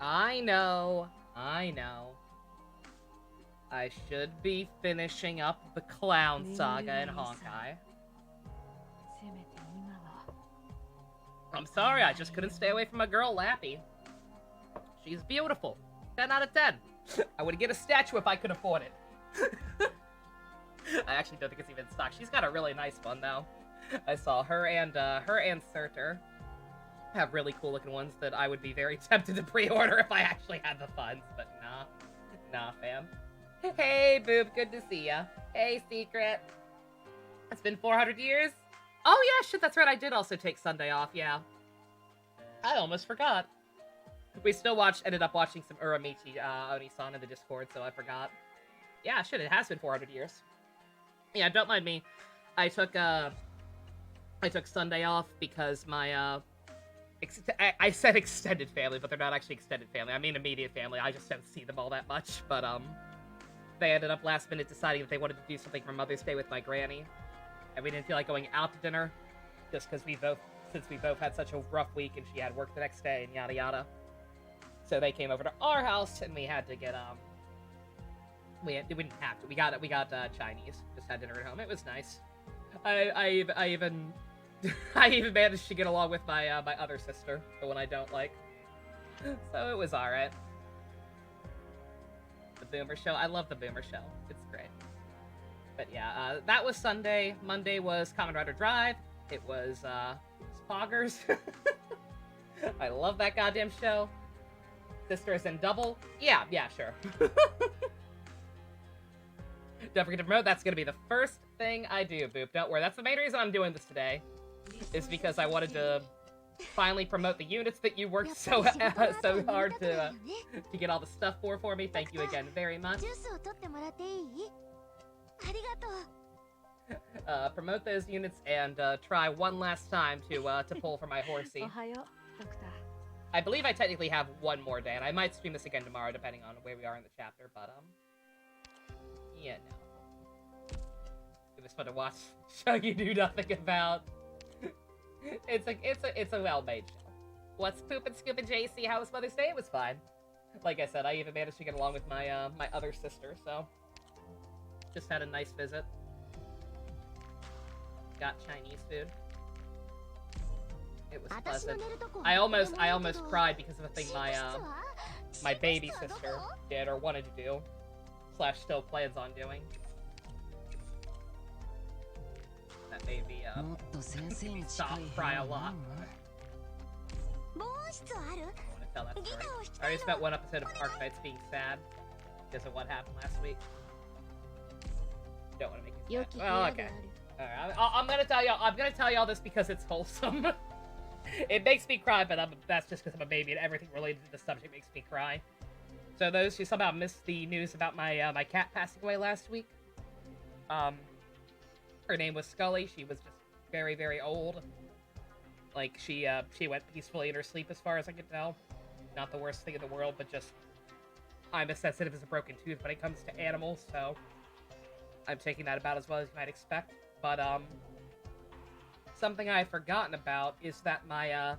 I know. I know. I should be finishing up the Clown Saga in Honkai. I'm sorry, I just couldn't stay away from my girl, Lappy. She's beautiful. 10 out of 10. I would get a statue if I could afford it. I actually don't think it's even in stock. She's got a really nice one, though. I saw her and Surtur have really cool looking ones that I would be very tempted to pre-order if I actually had the funds, but nah. Nah, fam. Hey, Boob, good to see ya. Hey, Secret. It's been 400 years? Oh yeah, shit, that's right, I did also take Sunday off, yeah. I almost forgot. We still ended up watching some Uramichi Oni-san in the Discord, so I forgot. Yeah, shit, it has been 400 years. Yeah, don't mind me. I took Sunday off because my, I said extended family, but they're not actually extended family. I mean immediate family. I just don't see them all that much. But, they ended up last minute deciding that they wanted to do something for Mother's Day with my granny. And we didn't feel like going out to dinner, just because since we both had such a rough week and she had work the next day and yada yada. So they came over to our house and we had to get, we didn't have to. We got Chinese. Just had dinner at home. It was nice. I even managed to get along with my my other sister, the one I don't like. So it was alright. The Boomer Show. I love the Boomer Show. It's great. But yeah, that was Sunday. Monday was Kamen Rider Drive. It was Poggers. I love that goddamn show. Sisters in Double. Yeah, sure. Don't forget to promote. That's gonna be the first thing I do, Boop. Don't worry. That's the main reason I'm doing this today. Is because I wanted to finally promote the units that you worked so hard to get all the stuff for me. Thank you again very much. Promote those units and try one last time to pull for my horsey. I believe I technically have one more day, and I might stream this again tomorrow, depending on where we are in the chapter. But yeah, no. It was fun to watch show you knew nothing about. It's a well-made show. What's Poop and Scoop and JC? How was Mother's Day? It was fine. Like I said, I even managed to get along with my my other sister, so just had a nice visit. Got Chinese food. It was pleasant. I almost cried because of a thing my baby sister did or wanted to do, / still plans on doing. That made me stop cry a lot. I want to tell that story. I already spent one episode of Arknights being sad because of what happened last week. Don't want to make you sad. Well, okay. Alright, I'm gonna tell y'all this because it's wholesome. It makes me cry, but that's just because I'm a baby and everything related to the subject makes me cry. So those who somehow missed the news about my my cat passing away last week, her name was Scully. She was just very, very old. Like, she went peacefully in her sleep as far as I could tell. Not the worst thing in the world, but just, I'm as sensitive as a broken tooth when it comes to animals, so I'm taking that about as well as you might expect. But, something I've forgotten about is that my,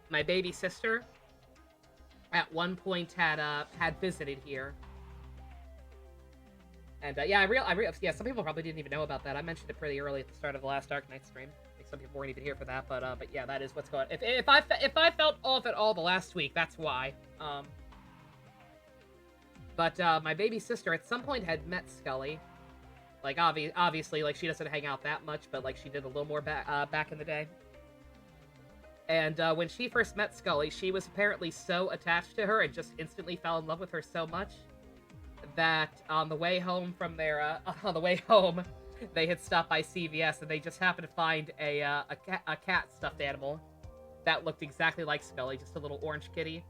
my baby sister at one point had visited here. And, yeah, yeah, some people probably didn't even know about that. I mentioned it pretty early at the start of the last Arknights stream. I think some people weren't even here for that, but yeah, that is what's going on. If I felt off at all the last week, that's why. But my baby sister at some point had met Scully. Like, obviously, like, she doesn't hang out that much, but, like, she did a little more back in the day. And when she first met Scully, she was apparently so attached to her and just instantly fell in love with her so much that on the way home from their, they had stopped by CVS and they just happened to find a cat stuffed animal that looked exactly like Scully, just a little orange kitty.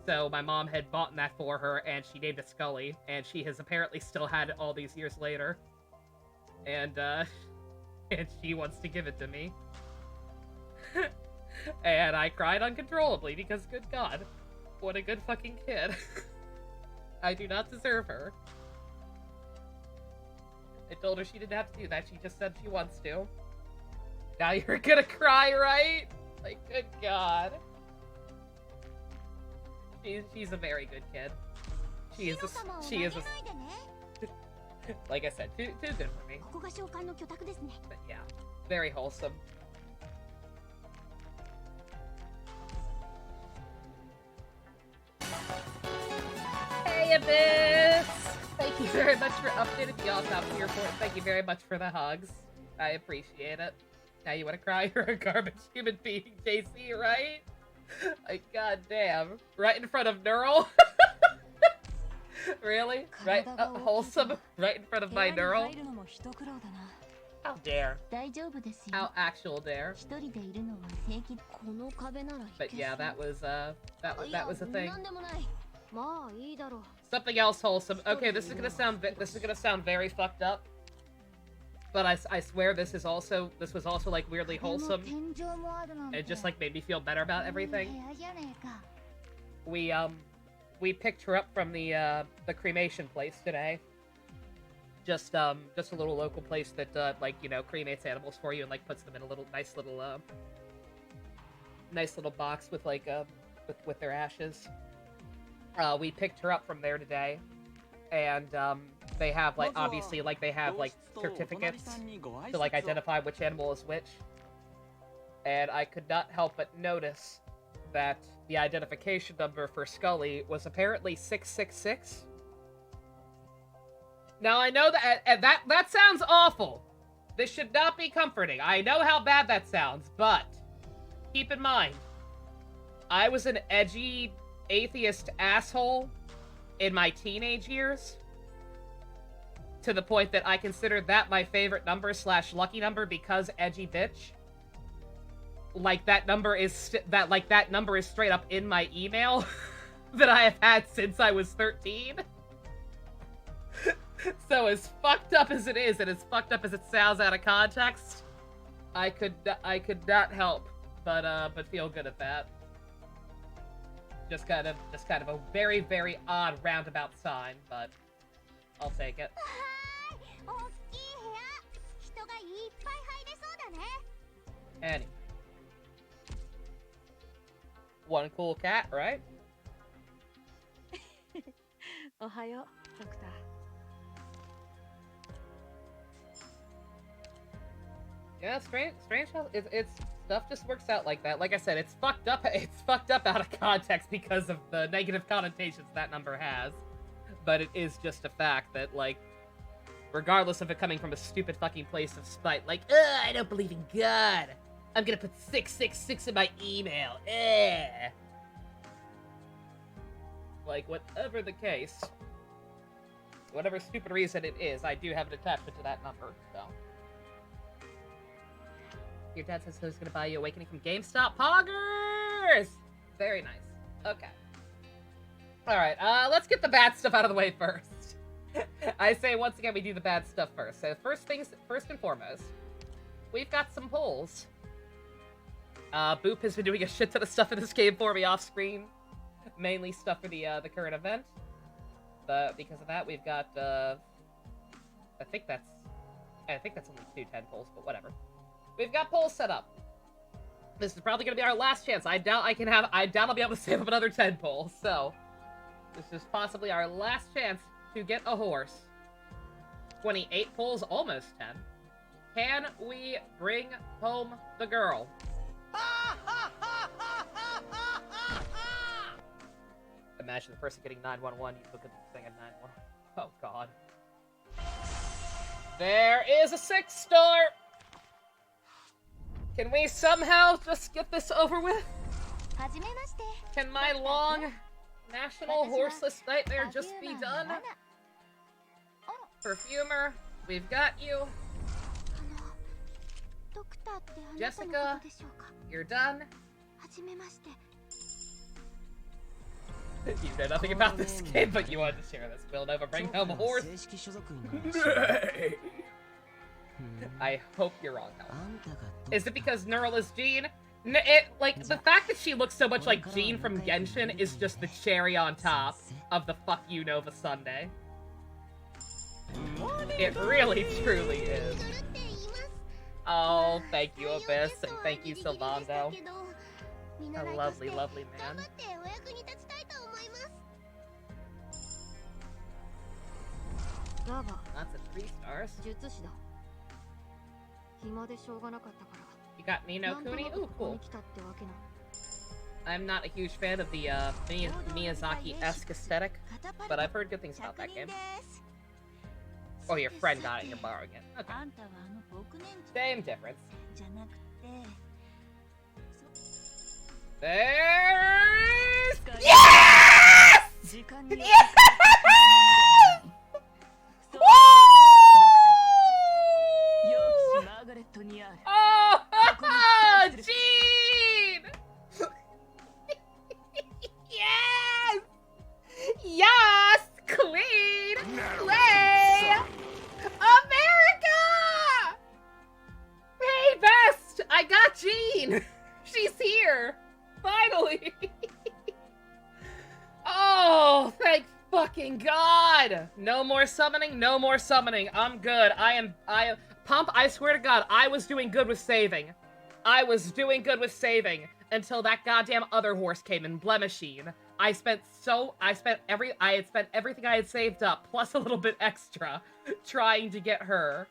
So my mom had bought that for her, and she named it Scully, and she has apparently still had it all these years later. And, and she wants to give it to me. And I cried uncontrollably, because good God, what a good fucking kid. I do not deserve her. I told her she didn't have to do that, she just said she wants to. Now you're gonna cry, right? Like, good God. She's a very good kid. She is a like I said, too good for me. But yeah, very wholesome. Hey Abyss! Thank you very much for updating the all-top tier for it. Thank you very much for the hugs. I appreciate it. Now you want to cry? You're a garbage human being, JC, right? Like, goddamn. Right in front of Neural? Really? Right? Wholesome? Right in front of my Neural? How dare. How actual dare. But yeah, that was a thing. Something else wholesome. Okay, this is gonna sound very fucked up. But I swear this was also like weirdly wholesome. It just like made me feel better about everything. We we picked her up from the cremation place today. Just a little local place that like, you know, cremates animals for you and like puts them in a little nice little box with like with their ashes. We picked her up from there today, and they have like obviously like they have like certificates to like identify which animal is which. And I could not help but notice that the identification number for Scully was apparently 666. Now I know that sounds awful. This should not be comforting. I know how bad that sounds, but keep in mind, I was an edgy atheist asshole in my teenage years, to the point that I considered that my favorite number / lucky number because edgy bitch. Like that number is straight up in my email that I have had since I was 13. So as fucked up as it is, and as fucked up as it sounds out of context, I could not help but feel good at that. Just kind of a very, very odd roundabout sign, but I'll take it. Anyway. One cool cat, right? Ohayo, Doctor. Yeah, strange how it's stuff just works out like that. Like I said, it's fucked up out of context because of the negative connotations that number has. But it is just a fact that, like, regardless of it coming from a stupid fucking place of spite, like, I don't believe in God, I'm gonna put 666 in my email, Like, whatever the case, whatever stupid reason it is, I do have an attachment to that number, so. Your dad says he's gonna buy you Awakening from GameStop. Poggers! Very nice. Okay. Alright, let's get the bad stuff out of the way first. I say once again we do the bad stuff first. So first and foremost, we've got some polls. Boop has been doing a shit ton of stuff in this game for me off screen. Mainly stuff for the current event. But because of that, we've got, I think that's only 2 10 polls, but whatever. We've got polls set up. This is probably gonna be our last chance. I doubt I'll be able to save up another 10 polls, so this is possibly our last chance to get a horse. 28 polls, almost 10. Can we bring home the girl? Imagine the person getting 911, you look at the thing at 911. Oh god. There is a 6-star! Can we somehow just get this over with? Can my long national horseless nightmare just be done? Perfumer, we've got you. Jessica, you're done. You know nothing about this game, but you wanted to share this. We'll never bring home a horse. I hope you're wrong, though. Is it because Neural is Jean? Like, the fact that she looks so much like Jean from Genshin is just the cherry on top of the fuck you Nova Sunday. It really, truly is. Oh, thank you, Abyss, and thank you, Sylvando. A lovely, lovely man. That's a 3 stars. 術師だ。暇でしょうがなかったから。You got Nino なんと Kuni? なく Ooh, ここ cool. に来たってわけな。I'm not a huge fan of the Miyazaki-esque aesthetic, but I've heard good things about that game. Oh, your friend got it, you're borrowing it. Okay. あんたはあの僕年 Same difference. じゃなくて There's... 使い Yes! 時間に Yes! そう Woo! ヨーキシマーガレットにある Oh, Gene! Yes! Yes! Queen! Slay! America! Hey, Best! I got Jean! She's here! Finally! Oh, thank fucking God! No more summoning, no more summoning. I'm good. I am Pump, I swear to God, I was doing good with saving. I was doing good with saving until that goddamn other horse came in, Blemishine. I had spent everything I had saved up, plus a little bit extra, trying to get her.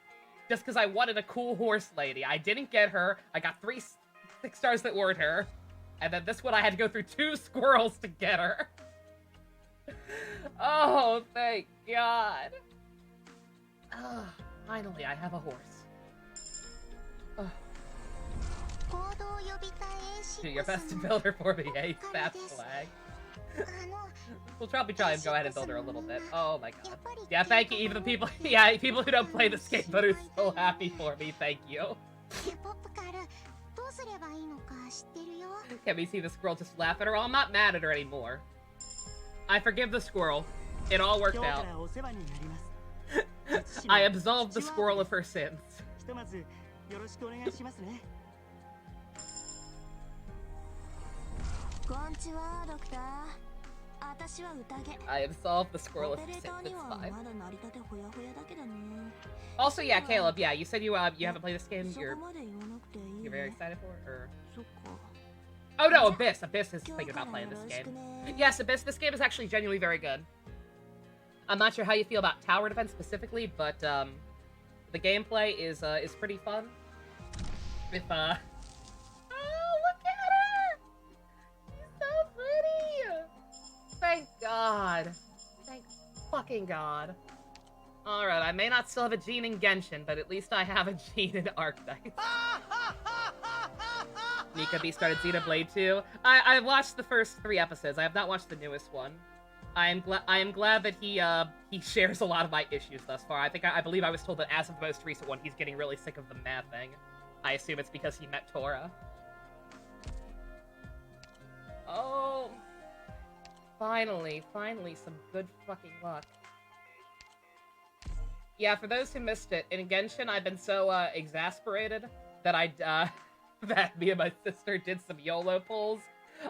Just because I wanted a cool horse lady. I didn't get her. I got 3 6 stars that weren't her. And then this one I had to go through 2 squirrels to get her. Oh, thank God. Finally, I have a horse. Oh. Do your best to build her for me, eh? Fat flag. We'll probably try and go ahead and build her a little bit. Oh my God. Yeah, thank you. Even the people, yeah, people who don't play this game but are so happy for me. Thank you. Can we see the squirrel just laugh at her? Oh, I'm not mad at her anymore. I forgive the squirrel. It all worked out. I absolved the squirrel of her sins. I absolved the squirrel of her sins. It's fine. Also, yeah, Caleb, yeah, you said you haven't played this game. You're very excited for it, or? Oh no, Abyss. Abyss is thinking about playing this game. Yes, Abyss. This game is actually genuinely very good. I'm not sure how you feel about tower defense specifically, but the gameplay is pretty fun. If oh, look at her! She's so pretty. Thank God. Thank fucking God. All right, I may not still have a gene in Genshin, but at least I have a gene in Arknights. Nika B started Xenoblade 2. I watched the first 3 episodes. I have not watched the newest one. I am glad that he shares a lot of my issues thus far. I believe I was told that as of the most recent one, he's getting really sick of the math thing. I assume it's because he met Tora. Oh, finally some good fucking luck. Yeah, for those who missed it, in Genshin, I've been so exasperated that that me and my sister did some YOLO pulls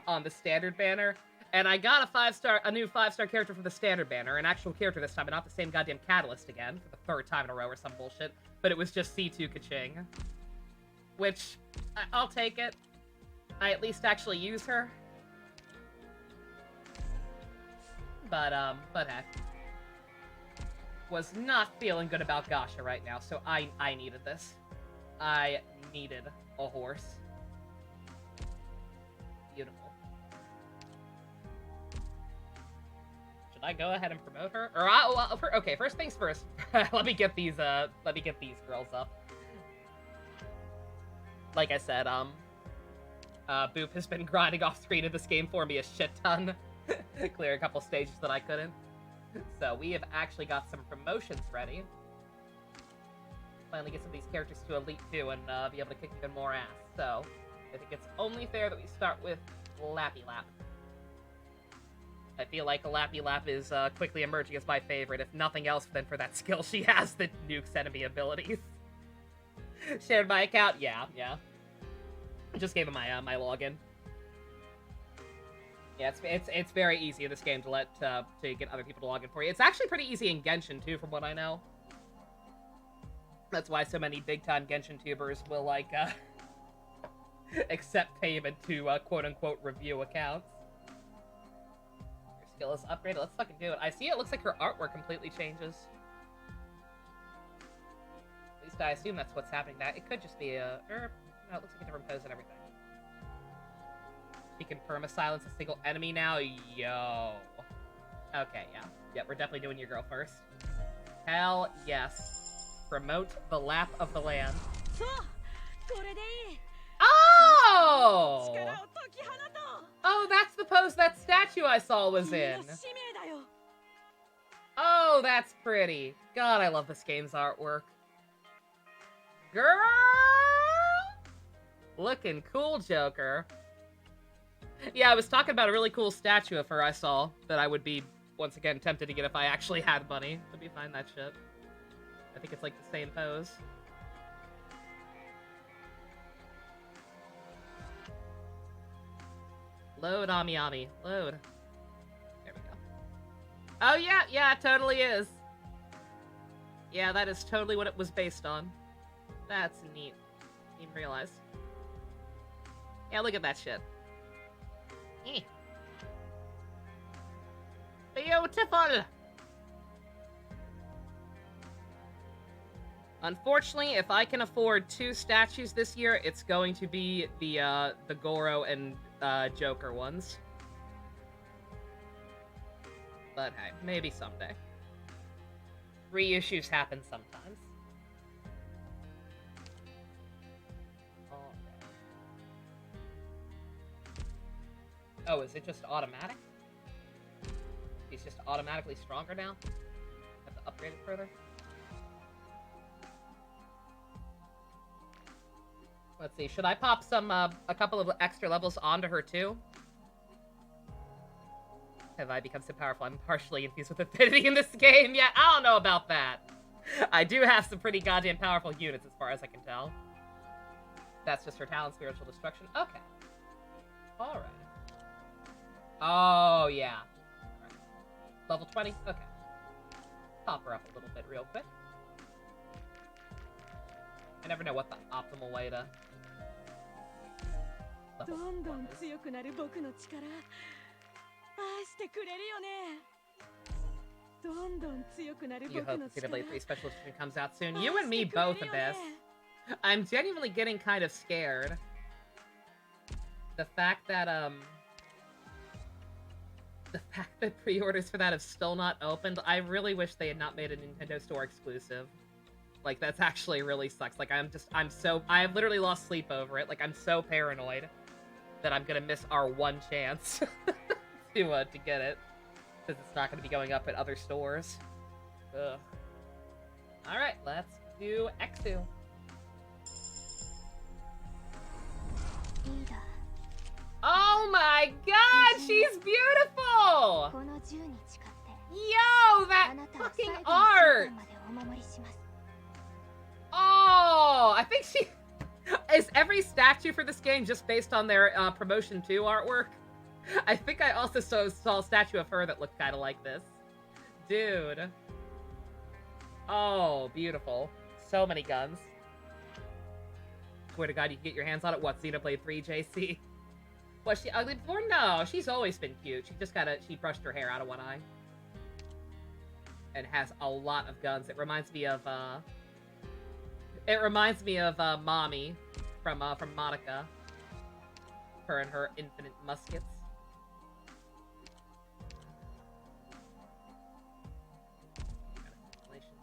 on the standard banner. And I got a new 5-star character for the standard banner, an actual character this time, and not the same goddamn Catalyst again, for the 3rd time in a row or some bullshit. But it was just C2 Kaching. Which, I'll take it. I at least actually use her. But heck. Was not feeling good about Gasha right now, so I needed this. I needed a horse. Beautiful. Should I go ahead and promote her? Or okay, first things first. let me get these girls up. Like I said, Boop has been grinding off screen in this game for me a shit ton. Clear a couple stages that I couldn't. So we have actually got some promotions ready. Finally get some of these characters to Elite 2 and be able to kick even more ass. So I think it's only fair that we start with Lappy Lap. I feel like Lappy Lap is quickly emerging as my favorite, if nothing else than for that skill she has that nukes enemy abilities. Shared my account? Yeah. Just gave him my login. Yeah, it's very easy in this game to get other people to log in for you. It's actually pretty easy in Genshin too, from what I know. That's why so many big-time Genshin tubers will like accept payment to quote-unquote review accounts. Your skill is upgraded. Let's fucking do it. I see it looks like her artwork completely changes. I assume that's what's happening. That it could just be a... no, it looks like a different pose and everything. She can perma-silence a single enemy now? Yo. Okay, yeah. Yeah, we're definitely doing your girl first. Hell yes. Promote the lap of the land. Oh! Oh, that's the pose that statue I saw was in. Oh, that's pretty. God, I love this game's artwork. Girl! Looking cool, Joker. Yeah, I was talking about a really cool statue of her I saw that I would be, once again, tempted to get if I actually had money. Let me find that shit. I think it's like the same pose. Load, Ami Ami. Load. There we go. Oh, yeah, yeah, it totally is. Yeah, that is totally what it was based on. That's neat. Didn't even realize. Yeah, look at that shit. Eh. Beautiful! Unfortunately, if I can afford 2 statues this year, it's going to be the Goro and Joker ones. But hey, maybe someday. Reissues happen sometimes. Oh, is it just automatic? He's just automatically stronger now? Have to upgrade it further? Let's see, should I pop some, a couple of extra levels onto her too? Have I become so powerful I'm partially infused with affinity in this game? Yeah, I don't know about that. I do have some pretty goddamn powerful units as far as I can tell. That's just her talent, spiritual destruction. Okay. Alright. Oh, yeah. Right. Level 20? Okay. Pop her up a little bit real quick. I never know what the optimal way to... You hope the Xenoblade 3 Special Edition comes out soon. You and me both, Abyss. I'm genuinely getting kind of scared. The fact that, the fact that pre-orders for that have still not opened, I really wish they had not made a Nintendo Store exclusive. Like, that's actually really sucks. Like, I've literally lost sleep over it. Like, I'm so paranoid that I'm gonna miss our one chance to get it. Because it's not gonna be going up at other stores. Ugh. Alright, let's do Exu. Oh my god, she's beautiful! Yo, that fucking art! Oh, I think she... Is every statue for this game just based on their Promotion 2 artwork? I think I also saw a statue of her that looked kind of like this. Dude. Oh, beautiful. So many guns. Swear to God, you can get your hands on it. What, Xenoblade 3, JC? Was she ugly before? No, she's always been cute. She brushed her hair out of one eye. And has a lot of guns. It reminds me of, Mommy from Monica. Her and her infinite muskets.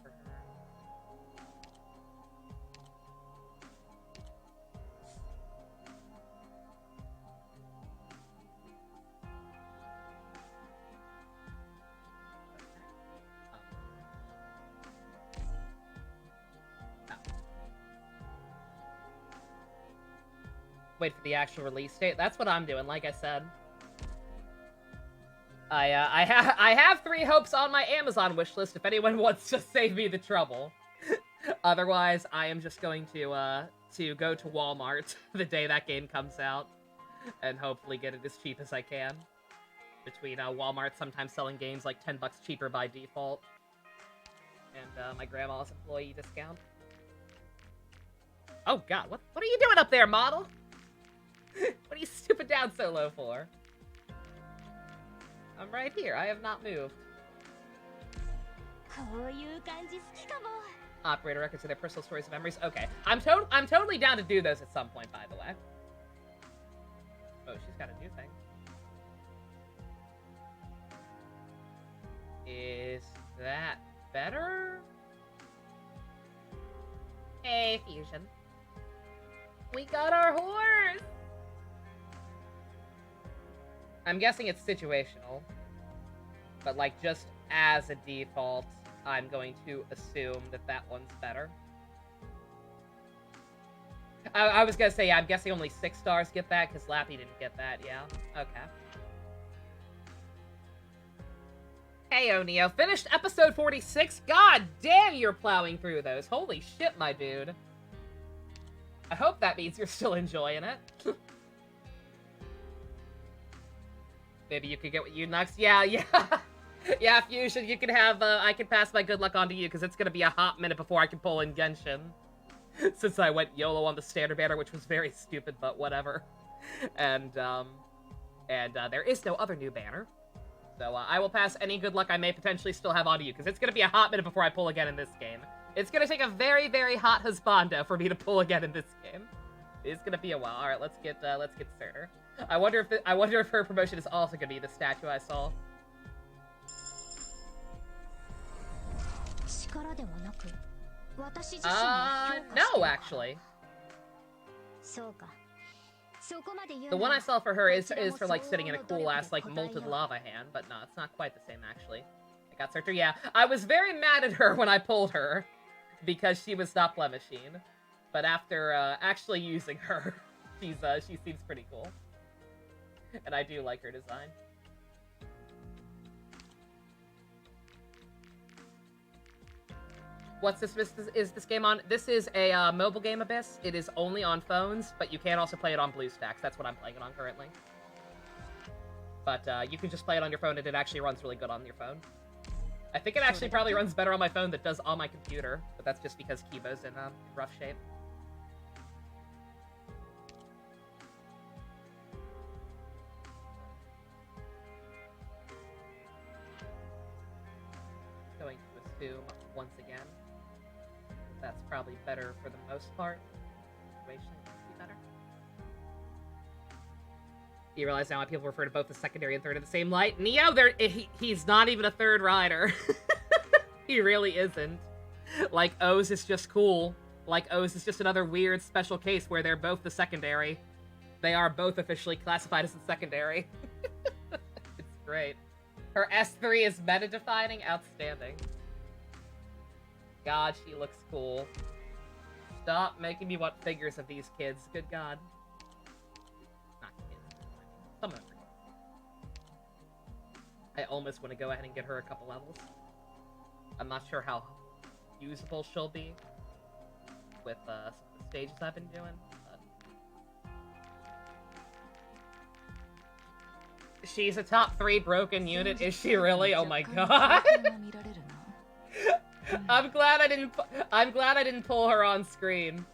For her. Wait for the actual release date. That's what I'm doing, like I said. I have 3 hopes on my Amazon wishlist if anyone wants to save me the trouble. Otherwise, I am just going to go to Walmart the day that game comes out and hopefully get it as cheap as I can. Between Walmart sometimes selling games like $10 cheaper by default and my grandma's employee discount. Oh god, what are you doing up there, model? What are you stooping down so low for? I'm right here. I have not moved. Operator records of their personal stories and memories. Okay. I'm totally down to do those at some point, by the way. Oh, she's got a new thing. Is that better? Hey, Fusion. We got our horse! I'm guessing it's situational. But, like, just as a default, I'm going to assume that that one's better. I was gonna say, yeah, I'm guessing only 6 stars get that, because Lappy didn't get that, yeah. Okay. Hey, O'Neo, finished episode 46? God damn, you're plowing through those. Holy shit, my dude. I hope that means you're still enjoying it. Maybe you could get what you next. Yeah. Yeah, Fusion, you can have, I can pass my good luck on to you, because it's gonna be a hot minute before I can pull in Genshin. Since I went YOLO on the standard banner, which was very stupid, but whatever. And there is no other new banner. So, I will pass any good luck I may potentially still have on to you, because it's gonna be a hot minute before I pull again in this game. It's gonna take a very, very hot husbando for me to pull again in this game. It's gonna be a while. Alright, let's get Surtur. I wonder if her promotion is also gonna be the statue I saw. No, actually. The one I saw for her is for, like, sitting in a cool-ass, like, molten lava hand, but no, it's not quite the same, actually. I got Surtur, yeah. I was very mad at her when I pulled her, because she was not Blemishine. But after, actually using her, she seems pretty cool. And I do like her design. What's this? Is this game on? This is a mobile game, Abyss. It is only on phones, but you can also play it on BlueStacks. That's what I'm playing it on currently. But you can just play it on your phone, and it actually runs really good on your phone. I think it actually probably runs better on my phone than it does on my computer, but that's just because Kibo's in rough shape. Going to assume once again that's probably better for the most part. Situation be better. You realize now why people refer to both the secondary and third in the same light? Neo, he's not even a third rider. He really isn't. Like, O's is just cool. Like, O's is just another weird special case where they're both the secondary. They are both officially classified as the secondary. It's great. Her S3 is meta-defining? Outstanding. God, she looks cool. Stop making me want figures of these kids. Good God. Not kids. Some of them are kids. I almost want to go ahead and get her a couple levels. I'm not sure how usable she'll be with some of the stages I've been doing. But... She's a top 3 broken unit. Is she really? Oh my God. I'm glad I didn't pull her on screen.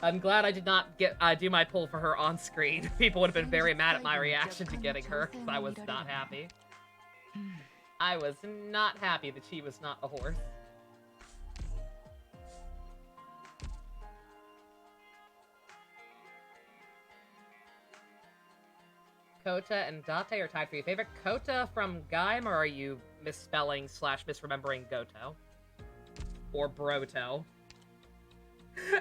I'm glad I did not do my pull for her on screen. People would have been very mad at my reaction to getting her, because I was not happy. I was not happy that she was not a horse. Kota and Date are tied for your favorite. Kota from Gaim, or are you misspelling / misremembering Goto? Or Broto?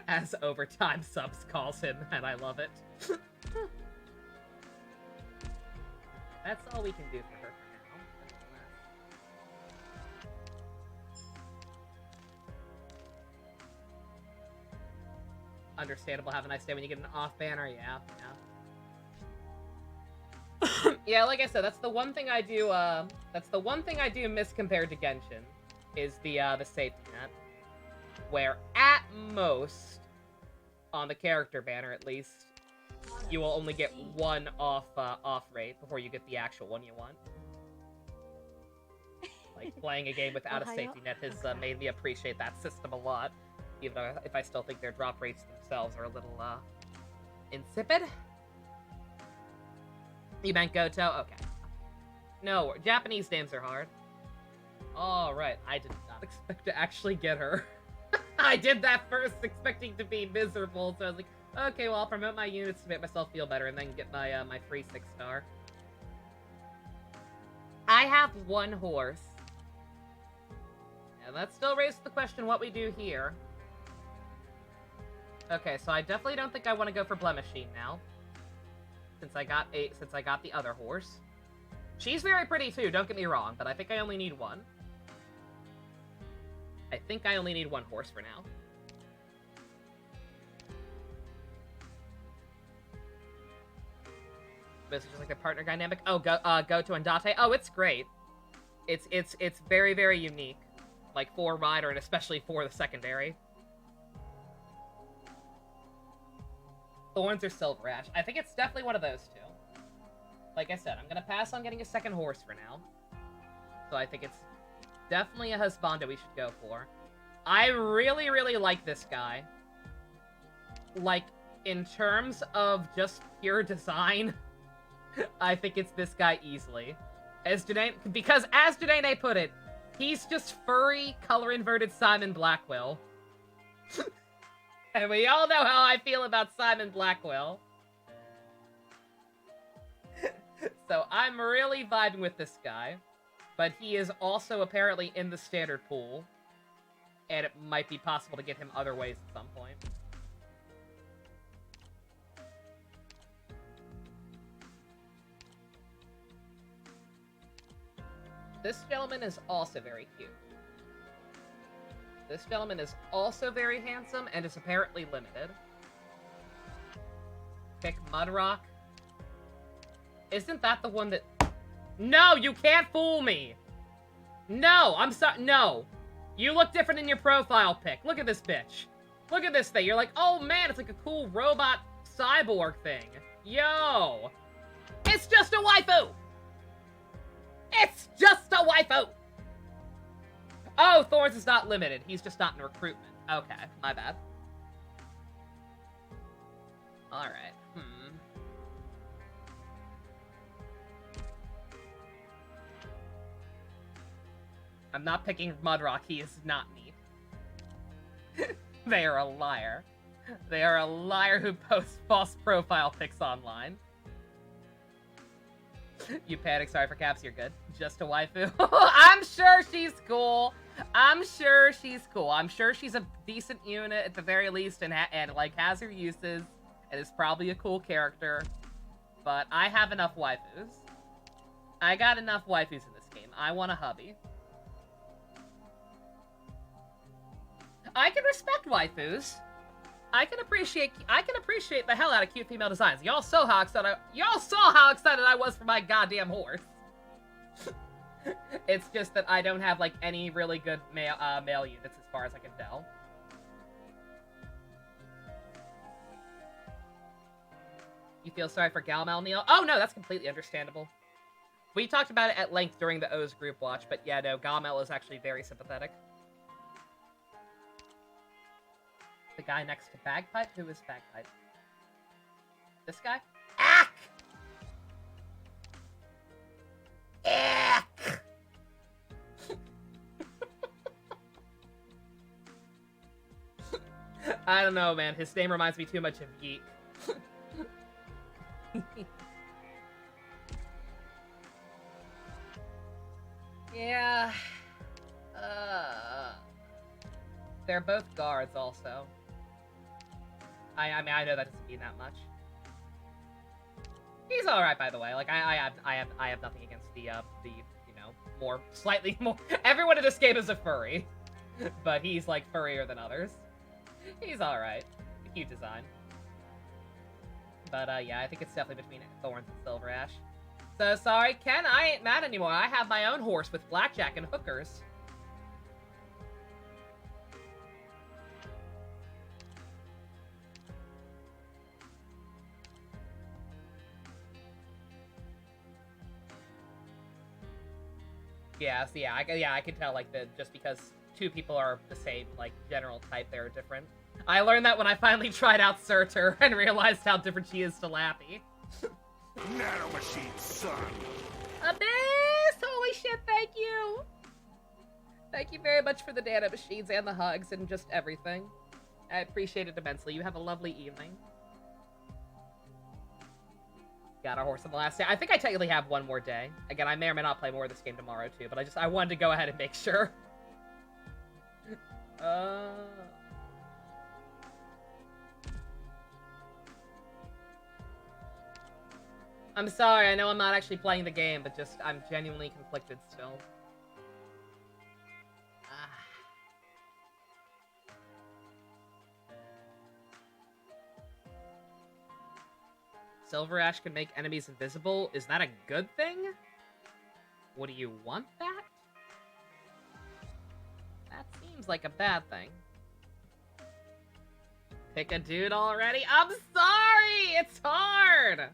As Overtime Subs calls him, and I love it. That's all we can do for her for now. Understandable, have a nice day when you get an off banner, yeah. Yeah, like I said, that's the one thing I do, miss compared to Genshin, is the safety net. Where, at most, on the character banner at least, you will only get one off rate before you get the actual one you want. Like, playing a game without a safety net has made me appreciate that system a lot, even though if I still think their drop rates themselves are a little, insipid. You meant Goto? Okay. No, Japanese names are hard. Alright, I did not. not expect to actually get her. I did that first expecting to be miserable, so I was like, okay, well, I'll promote my units to make myself feel better and then get my my free 6-star. I have 1 horse. And that still raises the question what we do here. Okay, so I definitely don't think I want to go for Blemishine now. Since I got the other horse. She's very pretty too, don't get me wrong, but I think I only need 1. I think I only need 1 horse for now. This is just like a partner dynamic. Oh, go to Andate. Oh, it's great. It's very, very unique. Like for Rider and especially for the secondary. Thorns or Silver Ash. I think it's definitely one of those 2. Like I said, I'm gonna pass on getting a 2nd horse for now. So I think it's definitely a husbando we should go for. I really, really like this guy. Like, in terms of just pure design, I think it's this guy easily. Because as Janae put it, he's just furry, color-inverted Simon Blackwell. And we all know how I feel about Simon Blackwell. So I'm really vibing with this guy. But he is also apparently in the standard pool. And it might be possible to get him other ways at some point. This gentleman is also very cute. This gentleman is also very handsome and is apparently limited. Pick Mudrock. Isn't that the one that... No, you can't fool me! No, I'm sorry. No. You look different in your profile pic. Look at this bitch. Look at this thing. You're like, oh man, it's like a cool robot cyborg thing. Yo. It's just a waifu! It's just a waifu! Oh, Thorns is not limited. He's just not in recruitment. Okay, my bad. Alright, I'm not picking Mudrock. He is not neat. They are a liar. They are a liar who posts false profile pics online. You panic. Sorry for caps. You're good. Just a waifu. I'm sure she's cool. I'm sure she's cool. I'm sure she's a decent unit at the very least and like has her uses and is probably a cool character. But I have enough waifus. I got enough waifus in this game. I want a hubby. I can respect waifus. I can appreciate the hell out of cute female designs. Y'all saw how excited I was for my goddamn horse. It's just that I don't have like any really good male units as far as I can tell. You feel sorry for Galmal, Neil? Oh no, that's completely understandable. We talked about it at length during the O's group watch, but yeah, no, Galmal is actually very sympathetic. The guy next to Bagpipe? Who is Bagpipe? This guy? Ack! Ack! I don't know, man. His name reminds me too much of Yeet. Yeah. They're both guards, also. I mean, I know that doesn't mean that much. He's all right, by the way. Like, I have nothing against the you know, slightly more. Everyone in this game is a furry, but he's like furrier than others. He's all right. Cute design. But yeah, I think it's definitely between Thorns and Silver Ash. So sorry, Ken. I ain't mad anymore. I have my own horse with blackjack and hookers. Yeah, so yeah, I can tell, like, just because two people are the same, like, general type, they're different. I learned that when I finally tried out Surtur and realized how different she is to Lappy. Nanomachine, son! Abyss! Holy shit, thank you! Thank you very much for the Dana machines and the hugs and just everything. I appreciate it immensely. You have a lovely evening. Got our horse on the last day. I think I technically have one more day. Again, I may or may not play more of this game tomorrow too, but I wanted to go ahead and make sure. I'm sorry, I know I'm not actually playing the game, but just, I'm genuinely conflicted still. Silver Ash can make enemies invisible. Is that a good thing? What do you want that? That seems like a bad thing. Pick a dude already? I'm sorry! It's hard!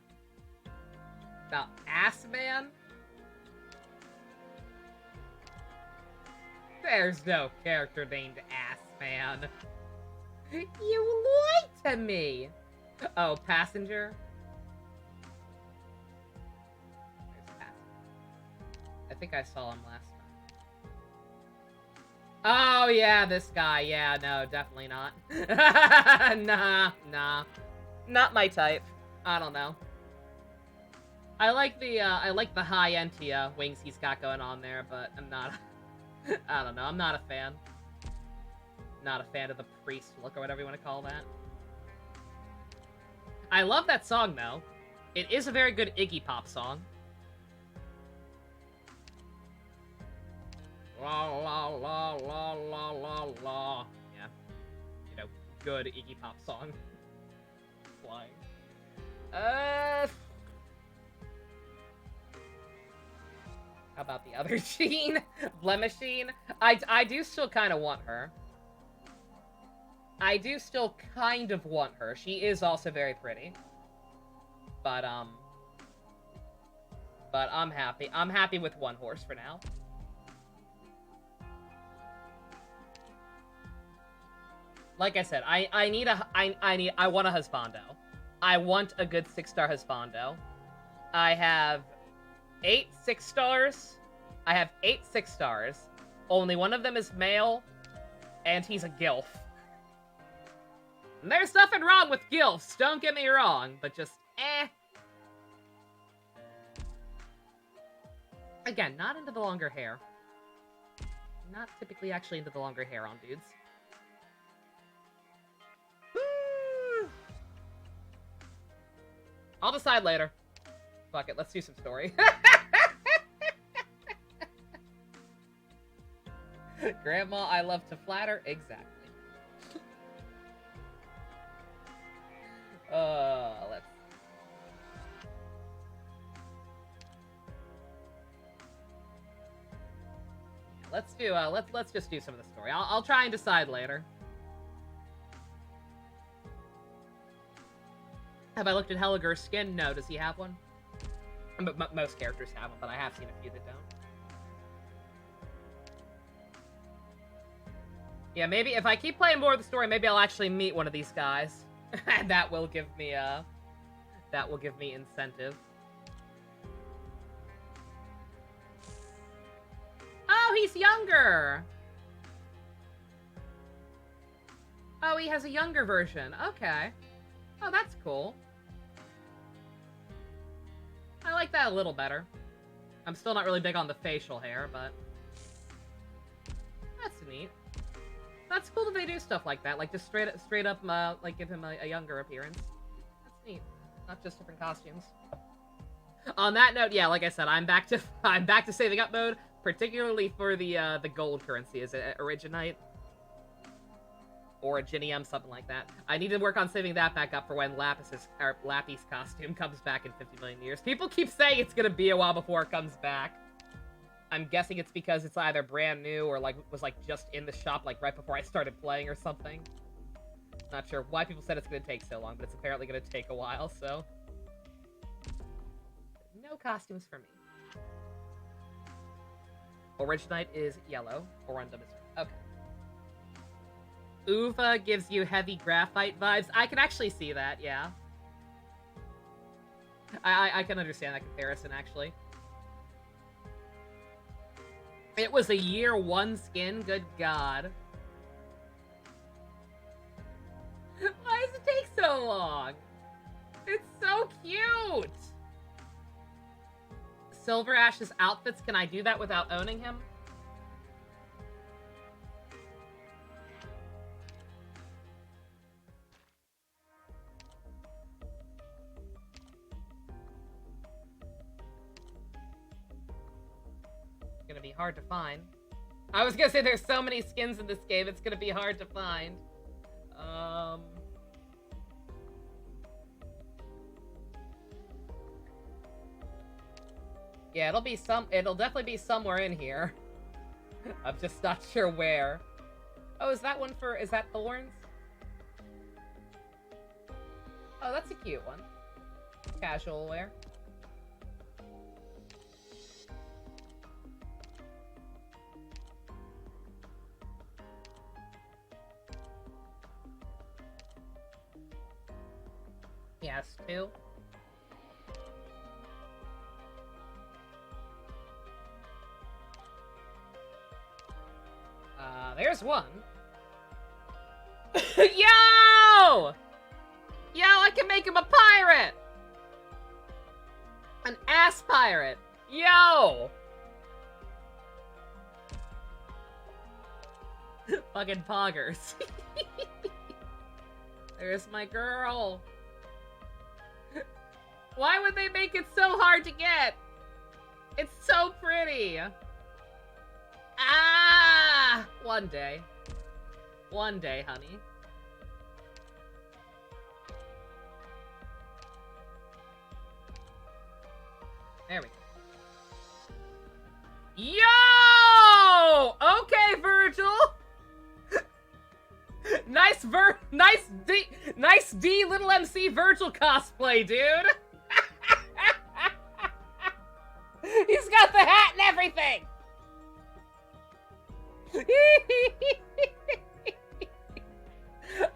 The ass man? There's no character named Ass Man. You lied to me! Oh, Passenger? I think I saw him last time. Oh, yeah, this guy. Yeah, no, definitely not. Nah. Not my type. I don't know. I like the high-end wings he's got going on there, but I'm not... I don't know, I'm not a fan. Not a fan of the priest look, or whatever you want to call that. I love that song, though. It is a very good Iggy Pop song. La la la la la la la. Yeah. You know, good Iggy Pop song. Flying. How about the other Jean? Blemishine? I do still kind of want her. I do still kind of want her. She is also very pretty. But I'm happy. I'm happy with one horse for now. Like I said, I want a husbando. I want a good 6-star husbando. I have 8 6-stars. I have 8 6-stars. Only one of them is male, and he's a gilf. And there's nothing wrong with gilfs, don't get me wrong, but just, Again, not into the longer hair. Not typically actually into the longer hair on dudes. I'll decide later. Fuck it, let's do some story. Grandma, I love to flatter. Exactly. Let's just do some of the story. I'll try and decide later. Have I looked at Helliger's skin? No. Does he have one? Most characters have one, but I have seen a few that don't. Yeah, maybe if I keep playing more of the story, maybe I'll actually meet one of these guys. And that will give me, incentive. Oh, he's younger! Oh, he has a younger version. Okay. Oh, that's cool. I like that a little better. I'm still not really big on the facial hair, but... That's neat. That's cool that they do stuff like that. Like, just straight up, like, give him a younger appearance. That's neat. Not just different costumes. On that note, yeah, like I said, I'm back to saving up mode, particularly for the gold currency. Is it Originite? Or a Ginium, something like that. I need to work on saving that back up for when Lappy's costume comes back in 50 million years. People keep saying it's gonna be a while before it comes back. I'm guessing it's because it's either brand new or, like, was, like, just in the shop, like, right before I started playing or something. Not sure why people said it's gonna take so long, but it's apparently gonna take a while, so... No costumes for me. Originite is yellow. Orundum is red. Okay. Uva gives you heavy graphite vibes. I can actually see that, yeah. I can understand that comparison, actually. It was a year 1 skin? Good God. Why does it take so long? It's so cute! Silver Ash's outfits, can I do that without owning him? It's gonna be hard to find. I was gonna say there's so many skins in this game, it's gonna be hard to find. Yeah, it'll definitely be somewhere in here. I'm just not sure where. Oh, is that Thorns? Oh, that's a cute one. Casual wear. Yes, 2. There's 1. Yo! Yo, I can make him a pirate! An ass pirate! Yo! Fucking poggers. There's my girl. Why would they make it so hard to get? It's so pretty. Ah! One day. One day, honey. There we go. Yo! Okay, Virgil! Nice D little MC Virgil cosplay, dude! He's got the hat and everything!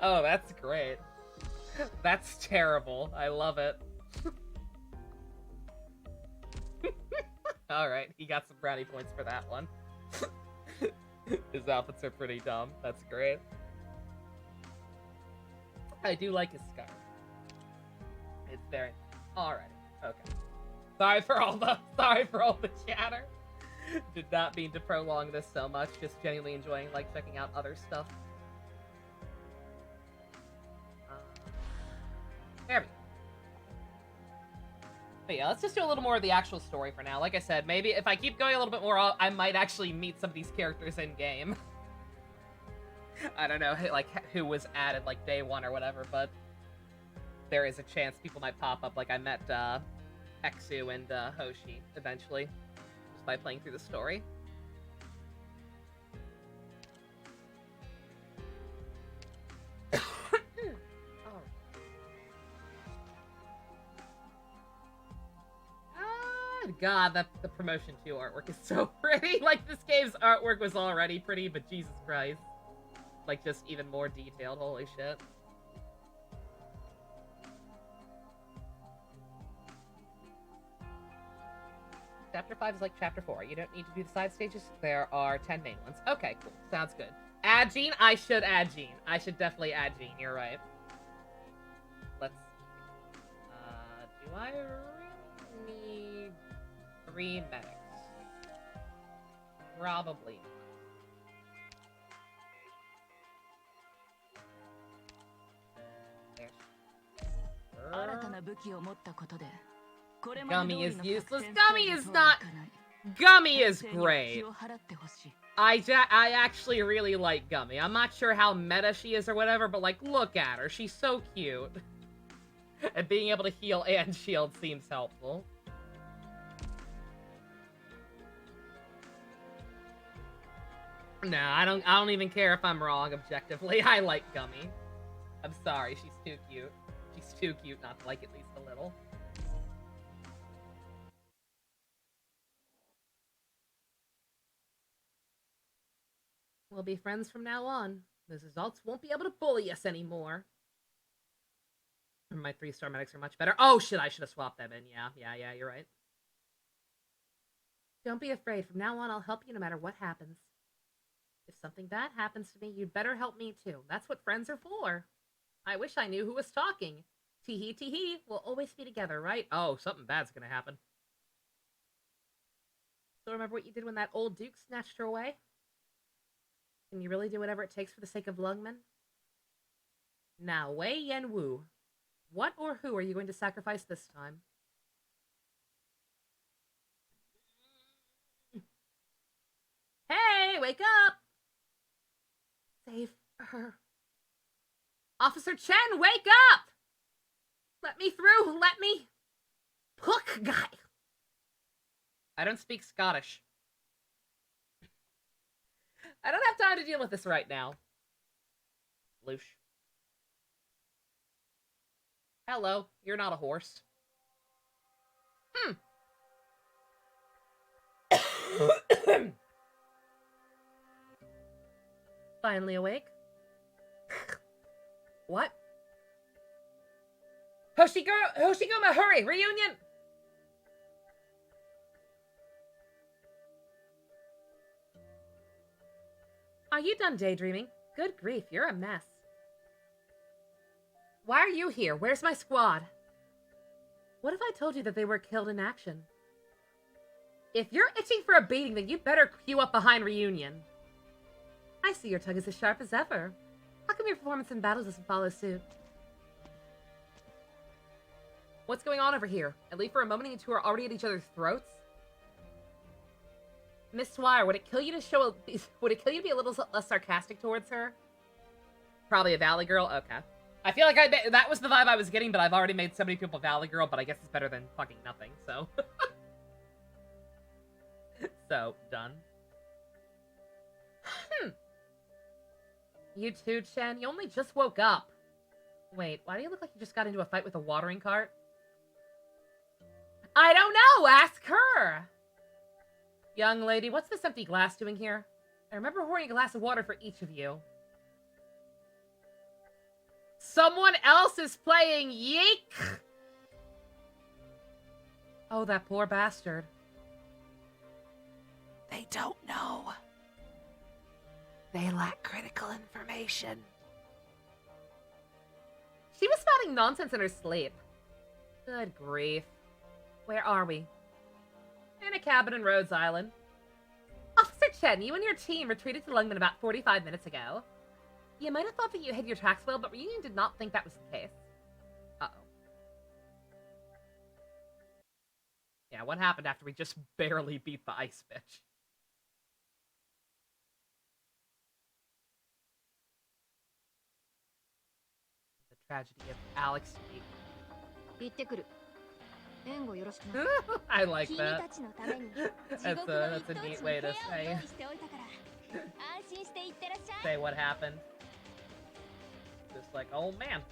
Oh, that's great. That's terrible. I love it. Alright, he got some brownie points for that one. His outfits are pretty dumb. That's great. I do like his scarf. It's very... Alright, okay. Sorry for all the chatter. Did not mean to prolong this so much. Just genuinely enjoying, like, checking out other stuff. There we go. But yeah, let's just do a little more of the actual story for now. Like I said, maybe if I keep going a little bit more, I might actually meet some of these characters in-game. I don't know, like, who was added, like, day 1 or whatever, but there is a chance people might pop up. Like, I met, Exu and, Hoshi, eventually, just by playing through the story. God, the Promotion 2 artwork is so pretty. Like, this game's artwork was already pretty, but Jesus Christ. Like, just even more detailed. Holy shit. Chapter 5 is like Chapter 4. You don't need to do the side stages. There are 10 main ones. Okay, cool. Sounds good. Add Jean? I should add Jean. I should definitely add Jean. You're right. Let's see. Do I really need 3 medics? Probably not. Gummy is useless. Gummy is not... Gummy is great. I actually really like Gummy. I'm not sure how meta she is or whatever, but, like, look at her. She's so cute. And being able to heal and shield seems helpful. No, I don't even care if I'm wrong, objectively. I like Gummy. I'm sorry, she's too cute. She's too cute not to like at least a little. We'll be friends from now on. Those adults won't be able to bully us anymore. My 3-star medics are much better. Oh shit, I should have swapped them in. Yeah, you're right. Don't be afraid. From now on, I'll help you no matter what happens. If something bad happens to me, you'd better help me too. That's what friends are for. I wish I knew who was talking. Tee-hee, tee-hee. We'll always be together, right? Oh, something bad's gonna happen. So remember what you did when that old duke snatched her away? Can you really do whatever it takes for the sake of Lungmen? Now, Wei Yen Wu. What or who are you going to sacrifice this time? Hey, wake up! Save her. Officer Chen, wake up! Let me through, let me... Hook guy! I don't speak Scottish. I don't have time to deal with this right now. Loosh. Hello, you're not a horse. Finally awake? What? Hoshiguma, hurry! Reunion! Are you done daydreaming? Good grief, you're a mess. Why are you here? Where's my squad? What if I told you that they were killed in action? If you're itching for a beating, then you better queue up behind Reunion. I see your tongue is as sharp as ever. How come your performance in battle doesn't follow suit? What's going on over here? At least for a moment, you two are already at each other's throats? Miss Swire, would it kill you to be a little less sarcastic towards her? Probably a Valley Girl? Okay. I feel like that was the vibe I was getting, but I've already made so many people Valley Girl, but I guess it's better than fucking nothing, so. So, done. You too, Chen? You only just woke up. Wait, why do you look like you just got into a fight with a watering cart? I don't know! Ask her! Young lady, what's this empty glass doing here? I remember pouring a glass of water for each of you. Someone else is playing Yeek! Oh, that poor bastard. They don't know. They lack critical information. She was spouting nonsense in her sleep. Good grief. Where are we? In a cabin in Rhodes Island. Officer Chen, you and your team retreated to Lungmen about 45 minutes ago. You might have thought that you hid your tracks well, but Reunion did not think that was the case. Uh-oh. Yeah, what happened after we just barely beat the ice bitch? The tragedy of Alex Yeek. I like that. That's a neat way to say what happened. Just like, oh man.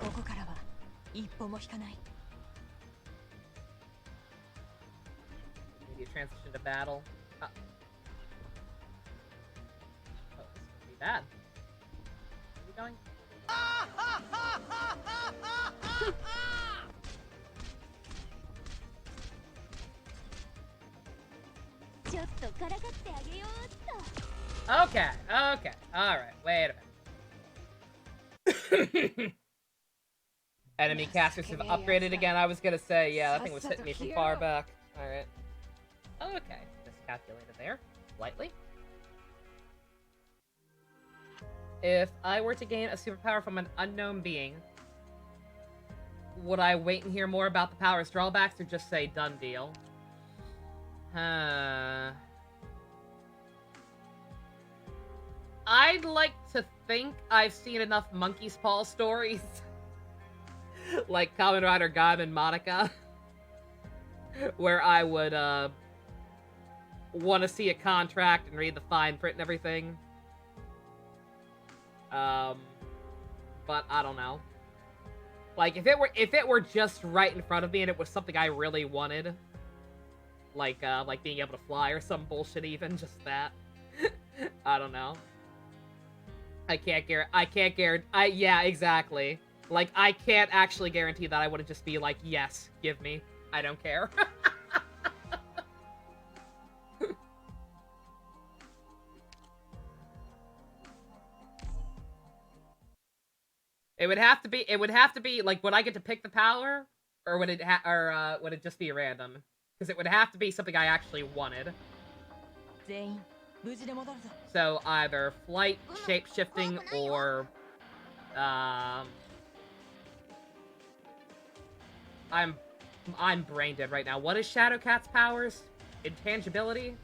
Maybe a transition to battle. Oh, this could be bad. Where are we going? Okay, alright, wait a minute. Enemy casters have upgraded again. I was gonna say, yeah, that thing was hitting me from far back. Alright. Okay, miscalculated there, slightly. If I were to gain a superpower from an unknown being, would I wait and hear more about the power's drawbacks or just say done deal? I'd like to think I've seen enough Monkey's Paw stories, like Kamen Rider Gaim and Monica, where I would want to see a contract and read the fine print and everything. But I don't know. Like, if it were just right in front of me and it was something I really wanted, like being able to fly or some bullshit, even just that, I don't know. Yeah, exactly. Like, I can't actually guarantee that I wouldn't just be like, yes, give me. I don't care. It would have to be. It would have to be like, would I get to pick the power, or would it would it just be random? Because it would have to be something I actually wanted. 全員無事で戻るぞ。 So either flight, shape shifting, or I'm brain dead right now. What is Shadowcat's powers? Intangibility?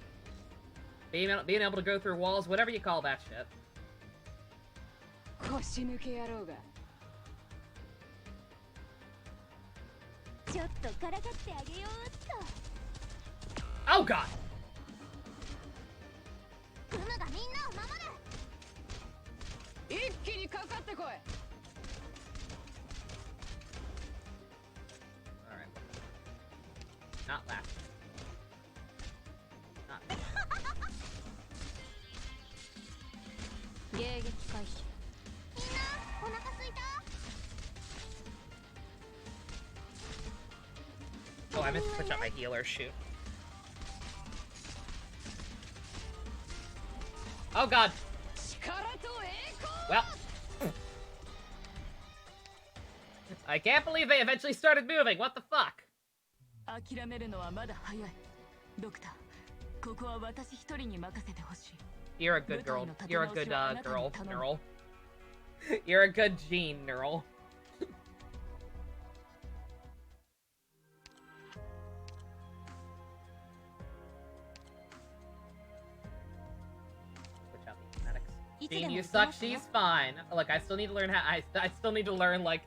Being able to go through walls, whatever you call that shit. 腰抜け野郎が。ちょっとからかってあげようっと。 Oh god! クムがみんなを守る。一気にかかってこい。 Alright. Not last. Not. 迎撃開始。みんなお腹すいた。 Oh, I meant to switch out my healer. Shoot. Oh god. Well. I can't believe they eventually started moving. What the fuck? 諦めるのはまだ早い。ドクター、ここは私一人に任せてほしい。 You're a good girl. You're a good girl, Neural. You're a good gene, Neural. Switch out the kinetics. Gene, you suck. She's fine. Look, I still need to learn how. I still need to learn like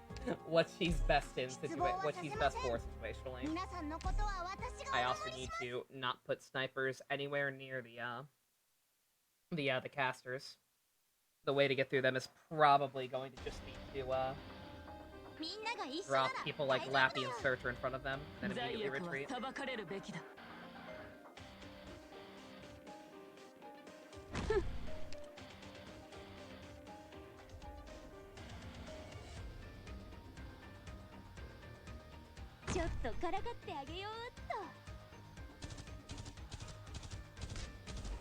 what she's best in, what she's best for situationally. 皆さんのことは私が I お also 守り need します。 to not put snipers anywhere near the casters. The way to get through them is probably going to just be to みんなが一緒 drop なら people like 大丈夫 Lappy だ and よ。 Searcher in front of them, then 罪 immediately 悪は retreat. 裁かれるべきだ。ちょっとからかってあげようっ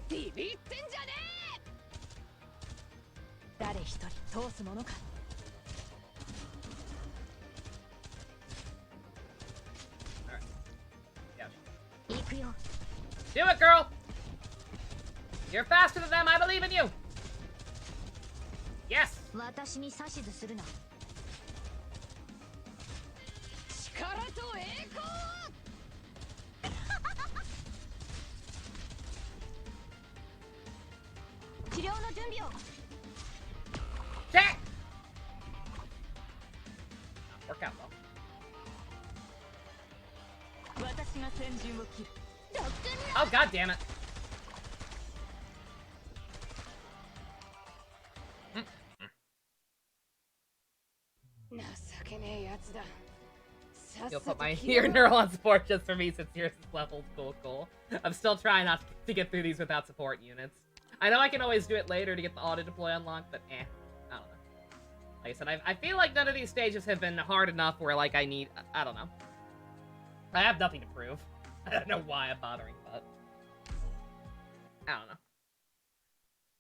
と。ビビってんじゃねえ。誰一人通すものか。 Yeah. 行くよ。 Do it, girl! You're faster than them, I believe in you! Yes! 私に指図するな。力と栄光。 治療の準備を。 Shit! Work out well. 私が先陣を切る。 Oh, god damn it. You'll put my ear neural on support just for me since yours is leveled. Cool. I'm still trying not to get through these without support units. I know I can always do it later to get the auto deploy unlocked, but I don't know. Like I said, I feel like none of these stages have been hard enough where like I don't know. I have nothing to prove. I don't know why I'm bothering, but I don't know.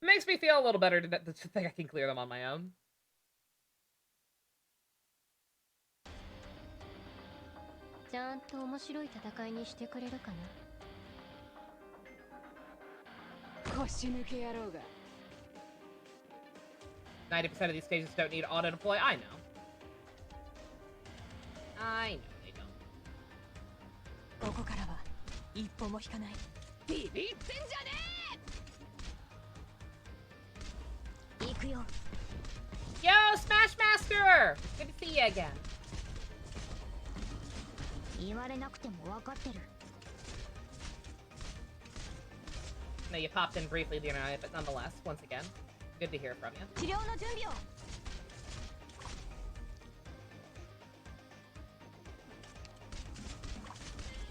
It makes me feel a little better to think I can clear them on my own. ちゃんと面白い戦いにしてくれるかな。腰抜け野郎が。 90% of these stages don't need auto deploy. I know. I know they don't. ここからは一歩も引かない。ビビってんじゃねえ。行くよ。 Yo, Smash Master! Good to see you again. 言われなくても分かってる。 No, you popped in briefly the other night, but nonetheless, once again, good to hear from you. 治療の準備を。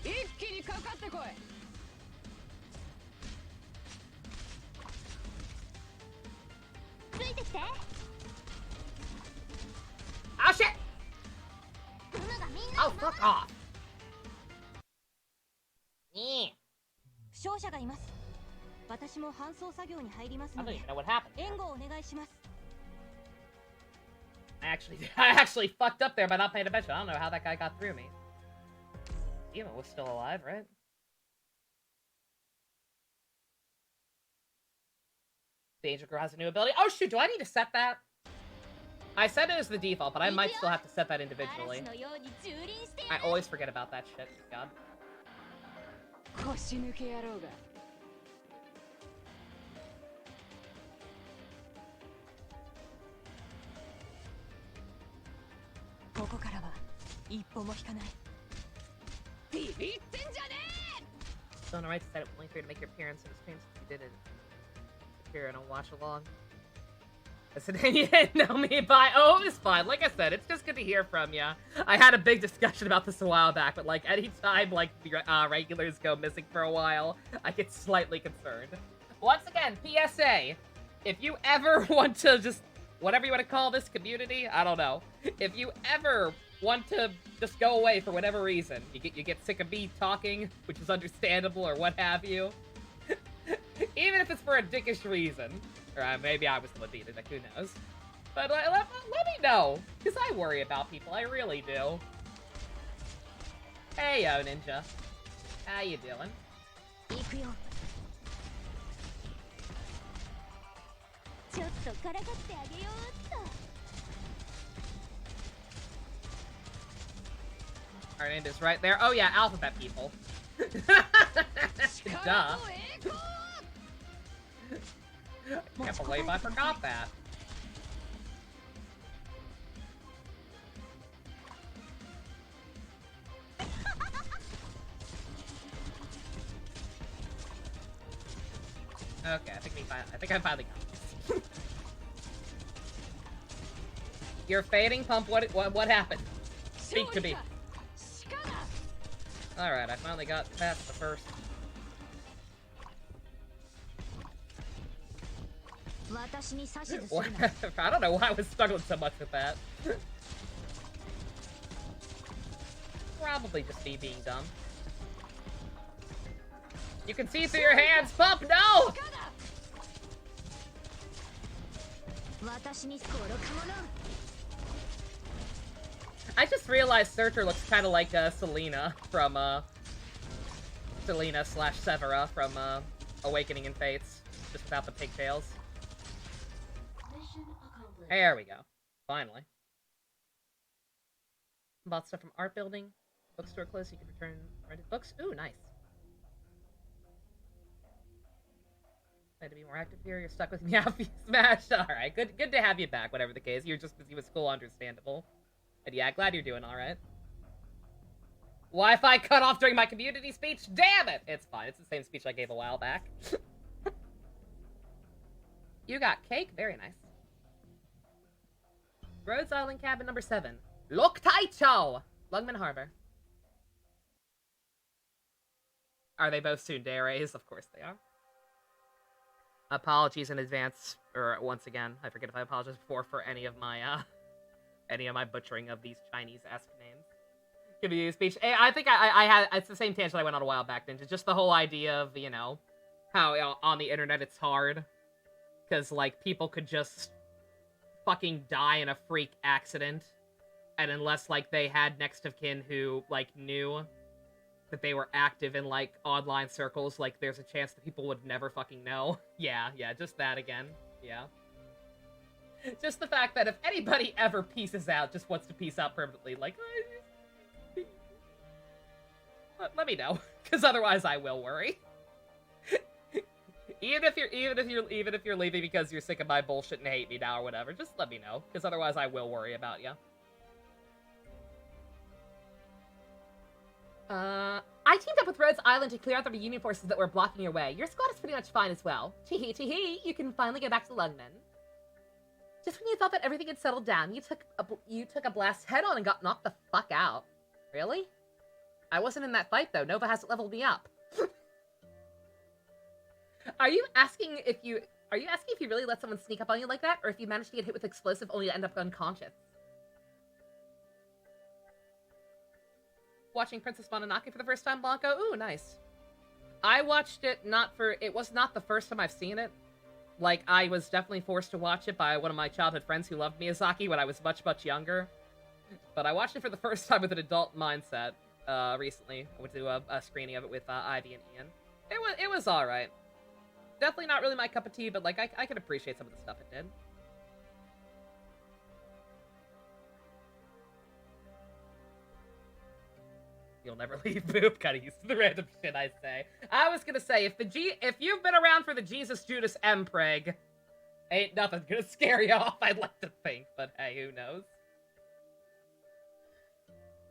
一気にかかってこい。 ついてきて。 Oh shit! クムがみんなを Oh, 守 fuck る。 off! Yeah. 負傷者がいます。私も搬送作業に入ります I の don't で even know what happened. 援護をお願いします。I actually fucked up there by not paying attention. I don't know how that guy got through me. Demon was still alive, right? The Angel Girl has a new ability. Oh shoot, do I need to set that? I set it as the default, but I might still have to set that individually. I always forget about that shit, god. 腰抜け野郎が。ここからは一歩も引かない。ビビってんじゃねえ! So on the right side, it only fair to make your appearance in the streams if you did it. Appear and I'll watch along. Listen, you didn't know me by. Oh, it's fine. Like I said, it's just good to hear from ya. I had a big discussion about this a while back, but like anytime like regulars go missing for a while, I get slightly concerned. Once again, PSA: if you ever want to just whatever you want to call this community, I don't know. If you ever want to just go away for whatever reason, you get sick of me talking, which is understandable, or what have you. Even if it's for a dickish reason. Or maybe I was the one being it, who knows. But let me know, because I worry about people, I really do. Hey, yo, Ninja. How you doing? Our name is right there. Oh yeah, alphabet people. Duh. I can't believe I forgot that. Okay, I think I finally got this. You're fading, Pump. What happened? Speak to me. Alright, I finally got past the first. I don't know why I was struggling so much with that. Probably just me being dumb. You can see through your hands, Pump! No! I just realized Searcher looks kind of like Selena from Selena/Severa from Awakening in Fates, just without the pigtails. There we go. Finally. Bought stuff from art building. Bookstore closed, so you can return rented books. Ooh, nice. Glad to be more active here. You're stuck with me after you smashed. Alright, good to have you back, whatever the case. You're just busy with school, understandable. And yeah, glad you're doing alright. Wi-Fi cut off during my community speech? Damn it! It's fine. It's the same speech I gave a while back. You got cake? Very nice. Rhodes Island cabin number 7. Lok Tai Chau! Lungman Harbor. Are they both tsunderes? Of course they are. Apologies in advance, or once again, I forget if I apologized before for any of my butchering of these Chinese-esque names. Give you a speech. I think I had, it's the same tangent I went on a while back, Ninja. Just the whole idea of, you know, how on the internet it's hard. Because, like, people could just fucking die in a freak accident. And unless, like, they had next of kin who, like, knew that they were active in, like, online circles, like, there's a chance that people would never fucking know. Yeah, just that again. Yeah. Just the fact that if anybody ever pieces out, just wants to peace out permanently, like, let me know, because otherwise I will worry. Even if you're leaving because you're sick of my bullshit and hate me now or whatever, just let me know, because otherwise I will worry about you. I teamed up with Rhodes Island to clear out the reunion forces that were blocking your way. Your squad is pretty much fine as well. Chee hee, you can finally get back to Lungmen. Just when you thought that everything had settled down, you took a blast head on and got knocked the fuck out. Really? I wasn't in that fight though. Nova hasn't leveled me up. Are you asking if you really let someone sneak up on you like that, or if you managed to get hit with explosive only to end up unconscious? Watching Princess Mononoke for the first time, Blanco? Ooh, nice. I watched it it was not the first time I've seen it. Like, I was definitely forced to watch it by one of my childhood friends who loved Miyazaki when I was much, much younger. But I watched it for the first time with an adult mindset recently. I went to a screening of it with Ivy and Ian. It was alright. Definitely not really my cup of tea, but like I could appreciate some of the stuff it did. You'll never leave, Boop. Kinda used to the random shit I say. I was gonna say, if you've been around for the Jesus Judas Mpreg, ain't nothing gonna scare you off, I'd like to think, but hey, who knows?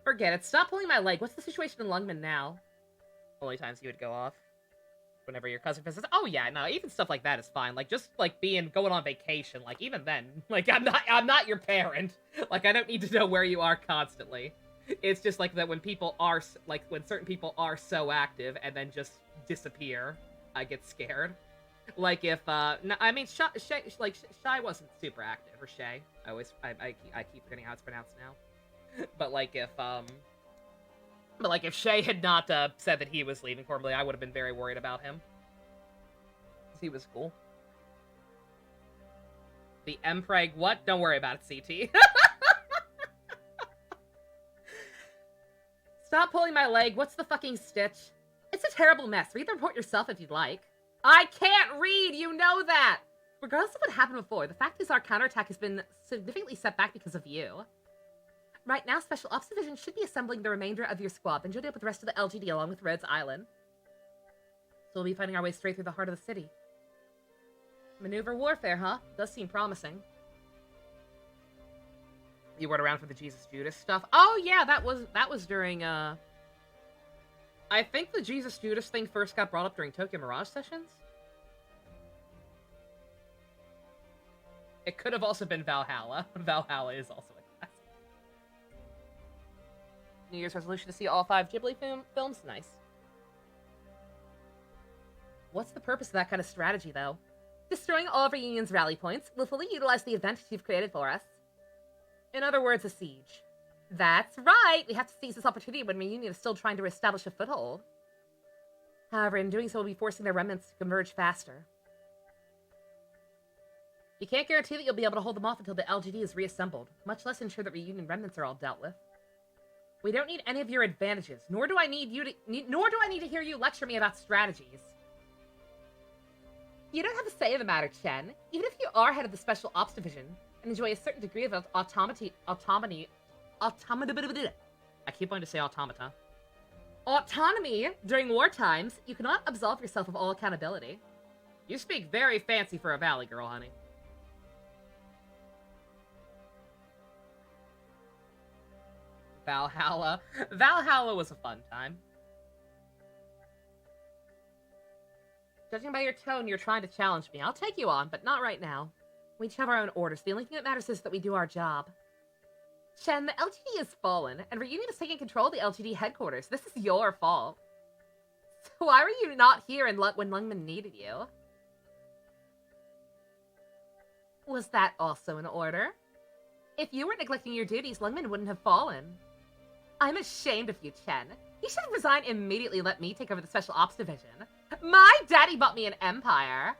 Forget it. Stop pulling my leg. What's the situation in Lungman now? Only times you would go off. Whenever your cousin visits. Oh yeah, no, even stuff like that is fine. Like, just, like, going on vacation. Like, even then. Like, I'm not your parent. Like, I don't need to know where you are constantly. It's just, like, that when people are, like, when certain people are so active and then just disappear, I get scared. Like, if, no, I mean, Shy wasn't super active, or Shay. I keep forgetting how it's pronounced now. But, like, if Shay had not said that he was leaving formally, I would have been very worried about him. He was cool. The Mpreg, what? Don't worry about it, CT. Stop pulling my leg. What's the fucking stitch? It's a terrible mess. Read the report yourself if you'd like. I can't read! You know that! Regardless of what happened before, the fact is our counterattack has been significantly set back because of you. Right now, Special Ops Division should be assembling the remainder of your squad, then join up with the rest of the LGD along with Rhodes Island. So we'll be fighting our way straight through the heart of the city. Maneuver warfare, huh? Does seem promising. You weren't around for the Jesus Judas stuff? Oh yeah, that was during, I think the Jesus Judas thing first got brought up during Tokyo Mirage sessions? It could have also been Valhalla. Valhalla is also a classic. New Year's resolution to see all 5 Ghibli films? Nice. What's the purpose of that kind of strategy, though? Destroying all of our Union's rally points will fully utilize the advantage you've created for us. In other words, a siege. That's right! We have to seize this opportunity when Reunion is still trying to establish a foothold. However, in doing so, we'll be forcing their remnants to converge faster. You can't guarantee that you'll be able to hold them off until the LGD is reassembled, much less ensure that Reunion remnants are all dealt with. We don't need any of your advantages, nor do I need to hear you lecture me about strategies. You don't have a say in the matter, Chen. Even if you are head of the Special Ops Division and enjoy a certain degree of autonomy. I keep wanting to say automata. Autonomy during war times, you cannot absolve yourself of all accountability. You speak very fancy for a valley girl, honey. Valhalla. Valhalla was a fun time. Judging by your tone, you're trying to challenge me. I'll take you on, but not right now. We each have our own orders. The only thing that matters is that we do our job. Shen, the LGD has fallen, and Reunion is taking control of the LGD headquarters. This is your fault. So why were you not here when Lungman needed you? Was that also an order? If you weren't neglecting your duties, Lungman wouldn't have fallen. I'm ashamed of you, Chen. You should have resigned immediately and let me take over the Special Ops Division. My daddy bought me an empire.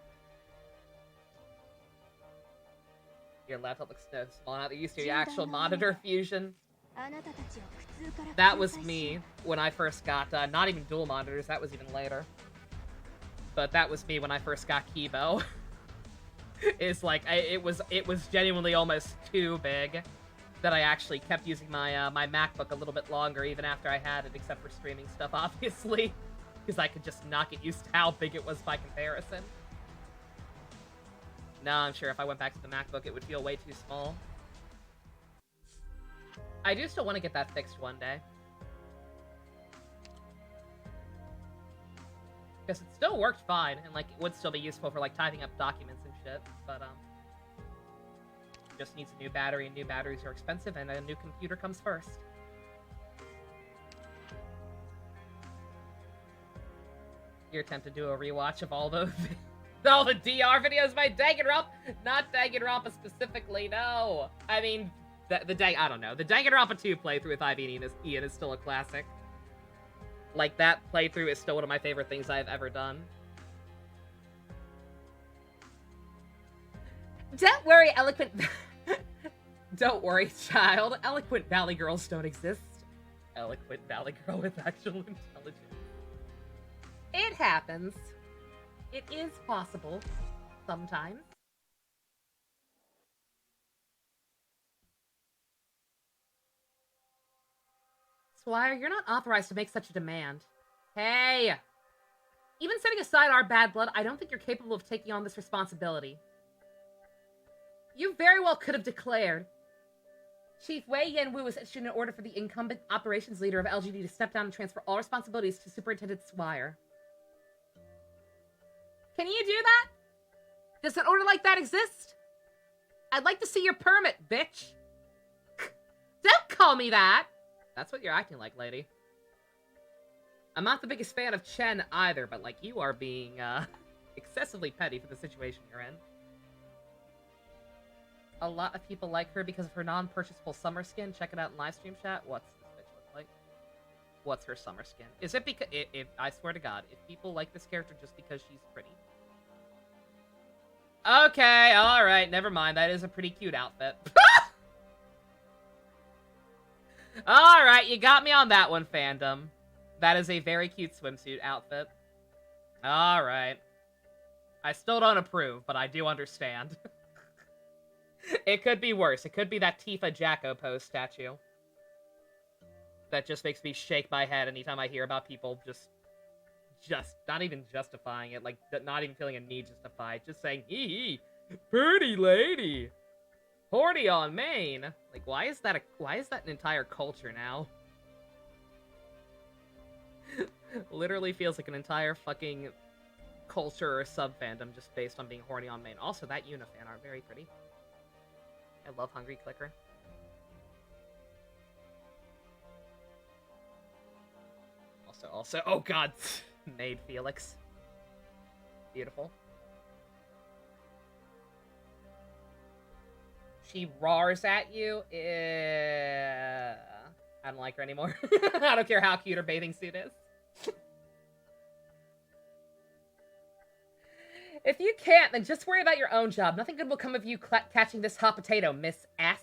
Your laptop looks so small now that you used to your actual monitor fusion. That was me when I first got, not even dual monitors, that was even later. But that was me when I first got Kibo. It's like, it was genuinely almost too big that I actually kept using my, my MacBook a little bit longer even after I had it, except for streaming stuff, obviously. Because I could just not get used to how big it was by comparison. No, I'm sure if I went back to the MacBook, it would feel way too small. I do still want to get that fixed one day. Because it still worked fine, and, like, it would still be useful for, like, typing up documents and shit, but, just needs a new battery, and new batteries are expensive, and a new computer comes first. Your attempt to do a rewatch of all the DR videos by Danganronpa? Not Danganronpa specifically, no! I mean, I don't know. The Danganronpa 2 playthrough with Ivy and Ian is still a classic. Like, that playthrough is still one of my favorite things I've ever done. Don't worry, eloquent... Don't worry, child. Eloquent valley girls don't exist. Eloquent valley girl with actual intelligence. It happens. It is possible. Sometimes. Squire, you're not authorized to make such a demand. Hey! Even setting aside our bad blood, I don't think you're capable of taking on this responsibility. You very well could have declared. Chief Wei Yanwu was issued an order for the incumbent operations leader of LGD to step down and transfer all responsibilities to Superintendent Squire. Can you do that? Does an order like that exist? I'd like to see your permit, bitch. Don't call me that! That's what you're acting like, lady. I'm not the biggest fan of Chen either, but, like, you are being, excessively petty for the situation you're in. A lot of people like her because of her non-purchasable summer skin. Check it out in live stream chat. What's this bitch look like? What's her summer skin? Is it because... If I swear to God, if people like this character just because she's pretty. Okay, alright, never mind. That is a pretty cute outfit. Alright, you got me on that one, fandom. That is a very cute swimsuit outfit. Alright. I still don't approve, but I do understand. It could be worse. It could be that Tifa Jacko pose statue. That just makes me shake my head anytime I hear about people just not even justifying it, like, not even feeling a need to justify it, just saying, hee, pretty lady. Horny on Maine. Like, why is that an entire culture now? Literally feels like an entire fucking culture or sub-fandom just based on being horny on Maine. Also, that Unifan art, very pretty. I love Hungry Clicker. Also, oh god, Maid Felix. Beautiful. She roars at you. I don't like her anymore. I don't care how cute her bathing suit is. If you can't, then just worry about your own job. Nothing good will come of you catching this hot potato, Miss S.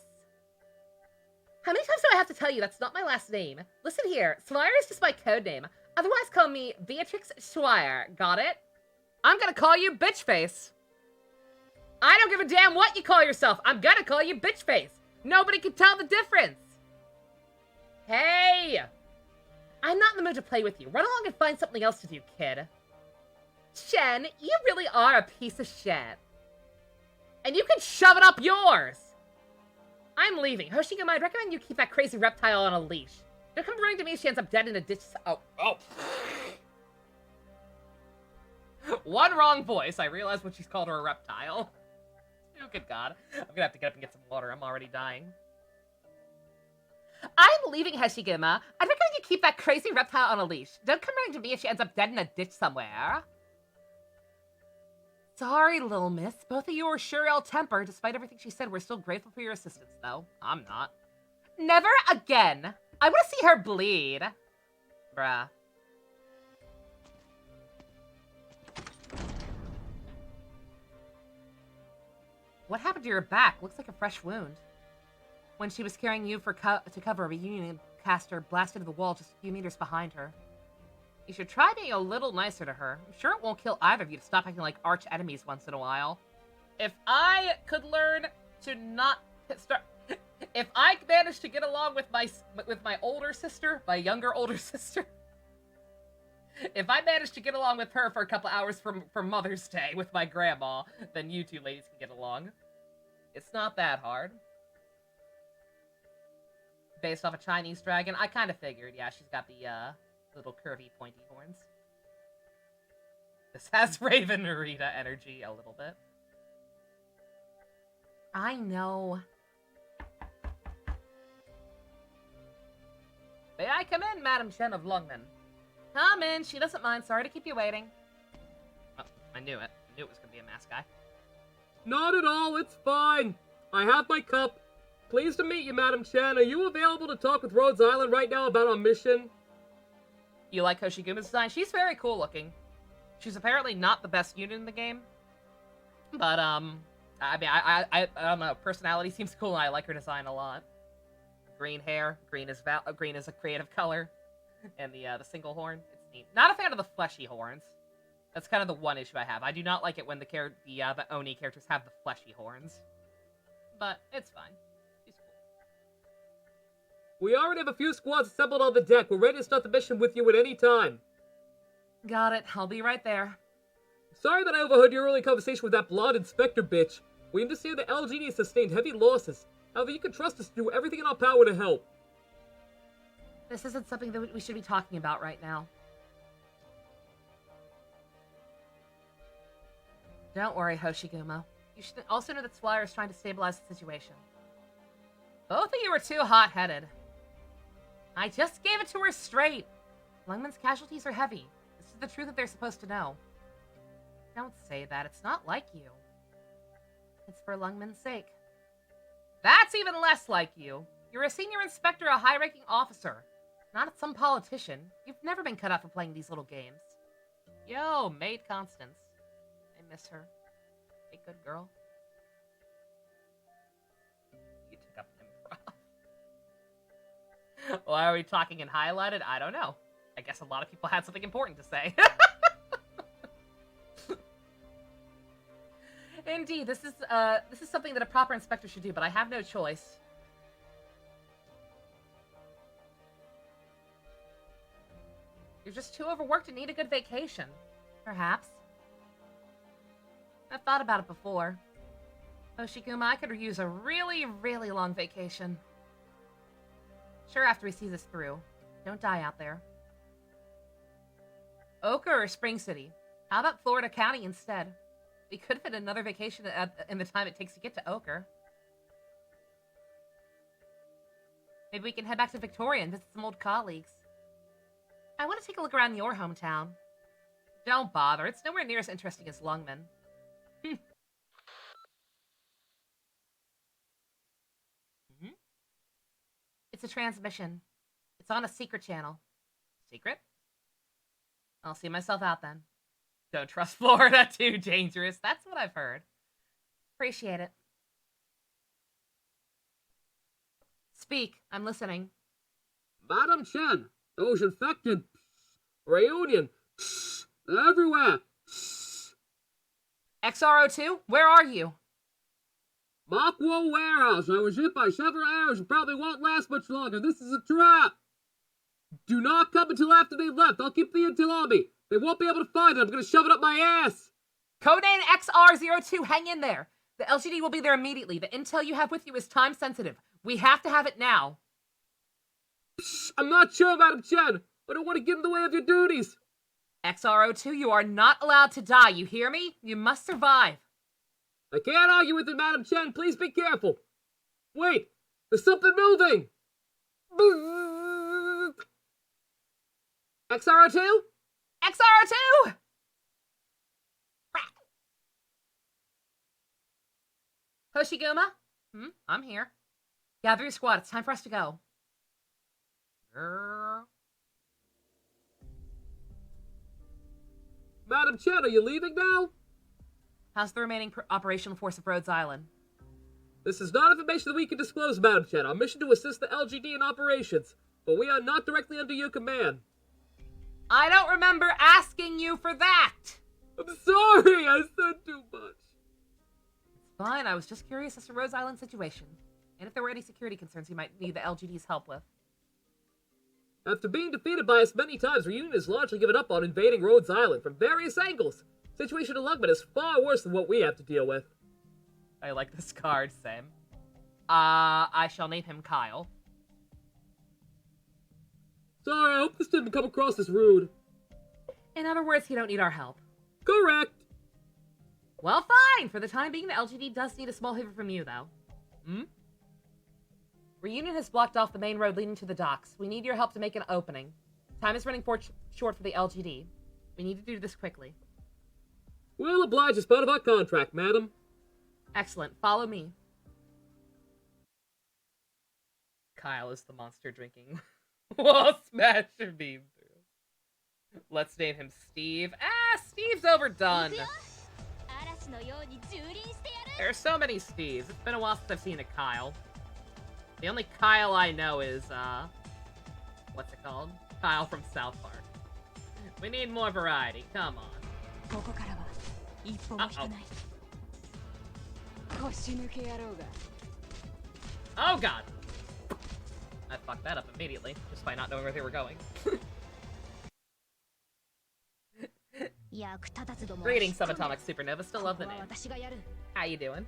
How many times do I have to tell you that's not my last name? Listen here, Swire is just my code name. Otherwise call me Beatrix Swire. Got it? I'm gonna call you Bitchface. I don't give a damn what you call yourself. I'm gonna call you Bitchface. Nobody can tell the difference. Hey! I'm not in the mood to play with you. Run along and find something else to do, kid. Shen, you really are a piece of shit. And you can shove it up yours! I'm leaving. Hoshigama, I'd recommend you keep that crazy reptile on a leash. Don't come running to me if she ends up dead in a ditch. Oh. One wrong voice. I realized when she's called her a reptile. Oh, good God. I'm gonna have to get up and get some water. I'm already dying. I'm leaving, Hoshigama. I'd recommend you keep that crazy reptile on a leash. Don't come running to me if she ends up dead in a ditch somewhere. Sorry, little miss. Both of you are sure ill-tempered. Despite everything she said, we're still grateful for your assistance, though. I'm not. Never again. I want to see her bleed. Bruh. What happened to your back? Looks like a fresh wound. When she was carrying you to cover, a reunion caster blasted the wall just a few meters behind her. You should try being a little nicer to her. I'm sure it won't kill either of you to stop acting like arch enemies once in a while. If I could learn to not start... If I managed to get along with my older sister, my younger older sister... If I managed to get along with her for a couple hours for Mother's Day with my grandma, then you two ladies can get along. It's not that hard. Based off a Chinese dragon, I kind of figured, yeah, she's got the, little curvy pointy horns. This has Raven Narita energy a little bit. I know. May I come in, Madam Chen of Longmen? Come in, she doesn't mind. Sorry to keep you waiting. Oh, I knew it. I knew it was gonna be a mask guy. Not at all, it's fine. I have my cup. Pleased to meet you, Madam Chen. Are you available to talk with Rhodes Island right now about our mission? You like Hoshiguma's design? She's very cool looking. She's apparently not the best unit in the game. But, I mean, I don't know. Personality seems cool, and I like her design a lot. Green hair. Green is a creative color, and the single horn. It's neat. Not a fan of the fleshy horns. That's kind of the one issue I have. I do not like it when the Oni characters have the fleshy horns. But it's fine. She's cool. We already have a few squads assembled on the deck. We're ready to start the mission with you at any time. Got it. I'll be right there. Sorry that I overheard your early conversation with that blonde inspector bitch. We understand that LGD sustained heavy losses. However, you can trust us to do everything in our power to help. This isn't something that we should be talking about right now. Don't worry, Hoshigumo. You should also know that Squire is trying to stabilize the situation. Both of you are too hot-headed. I just gave it to her straight. Lungman's casualties are heavy. This is the truth that they're supposed to know. Don't say that. It's not like you. It's for Lungman's sake. That's even less like you. You're a senior inspector, a high-ranking officer. Not some politician. You've never been cut out for playing these little games. Yo, Maid Constance. I miss her. A good girl. You took up improv. Why are we talking in highlighted? I don't know. I guess a lot of people had something important to say. Indeed, this is something that a proper inspector should do, but I have no choice. You're just too overworked and need a good vacation. Perhaps. I've thought about it before. Hoshiguma, I could use a really, really long vacation. Sure, after we see this through. Don't die out there. Oka or Spring City? How about Florida County instead? We could fit another vacation in the time it takes to get to Oka. Maybe we can head back to Victoria and visit some old colleagues. I want to take a look around your hometown. Don't bother. It's nowhere near as interesting as Lungman. It's a transmission. It's on a secret channel. Secret? I'll see myself out then. Don't trust Florida, too dangerous. That's what I've heard. Appreciate it. Speak. I'm listening. Madam Chen, those infected. Reunion. Everywhere. XRO2, where are you? Mockwell Warehouse. I was hit by several arrows and probably won't last much longer. This is a trap. Do not come until after they left. I'll keep the intel on me. They won't be able to find it. I'm going to shove it up my ass. Codename XR02, hang in there. The LGD will be there immediately. The intel you have with you is time sensitive. We have to have it now. Psst, I'm not sure, Madam Chen. I don't want to get in the way of your duties. XRO2, you are not allowed to die. You hear me? You must survive. I can't argue with it, Madam Chen. Please be careful. Wait, there's something moving. XRO2? XRO2! Hoshiguma? I'm here. Gather your squad. It's time for us to go. Madam Chen, are you leaving now? How's the remaining operational force of Rhodes Island? This is not information that we can disclose, Madam Chen. Our mission to assist the LGD in operations, but we are not directly under your command. I don't remember asking you for that! I'm sorry, I said too much. It's fine, I was just curious as to Rhodes Island's situation, and if there were any security concerns you might need the LGD's help with. After being defeated by us many times, Reunion has largely given up on invading Rhodes Island from various angles. The situation in Lungman is far worse than what we have to deal with. I like this card, Sam. I shall name him Kyle. Sorry, I hope this didn't come across as rude. In other words, you don't need our help. Correct. Well, fine. For the time being, the LGD does need a small favor from you, though. Reunion has blocked off the main road leading to the docks. We need your help to make an opening. Time is running short for the LGD. We need to do this quickly. We'll oblige as part of our contract, madam. Excellent. Follow me. Kyle is the monster drinking wall smasher beam through. Let's name him Steve. Steve's overdone. There are so many Steves. It's been a while since I've seen a Kyle. The only Kyle I know is, what's it called? Kyle from South Park. We need more variety. Come on. Uh-oh. Oh god! I fucked that up immediately, just by not knowing where they were going. Greetings, Subatomic Supernova. Still love the name. How you doing?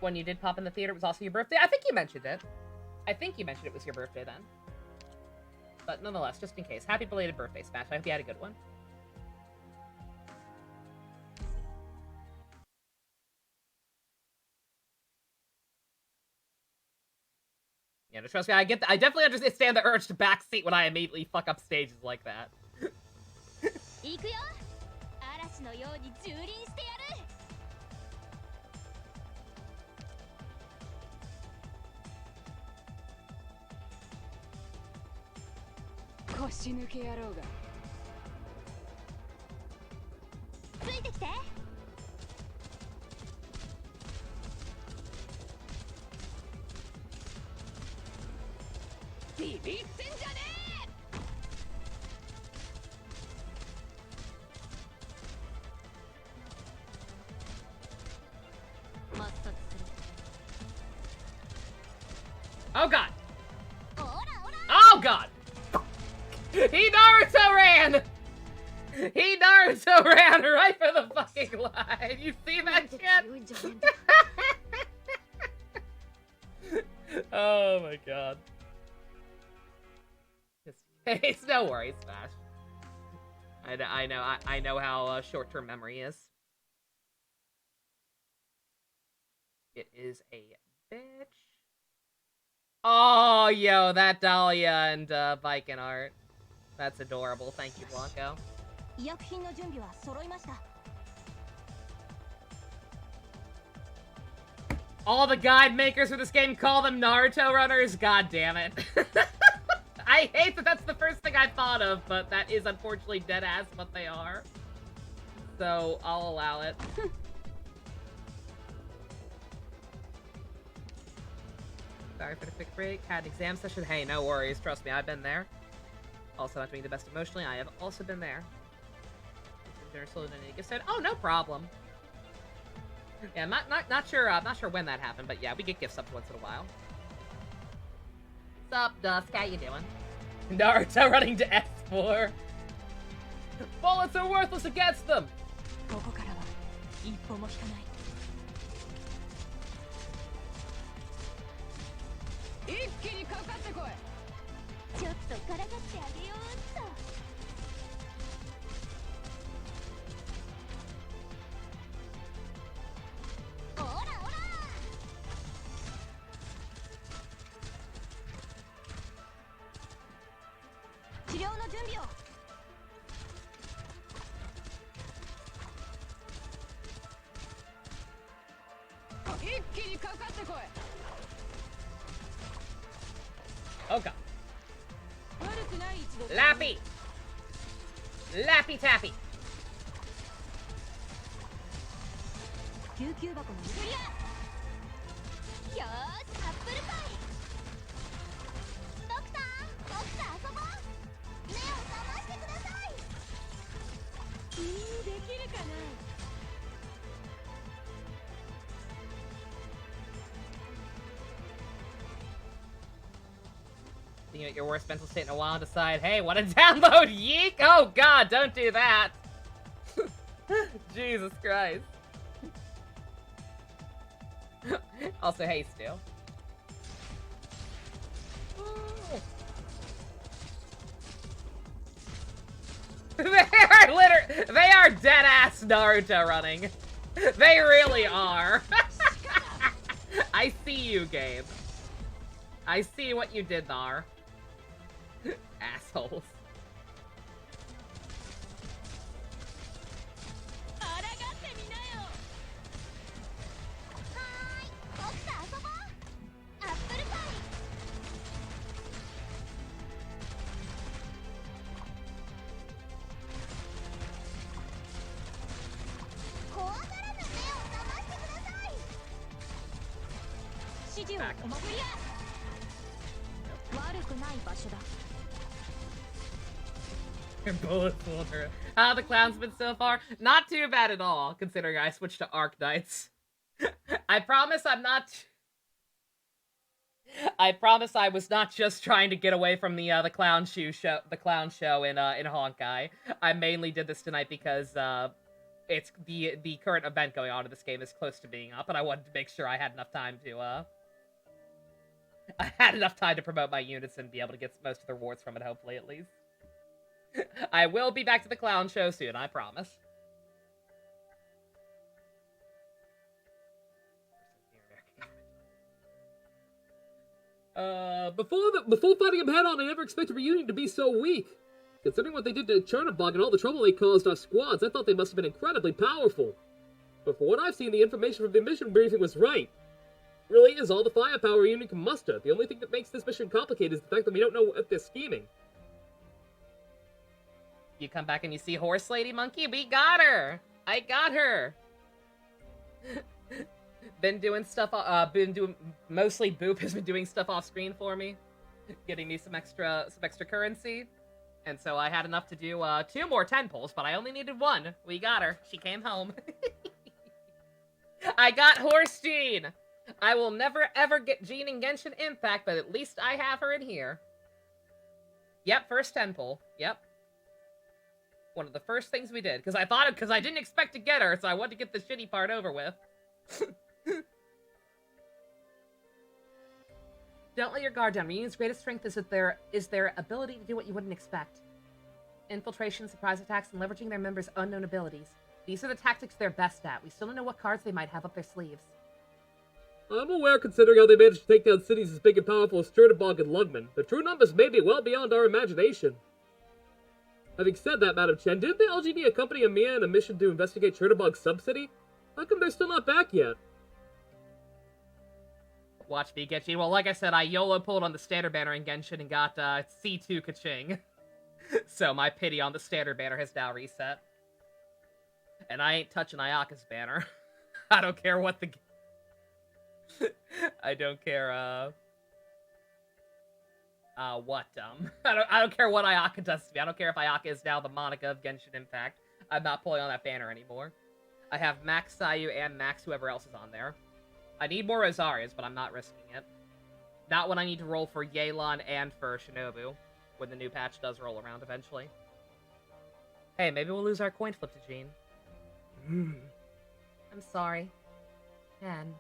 When you did pop in the theater, it was also your birthday? I think you mentioned it. I think you mentioned it was your birthday then. But nonetheless, just in case. Happy belated birthday, Smash. I hope you had a good one. Yeah, no, trust me, I definitely understand the urge to backseat when I immediately fuck up stages like that. Oh god! Oh god! He Naruto ran! He Naruto ran right for the fucking line! You see that shit? Oh my god. It's no worries, Smash. I know how short-term memory is. It is a bitch. Oh, yo, that Dahlia and Viking art. That's adorable. Thank you, Blanco. All the guide makers for this game call them Naruto runners? God damn it. I hate that that's the first thing I thought of, but that is unfortunately deadass what they are. So, I'll allow it. Sorry for the quick break. Had an exam session. Hey, no worries. Trust me, I've been there. Also not doing the best emotionally. I have also been there. Oh, no problem. Yeah, not sure when that happened, but yeah, we get gifts up once in a while. What's up, Dusk? How you doing? Naruto running to S4. Bullets are worthless against them. Oh god. Lappy! Lappy tappy! Thinking about your worst mental state in a while and decide, hey, wanna download Yeek? Oh god, don't do that! Jesus Christ. Also, hey, Stu. They are dead-ass Naruto running. They really are. I see you, Gabe. I see what you did there. Assholes. 地を back. お守りや悪くない場所だ Bullet fooled her. How the clown's been so far? Not too bad at all, considering I switched to Arknights. I promise I'm not... I promise I was not just trying to get away from the clown show in Honkai. I mainly did this tonight because it's the current event going on in this game is close to being up, and I wanted to make sure I had enough time to promote my units and be able to get most of the rewards from it, hopefully at least. I will be back to the clown show soon, I promise. Before fighting him head-on, I never expected Reunion to be so weak. Considering what they did to Chernobog and all the trouble they caused our squads, I thought they must have been incredibly powerful. But for what I've seen, the information from the mission briefing was right. It really is all the firepower Reunion can muster. The only thing that makes this mission complicated is the fact that we don't know what they're scheming. You come back and you see Horse Lady Monkey? We got her! I got her! Been doing stuff, mostly Boop has been doing stuff off screen for me. Getting me some extra currency. And so I had enough to do, 2 more 10 pulls, but I only needed 1. We got her. She came home. I got Horse Jean! I will never ever get Jean in Genshin Impact, but at least I have her in here. Yep, first 10 pull. Yep. One of the first things we did, because I didn't expect to get her, so I wanted to get the shitty part over with. Don't let your guard down. Reunion's greatest strength is their ability to do what you wouldn't expect. Infiltration, surprise attacks, and leveraging their members' unknown abilities. These are the tactics they're best at. We still don't know what cards they might have up their sleeves. I'm aware, considering how they managed to take down cities as big and powerful as Chernobog and Lugman. The true numbers may be well beyond our imagination. Having said that, Madam Chen, didn't the LGD accompany Amiya on a mission to investigate Chernobog's sub-city? How come they're still not back yet? Watch me get you. Well, like I said, I YOLO pulled on the standard banner in Genshin and got C2 Kaching. So my pity on the standard banner has now reset. And I ain't touching Ayaka's banner. I don't care what the... I don't care, I don't care what Ayaka does to me. I don't care if Ayaka is now the Monica of Genshin Impact. I'm not pulling on that banner anymore. I have Max Sayu and Max whoever else is on there. I need more Rosarias, but I'm not risking it. Not when I need to roll for Yelan and for Shinobu, when the new patch does roll around eventually. Hey, maybe we'll lose our coin flip to Jean. I'm sorry. Ken.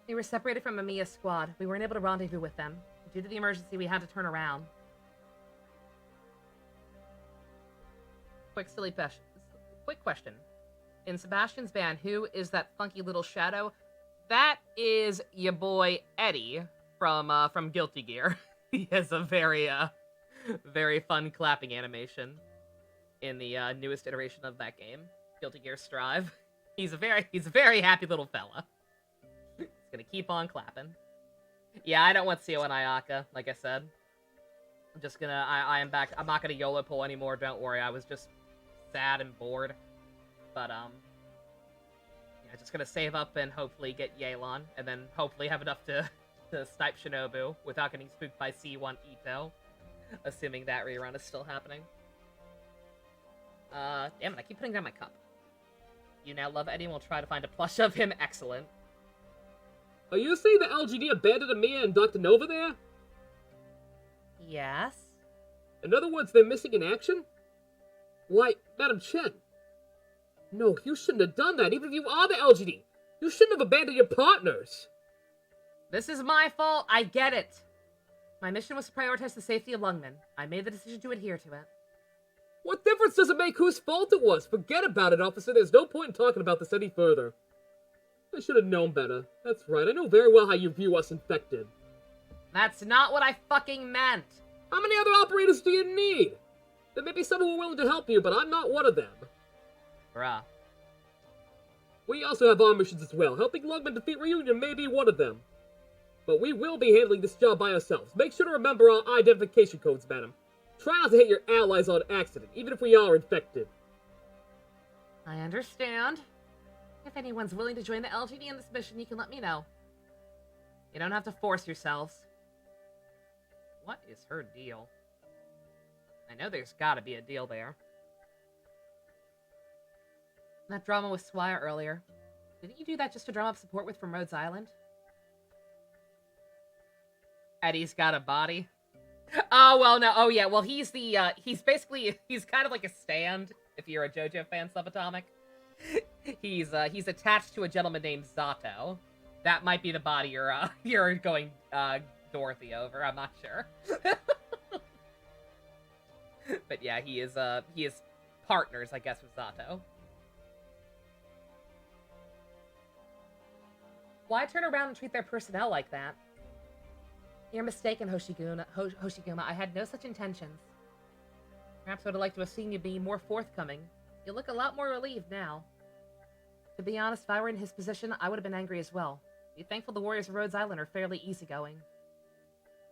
We were separated from Amiya's squad. We weren't able to rendezvous with them. Due to the emergency, we had to turn around. Quick question. In Sebastian's band, who is that funky little shadow? That is your boy Eddie from Guilty Gear. He has a very fun clapping animation in the newest iteration of that game, Guilty Gear Strive. He's a very happy little fella. He's gonna keep on clapping. Yeah, I don't want Seo and Ayaka, like I said. I'm just gonna, I am back. I'm not gonna YOLO pull anymore, don't worry. I was just sad and bored. But, yeah, just gonna save up and hopefully get Yelan, and then hopefully have enough to snipe Shinobu without getting spooked by C1 Ito. Assuming that rerun is still happening. Damn it, I keep putting down my cup. You now love Eddie and will try to find a plush of him. Excellent. Are you saying the LGD abandoned Amiya and Dr. Nova there? Yes? In other words, they're missing in action? Why, Madam Chen. No, you shouldn't have done that, even if you are the LGD. You shouldn't have abandoned your partners. This is my fault, I get it. My mission was to prioritize the safety of Lungmen. I made the decision to adhere to it. What difference does it make whose fault it was? Forget about it, officer. There's no point in talking about this any further. I should have known better. That's right, I know very well how you view us infected. That's not what I fucking meant. How many other operators do you need? There may be some who are willing to help you, but I'm not one of them. Bruh. We also have our missions as well. Helping Lugman defeat Reunion may be one of them. But we will be handling this job by ourselves. Make sure to remember our identification codes, madam. Try not to hit your allies on accident, even if we are infected. I understand. If anyone's willing to join the LGD in this mission, you can let me know. You don't have to force yourselves. What is her deal? I know there's gotta be a deal there. That drama with Swire earlier. Didn't you do that just to drum up support with from Rhodes Island? Eddie's got a body. Oh, well, no. Oh, yeah. Well, he's the, he's basically, he's kind of like a stand, if you're a JoJo fan, Subatomic. He's attached to a gentleman named Zato. That might be the body you're going, Dorothy over. I'm not sure. But yeah, he is partners, I guess, with Zato. Why turn around and treat their personnel like that? You're mistaken, Hoshiguma. I had no such intentions. Perhaps I would have liked to have seen you be more forthcoming. You look a lot more relieved now. To be honest, if I were in his position, I would have been angry as well. Be thankful the warriors of Rhodes Island are fairly easygoing.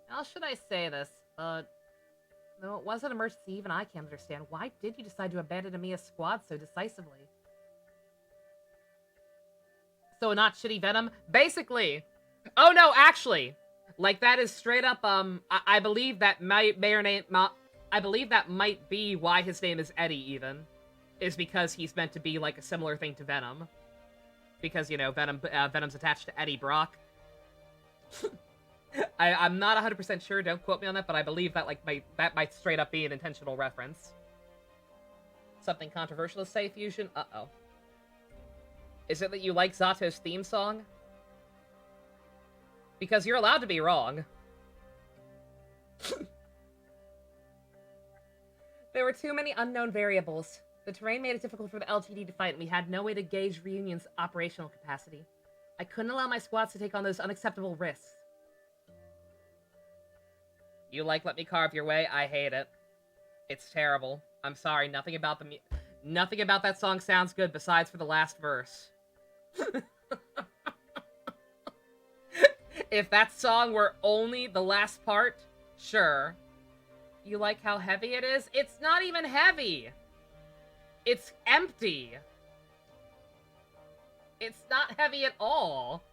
How should I say this? Though it was an emergency, even I can't understand. Why did you decide to abandon Amiya's squad so decisively? So not shitty Venom? Basically. Oh no, actually. Like, that is straight up, I believe that I believe that might be why his name is Eddie, even. Is because he's meant to be, like, a similar thing to Venom. Because, you know, Venom's attached to Eddie Brock. I'm not 100% sure, don't quote me on that, but I believe that, like, that might straight up be an intentional reference. Something controversial to say, Fusion? Uh-oh. Is it that you like Zato's theme song? Because you're allowed to be wrong. There were too many unknown variables. The terrain made it difficult for the LTD to fight, and we had no way to gauge Reunion's operational capacity. I couldn't allow my squads to take on those unacceptable risks. You like Let Me Carve Your Way? I hate it. It's terrible. I'm sorry, nothing about that song sounds good besides for the last verse. If that song were only the last part, sure. You like how heavy it is? It's not even heavy! It's empty! It's not heavy at all!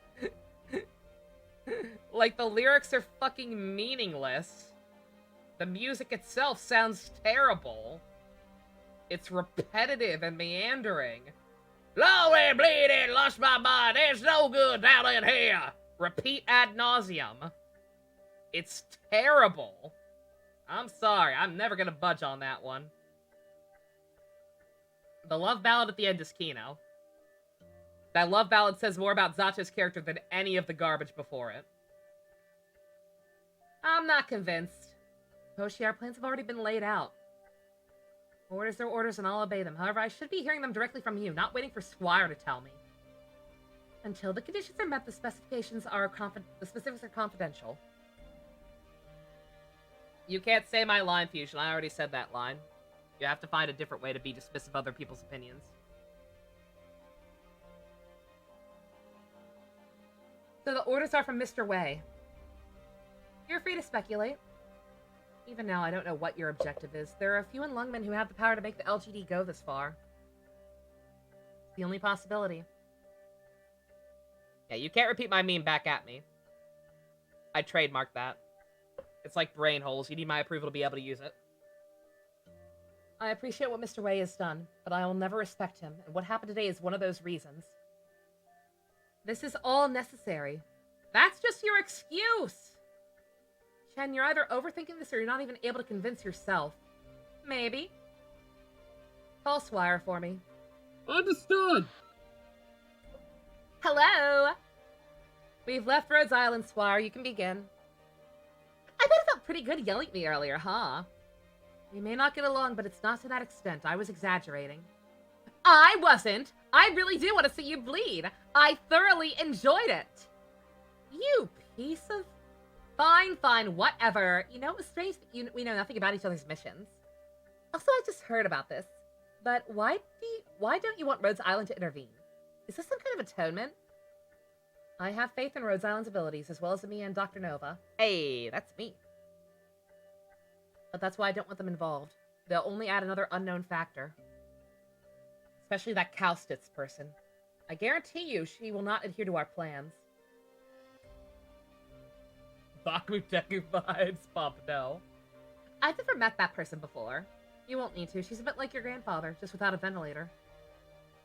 Like, the lyrics are fucking meaningless. The music itself sounds terrible. It's repetitive and meandering. Slowly bleeding, lost my mind, there's no good down in here! Repeat ad nauseum. It's terrible. I'm sorry, I'm never gonna budge on that one. The love ballad at the end is Kino. That love ballad says more about Zato's character than any of the garbage before it. I'm not convinced. Hoshi, our plans have already been laid out. Orders are orders and I'll obey them. However, I should be hearing them directly from you, not waiting for Squire to tell me. Until the conditions are met, the specifics are confidential. You can't say my line, Fusion. I already said that line. You have to find a different way to be dismissive of other people's opinions. So the orders are from Mr. Wei. You're free to speculate. Even now, I don't know what your objective is. There are a few in Lungmen who have the power to make the LGD go this far. It's the only possibility. Yeah, you can't repeat my meme back at me. I trademarked that. It's like brain holes. You need my approval to be able to use it. I appreciate what Mr. Wei has done, but I will never respect him, and what happened today is one of those reasons. This is all necessary. That's just your excuse! Chen, you're either overthinking this or you're not even able to convince yourself. Maybe. Call Swire for me. Understood! Hello! We've left Rhodes Island, Swire. You can begin. I bet it felt pretty good yelling at me earlier, huh? We may not get along, but it's not to that extent. I was exaggerating. I wasn't! I really do want to see you bleed. I thoroughly enjoyed it. You piece of... Fine, whatever. You know, it was strange that we know nothing about each other's missions. Also, I just heard about this. But why don't you want Rhodes Island to intervene? Is this some kind of atonement? I have faith in Rhodes Island's abilities, as well as me and Dr. Nova. Hey, that's me. But that's why I don't want them involved. They'll only add another unknown factor. Especially that Kaustitz person. I guarantee you she will not adhere to our plans. Bakuteku vibes, Pop, no. I've never met that person before. You won't need to. She's a bit like your grandfather, just without a ventilator.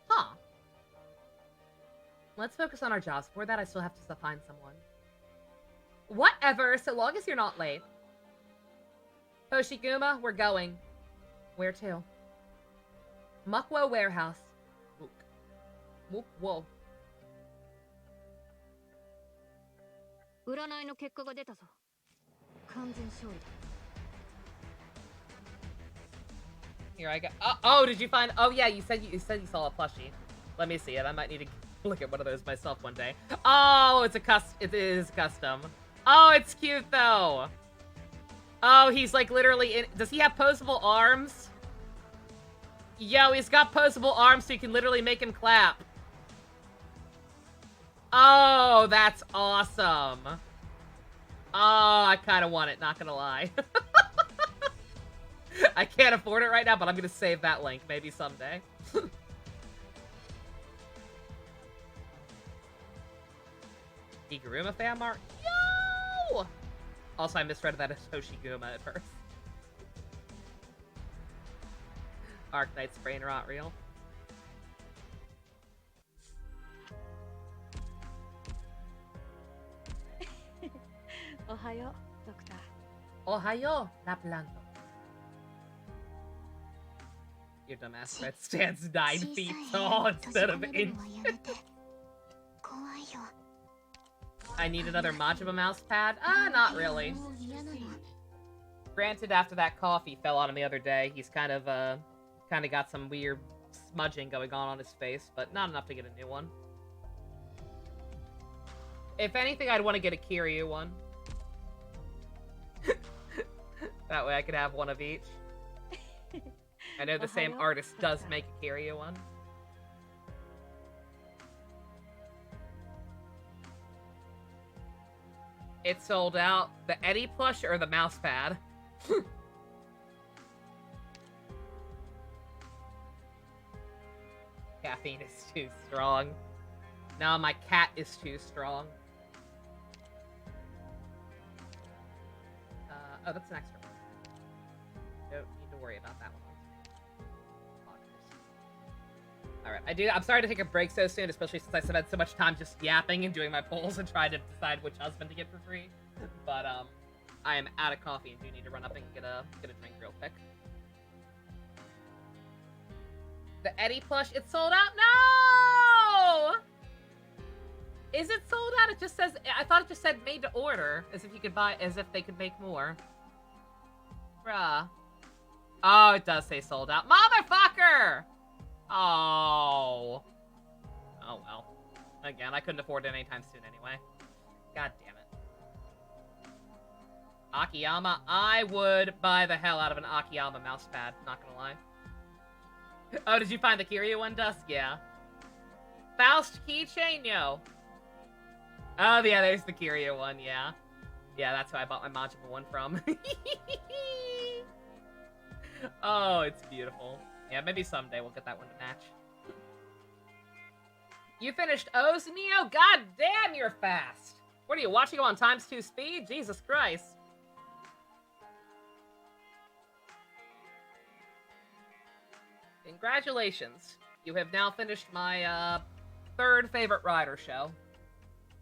Huh. Let's focus on our jobs. Before that, I still have to find someone. Whatever, so long as you're not late. Hoshiguma, we're going. Where to? Mukwo Warehouse. Mukwo. 占いの結果が出たぞ。完全勝利だ。 Here I go. Oh, did you find? Oh yeah, you said you saw a plushie. Let me see it. I might need to look at one of those myself one day. Oh, it's a It is custom. Oh, it's cute though. Oh, he's like literally in. Does he have posable arms? Yo, he's got posable arms, so you can literally make him clap. Oh, that's awesome. Oh, I kind of want it. Not gonna lie. I can't afford it right now, but I'm gonna save that link. Maybe someday. Higuruma fan art? Yo! Also, I misread that as Hoshiguma at first. Arknights brain rot real. Ohayo, Doctor. Ohayo, Laplanto. Your dumbass red stands 9 feet tall instead of 8. I need another Majima mouse pad? Not really. Granted, after that coffee fell on him the other day, he's kind of got some weird smudging going on his face, but not enough to get a new one. If anything, I'd want to get a Kiryu one. That way I could have one of each. I know the same artist does make a Kiryu one. It sold out. The Eddie plush or the mouse pad? Caffeine is too strong. No, my cat is too strong. Oh, that's an extra one. Don't need to worry about that one. Alright, I'm sorry to take a break so soon, especially since I spent so much time just yapping and doing my polls and trying to decide which husband to get for free. But, I am out of coffee and do need to run up and get a drink real quick. The Eddie plush, it's sold out? No! Is it sold out? It just says, I thought it just said made to order, as if you could buy, as if they could make more. Bruh. Oh, it does say sold out. Motherfucker! Oh. Oh well. Again, I couldn't afford it anytime soon anyway. God damn it. Akiyama, I would buy the hell out of an Akiyama mousepad, not gonna lie. Oh, did you find the Kiryu one, Dusk? Yeah. Faust keychain, yo. Oh, yeah, there's the Kiryu one, yeah. Yeah, that's who I bought my Majima one from. Oh, it's beautiful. Yeah, maybe someday we'll get that one to match. You finished O's, Neo? God damn, you're fast! What are you, watching on ×2 speed? Jesus Christ. Congratulations. You have now finished my, third favorite rider show.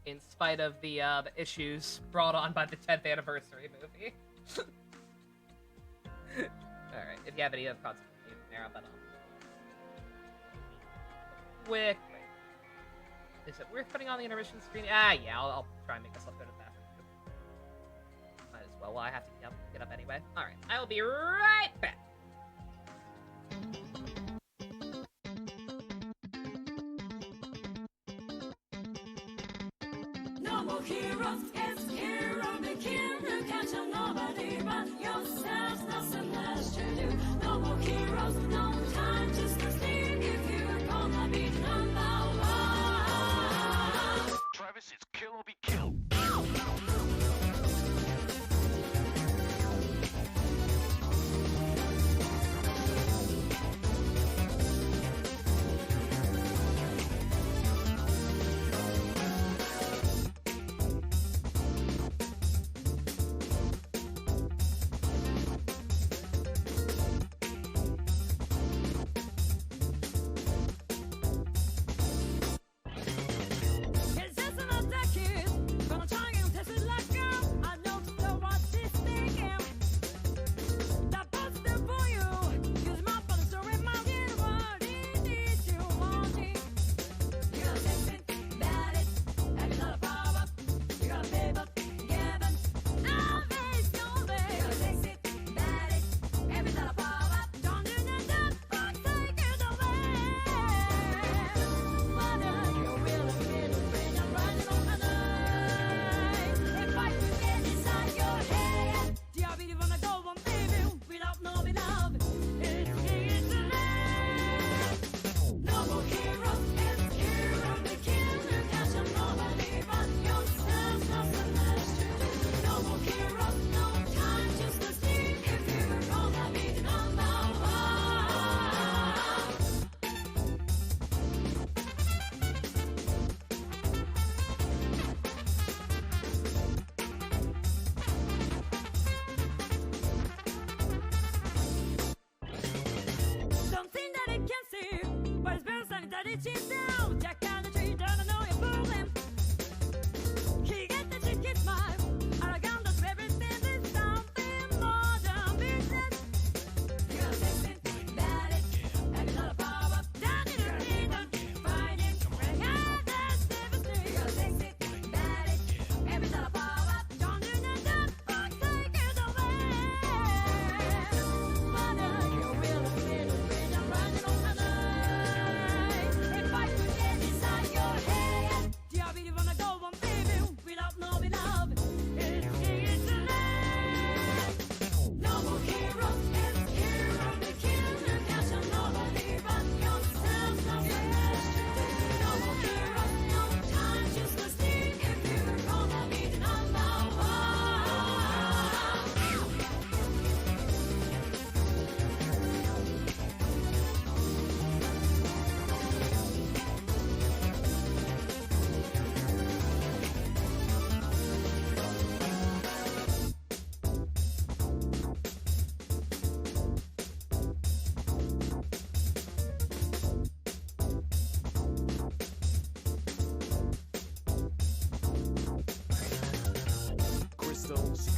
In spite of the issues brought on by the 10th anniversary movie. Alright, if you have any other thoughts, there, but quick. Is it worth putting on the intermission screen? Yeah, I'll try and make myself go to the bathroom. Might as well. Well, I have to get up anyway. Alright, I will be right back. No more heroes, it's hero begin. You can't tell nobody but yourselves. Nothing less to do. No more heroes, no time to succeed. If you're gonna be number one. Travis, it's kill or be killed.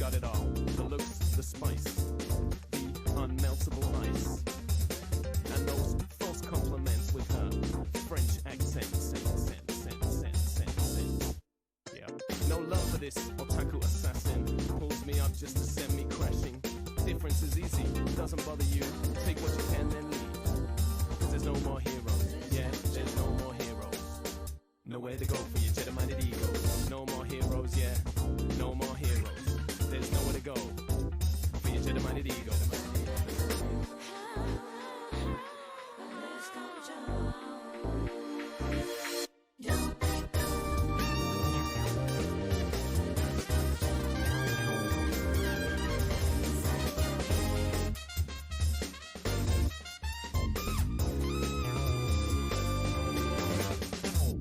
got it all. The looks, the spice, the unmeltable ice. And those false compliments with her French accent. Yeah. No love for this otaku assassin. Pulls me up just to send me crashing. Difference is easy, doesn't bother you. Take what you can then leave. 'Cause there's no more heroes. Yeah, there's no more heroes. Nowhere to go for your Jedi-minded ego. No more heroes, yeah. No more heroes. There's nowhere to go for your Jedi-minded ego.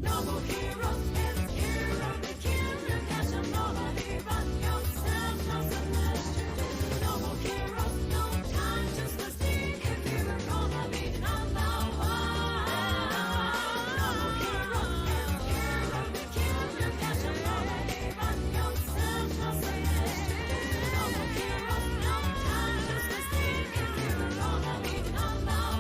No more heroes, it's hero to kill. You catch 'em nobody but yourself. Nothing less to do. No more heroes, no time just to see if you're gonna be number one. No more heroes, it's hero to kill. You catch 'em nobody but yourself. Nothing less to do. No more heroes, no time just to see if you're gonna be number one.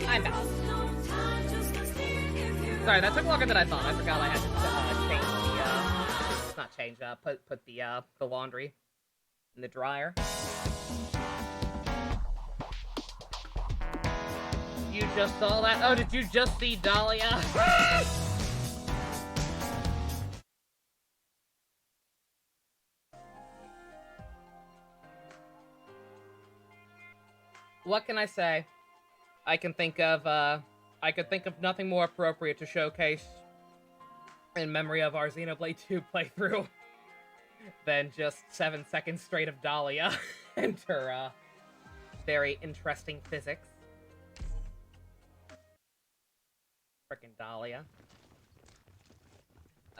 I'm back. Sorry, that took longer than I thought. I forgot I had to change the, put the laundry in the dryer. You just saw that? Oh, did you just see Dahlia? What can I say? I can think of nothing more appropriate to showcase in memory of our Xenoblade 2 playthrough than just 7 seconds straight of Dahlia and her, very interesting physics. Frickin' Dahlia.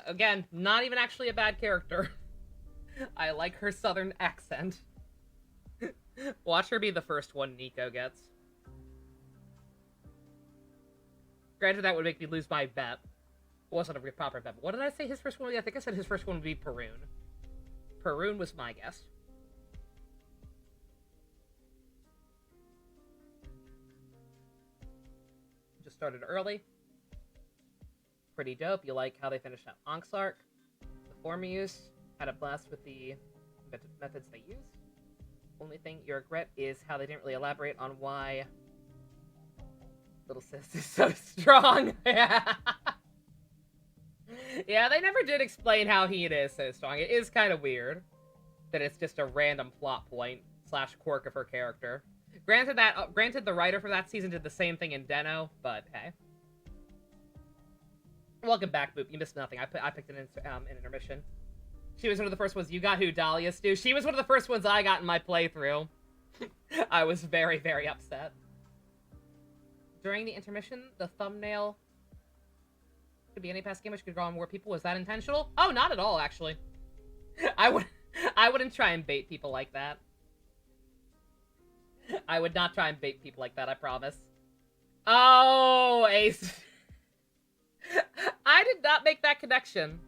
Again, not even actually a bad character. I like her southern accent. Watch her be the first one Nico gets. Granted, that would make me lose my bet. It wasn't a proper bet. But what did I say his first one would be? I think I said his first one would be Perun. Perun was my guess. Just started early. Pretty dope. You like how they finished up Ank's arc. The Formuse had a blast with the methods they used. Only thing you regret is how they didn't really elaborate on why Little Sis is so strong. Yeah, they never did explain how he is so strong. It is kind of weird that it's just a random plot point / quirk of her character. Granted the writer for that season did the same thing in Deno, but hey. Welcome back, Boop. You missed nothing. I picked an intermission. She was one of the first ones you got. Who, Dahlia Stew? She was one of the first ones I got in my playthrough. I was very, very upset. During the intermission, the thumbnail could be any past game which could draw on more people. Was that intentional? Oh, not at all, actually. I wouldn't try and bait people like that. I would not try and bait people like that, I promise. Oh, Ace. I did not make that connection.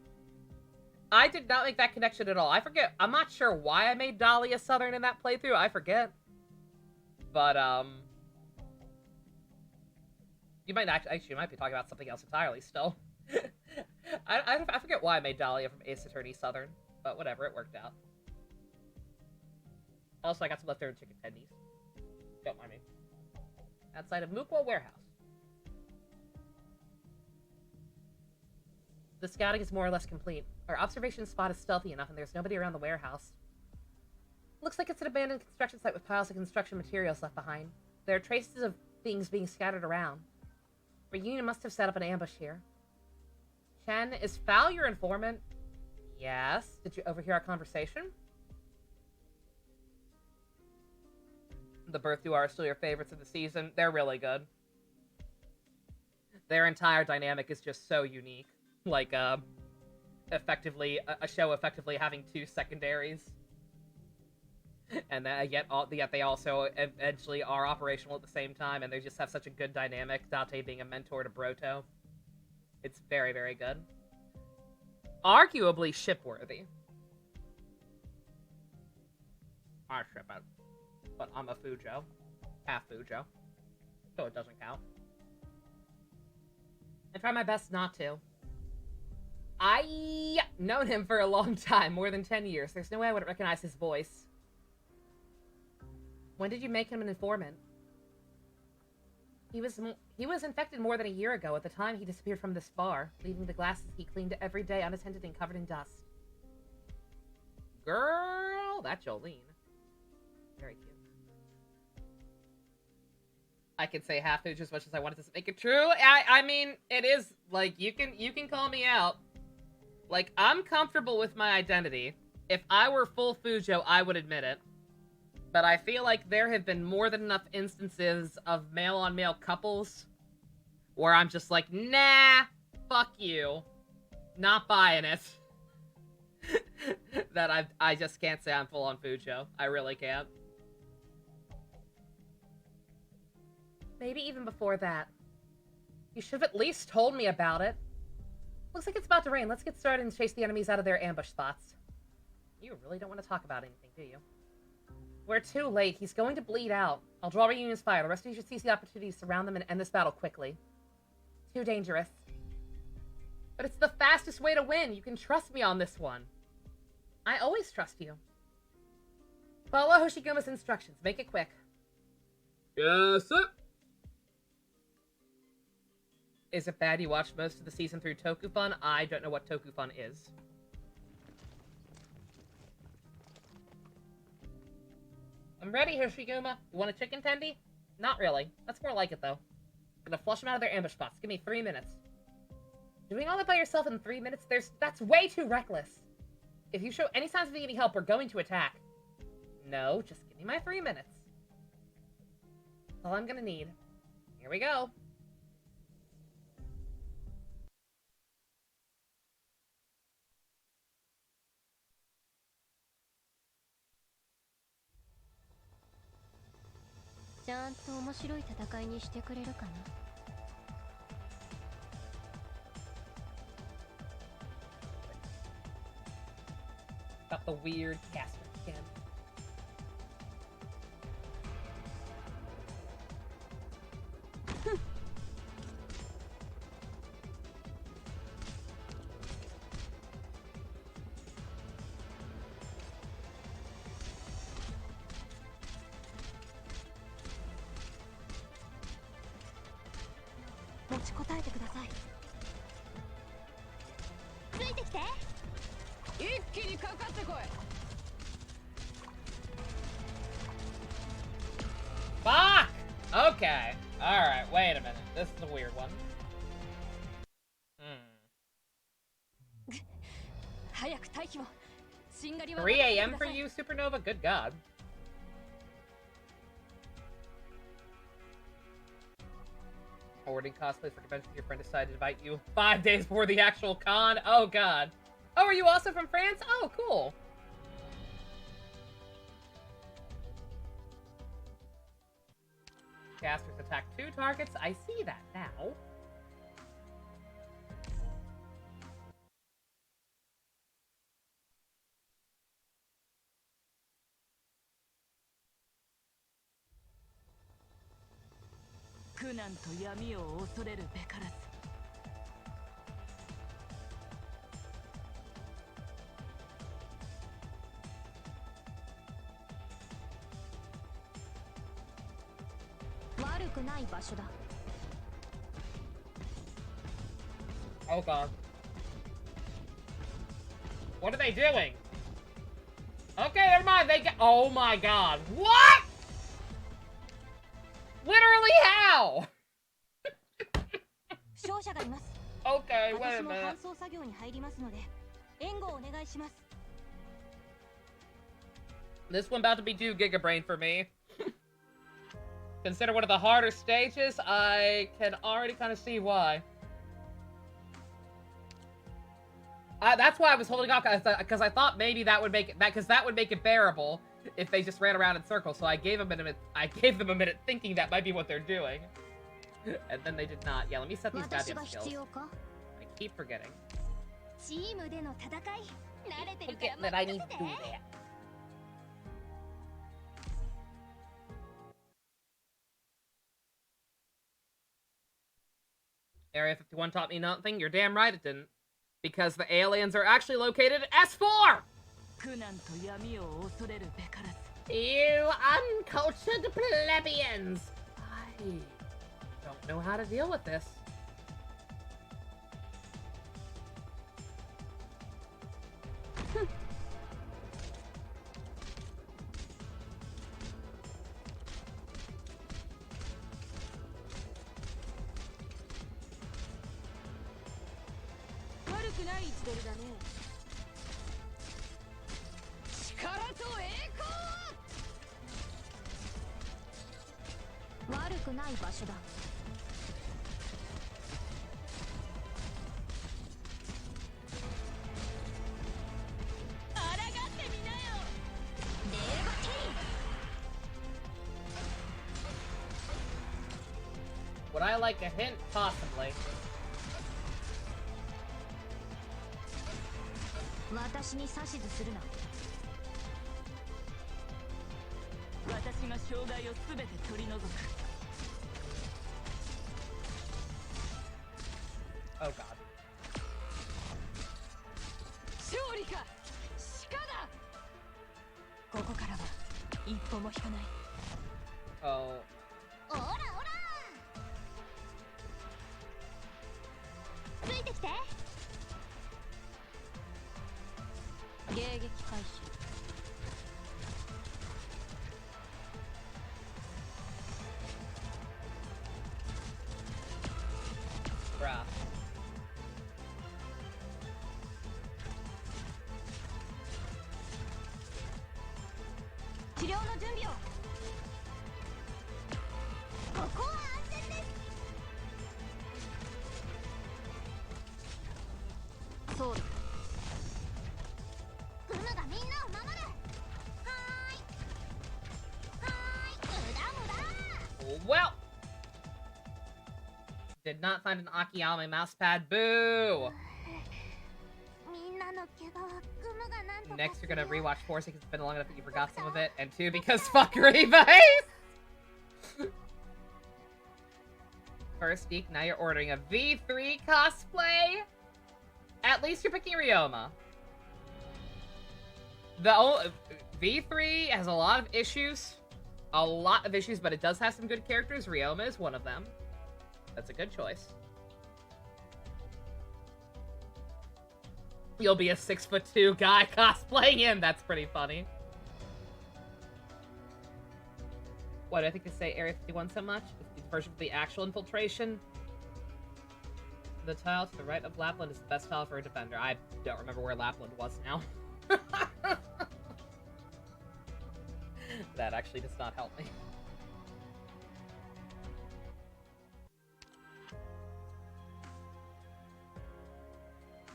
I did not make that connection at all. I forget. I'm not sure why I made Dahlia Southern in that playthrough. I forget. But, you might actually, you might be talking about something else entirely still. I forget why I made Dahlia from Ace Attorney Southern, but whatever, it worked out. Also, I got some leftover chicken tendies. Don't mind me. Outside of Mookwa Warehouse. The scouting is more or less complete. Our observation spot is stealthy enough and there's nobody around the warehouse. Looks like it's an abandoned construction site with piles of construction materials left behind. There are traces of things being scattered around. Reunion must have set up an ambush here. Chen, is Fowl your informant? Yes. Did you overhear our conversation? The Birth Duo are still your favorites of the season. They're really good. Their entire dynamic is just so unique. Like, effectively, a show effectively having two secondaries. And yet they also eventually are operational at the same time, and they just have such a good dynamic, Date being a mentor to Broto. It's very, very good. Arguably ship-worthy. I ship it. But I'm a Fujo. Half Fujo. So it doesn't count. I try my best not to. I known him for a long time, more than 10 years. There's no way I wouldn't recognize his voice. When did you make him an informant? He was infected more than a year ago. At the time, he disappeared from this bar, leaving the glasses he cleaned every day unattended and covered in dust. Girl, that's Jolene. Very cute. I could say half Fujo as much as I wanted to make it true. I mean, it is, like, you can call me out. Like, I'm comfortable with my identity. If I were full Fujo, I would admit it. But I feel like there have been more than enough instances of male-on-male couples where I'm just like, nah, fuck you. Not buying it. That I just can't say I'm full on Fujo. I really can't. Maybe even before that. You should have at least told me about it. Looks like it's about to rain. Let's get started and chase the enemies out of their ambush spots. You really don't want to talk about anything, do you? We're too late. He's going to bleed out. I'll draw Reunion's fire. The rest of you should seize the opportunity to surround them and end this battle quickly. Too dangerous. But it's the fastest way to win. You can trust me on this one. I always trust you. Follow Hoshiguma's instructions. Make it quick. Yes, sir. Is it bad you watched most of the season through Tokufun? I don't know what Tokufun is. I'm ready, Hoshiguma. You want a chicken tendy? Not really. That's more like it, though. I'm gonna flush them out of their ambush spots. Give me 3 minutes. Doing all that by yourself in 3 minutes? That's way too reckless. If you show any signs of needing help, we're going to attack. No, just give me my 3 minutes. That's all I'm gonna need. Here we go. Got the weird caster again. Fuck! Okay. Alright, wait a minute. This is a weird one. 3 a.m. for you, Supernova? Good God. Ordering cosplays for convention. Your friend decided to invite you 5 days before the actual con. Oh God. Oh, are you also from France? Oh, cool. Casters attack 2 targets. I see that now. Oh God. What are they doing? Okay, never mind. They get. Oh my God. What? Literally how? Okay, wait a minute. This one about to be too Gigabrain for me. Consider one of the harder stages. I can already kind of see why. That's why I was holding off, because I thought maybe that would make it bearable if they just ran around in circles. So I gave them a minute thinking that might be what they're doing. And then they did not. Yeah, let me set these goddamn skills. I keep forgetting. Forgetting that I need to do that. Area 51 taught me nothing. You're damn right it didn't. Because the aliens are actually located at S4! You uncultured plebeians! I don't know how to deal with this. Would I like a hint? Possibly. Oh god. Oh. Bruh. Well, did not find an Akiyama mousepad. Boo! Next, you're gonna rewatch 4 because it's been long enough that you forgot some of it, and 2 because fuck Revice! First week, now you're ordering a V3 cosplay? At least you're picking Ryoma. V3 has a lot of issues. A lot of issues, but it does have some good characters. Ryoma is one of them. That's a good choice. You'll be a 6'2" guy cosplaying him. That's pretty funny. Why do I think they say Area 51 so much? It's the version of the actual infiltration. The tile to the right of Lapland is the best tile for a defender. I don't remember where Lapland was now. That actually does not help me.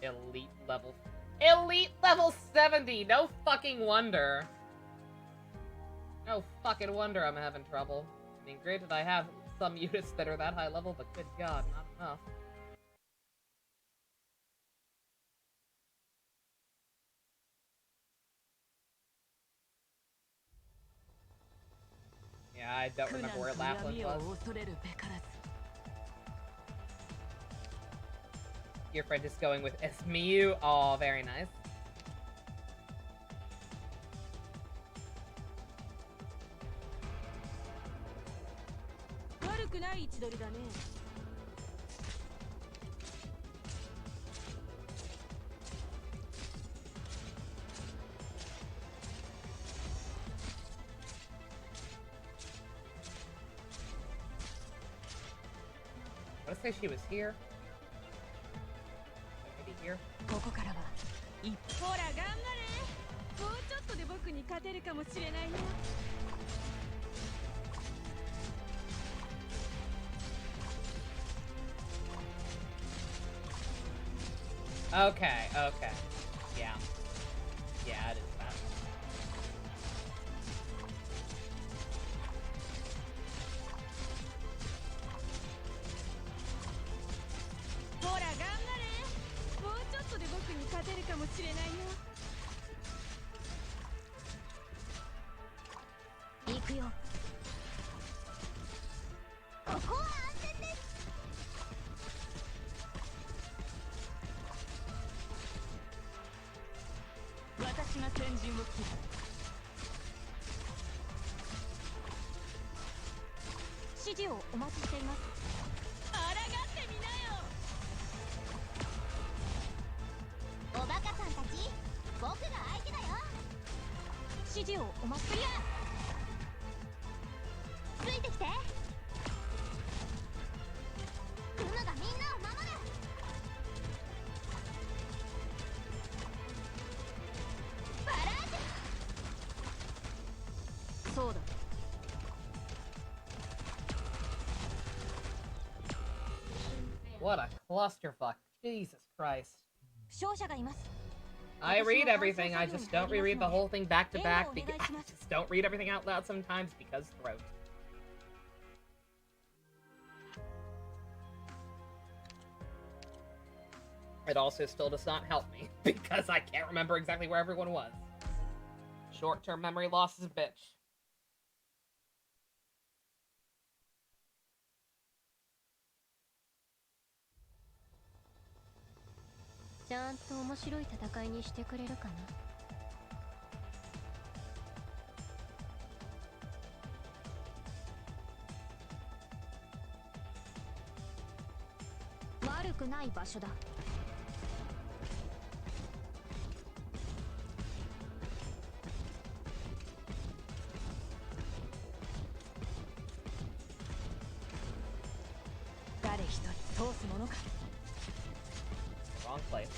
Elite level 70! No fucking wonder. No fucking wonder I'm having trouble. I mean, granted, I have some units that are that high level, but good god, not enough. Yeah, I don't remember where Lapland was. Your friend is going with Esmiu. Oh, very nice. I want to say she was here. Maybe here. Okay, okay. Yeah. Yeah, it is that. ほら頑張れ。もうちょっとで僕に勝てるかもしれないよ。行くよ。ここは安全です。私が先陣を切る。指示をお待ちしています。抗ってみなよ。おバカさんたち、僕が相手だよ。指示をお待ち。ついてきて。クムがみんなを守る。バラージュ。そうだ。What a clusterfuck. Jesus Christ. 負傷者がいます。 I read everything, I just don't reread the whole thing back to back because I just don't read everything out loud sometimes because throat. It also still does not help me because I can't remember exactly where everyone was. Short-term memory loss is a bitch. ちゃんと面白い戦いにしてくれるかな。悪くない場所だ。誰一人通すものか。 Wrong place.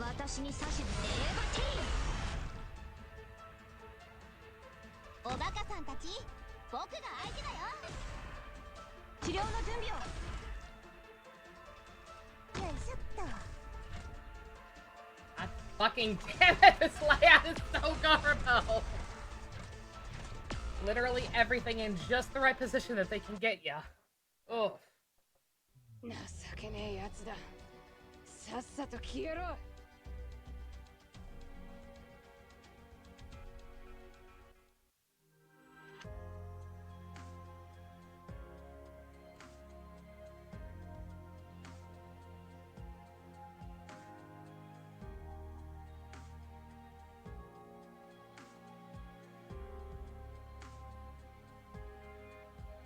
私に指図すればティー。おバカさんたち、僕が相手だよ。治療の準備を。よいしょっと。 God fucking damn it, this layout is so garbage. Literally everything in just the right position that they can get ya. Ugh. 情けねえやつだ。さっさと消えろ。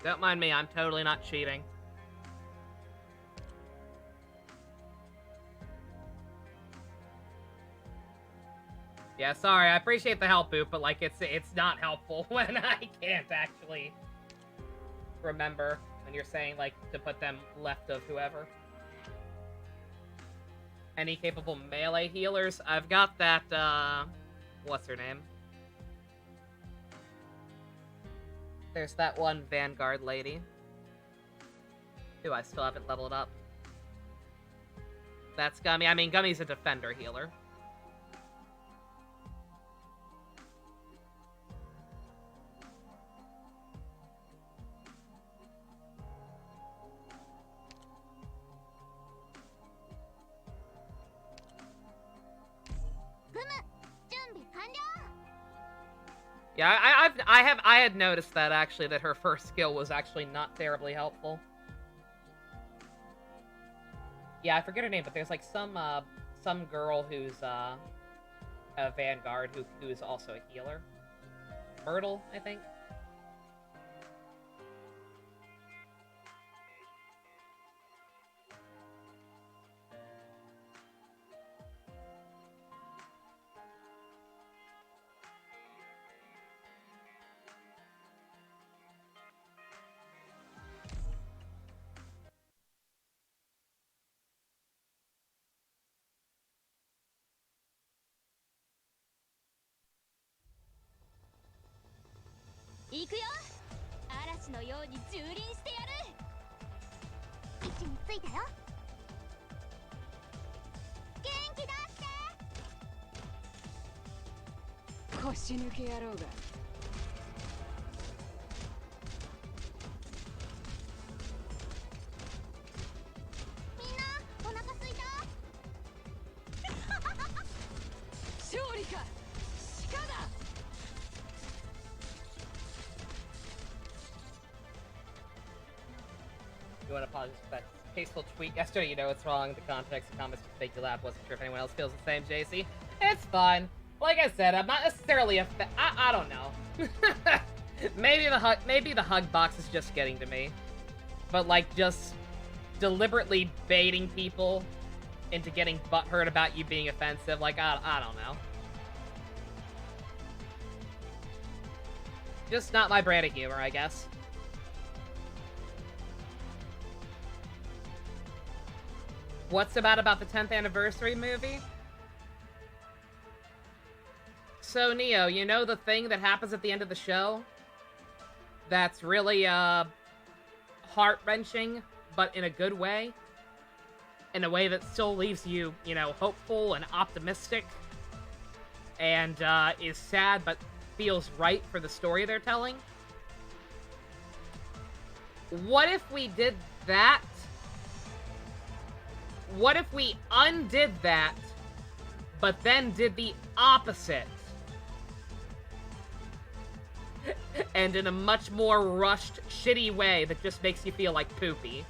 Don't mind me, I'm totally not cheating. Yeah, sorry, I appreciate the help, Boop, but like it's not helpful when I can't actually remember when you're saying like to put them left of whoever. Any capable melee healers? I've got that what's her name? There's that one Vanguard lady who I still haven't leveled up. That's Gummy. I mean, Gummy's a defender healer. Yeah, I had noticed that actually, that her first skill was actually not terribly helpful. Yeah, I forget her name, but there's like some girl who's a Vanguard who is also a healer. Myrtle, I think. 行くよ。嵐のように蹂躙してやる。位置についたよ。元気だって。腰抜け野郎が。みんなお腹すいた。勝利か鹿だ。You want to apologize for that tasteful tweet yesterday? You know what's wrong. The context of comments just make you laugh. Wasn't sure if anyone else feels the same, JC. It's fine. Like I said, I'm not necessarily a I don't know. maybe the hug box is just getting to me. But like just deliberately baiting people into getting butthurt about you being offensive, like I don't know. Just not my brand of humor, I guess. What's so bad about the 10th anniversary movie? So, Neo, you know the thing that happens at the end of the show? That's really, heart-wrenching, but in a good way? In a way that still leaves you, you know, hopeful and optimistic? And, is sad, but feels right for the story they're telling? What if we did that? What if we undid that, but then did the opposite? And in a much more rushed, shitty way that just makes you feel like poopy.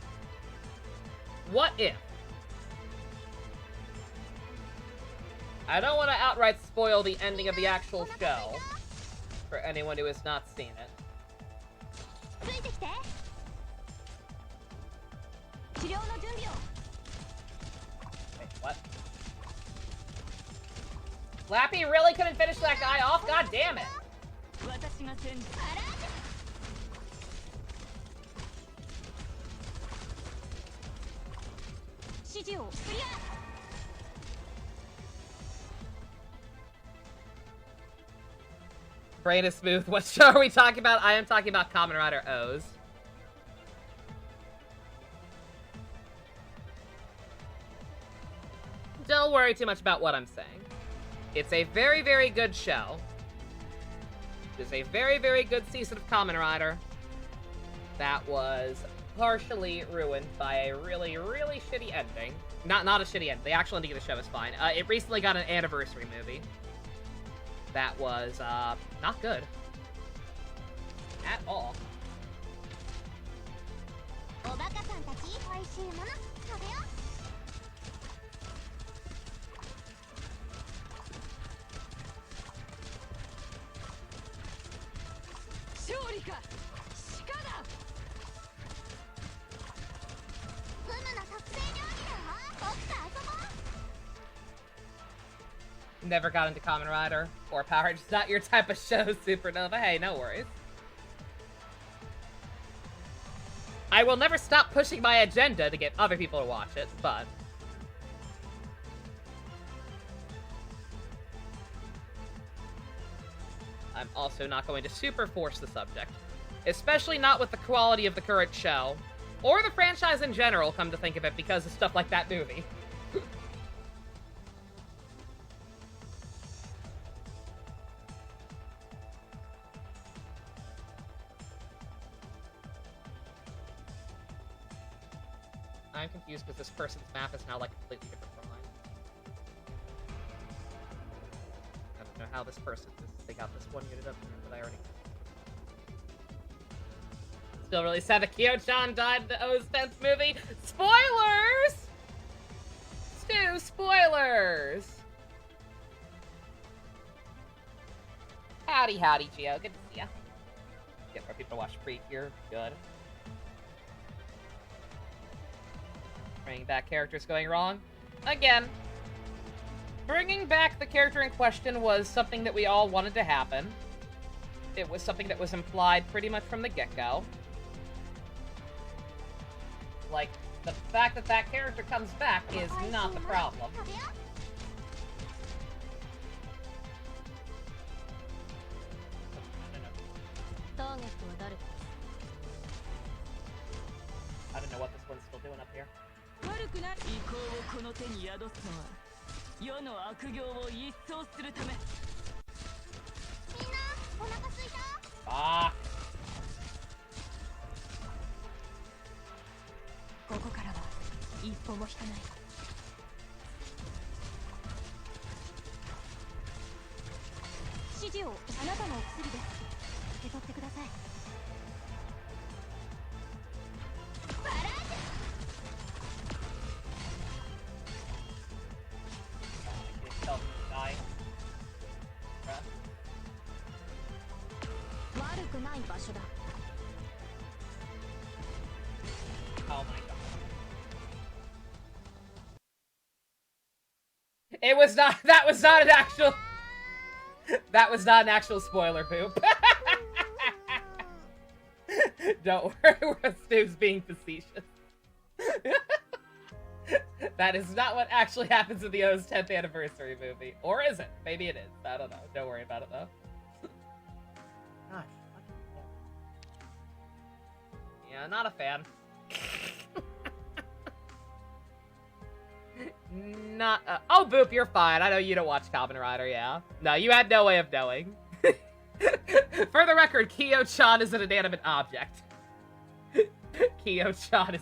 What if? I don't want to outright spoil the ending of the actual show for anyone who has not seen it. ついてきて。治療の準備を。 Wait, what? Lappy really couldn't finish that guy off? God damn it! 私が先手。指示をクリア。 Brain is smooth. What show are we talking about? I am talking about Kamen Rider O's. Don't worry too much about what I'm saying. It's a very, very good show. It's a very, very good season of Kamen Rider that was partially ruined by a really, really shitty ending. Not a shitty ending. The actual ending of the show is fine. It recently got an anniversary movie that was, not good. At all. おバカさんたち、美味しいもの食べよう。 勝利か鹿だ。フムの特製料理だわ。僕と遊ぼう。 Never got into Kamen Rider or Power Rangers. Not your type of show, Supernova. Hey, no worries. I will never stop pushing my agenda to get other people to watch it, but... I'm also not going to super force the subject. Especially not with the quality of the current show. Or the franchise in general, come to think of it, because of stuff like that movie. I'm confused because this person's map is now like a completely different line. I don't know how this person they got this one unit up here, but I already. Still really sad that Kyo-chan died in the O's 10th movie. Spoilers! Stu, spoilers! Howdy, howdy, Gio. Good to see ya. Get more people to watch Freak here. Good. Bringing back characters going wrong. Again, bringing back the character in question was something that we all wanted to happen. It was something that was implied pretty much from the get-go. Like, the fact that that character comes back is not the problem. I don't know what this one's still doing up here. 悪くない意向をこの手に宿すのは世の悪行を一掃するため。みんなお腹すいた？ Ah. ここからは一歩も引かない。指示をあなたのお薬です。受け取ってください。バラージ Tell them to die. Bruh. 悪くない場所だ。 Oh my god. It was not, that was not an actual, that was not an actual spoiler, Poop. Don't worry, Stu's being facetious. That is not what actually happens in the O's 10th anniversary movie. Or is it? Maybe it is. I don't know. Don't worry about it, though. Gosh. Yeah, not a fan. Not, oh, Boop, you're fine. I know you don't watch Kamen Rider, yeah. No, you had no way of knowing. For the record, Kyo-chan is an inanimate object. Kyo-chan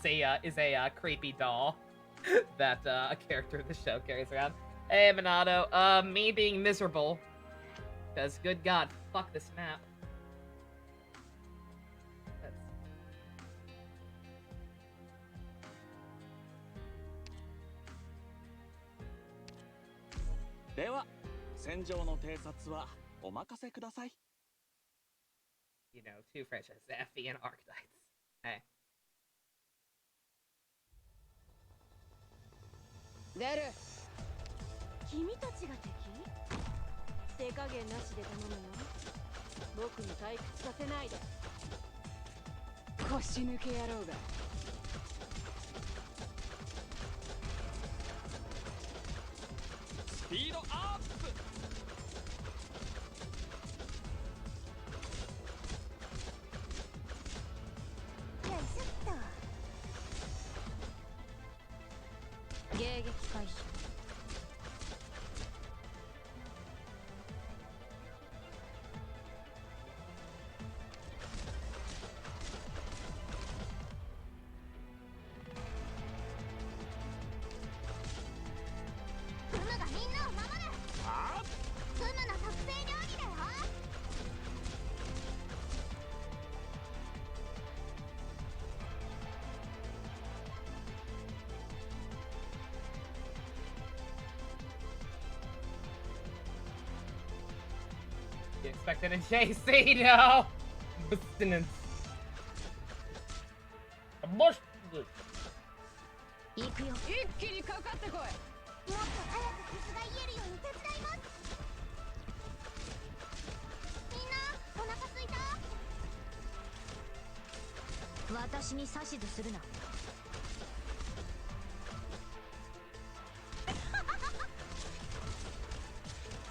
is a creepy doll that a character in the show carries around. Hey, Minato. Me being miserable. Because, good God, fuck this map. That's... では、戦場の偵察はお任せください。You know, two franchises, FE and Arknights. Hey. 出る。君たちが敵？手加減なしで頼むよ。僕に退屈させないで。腰抜け野郎が。スピードアップ。よいしょっと。迎撃開始。クムがみんなを守る。クムの特製料理だよ。You expected a JC? No! Abstinence. Abstinence. 行くよ。一気にかかってこい。もっと早く傷が癒えるように手伝います。みんなお腹すいた？私に指図するな。ク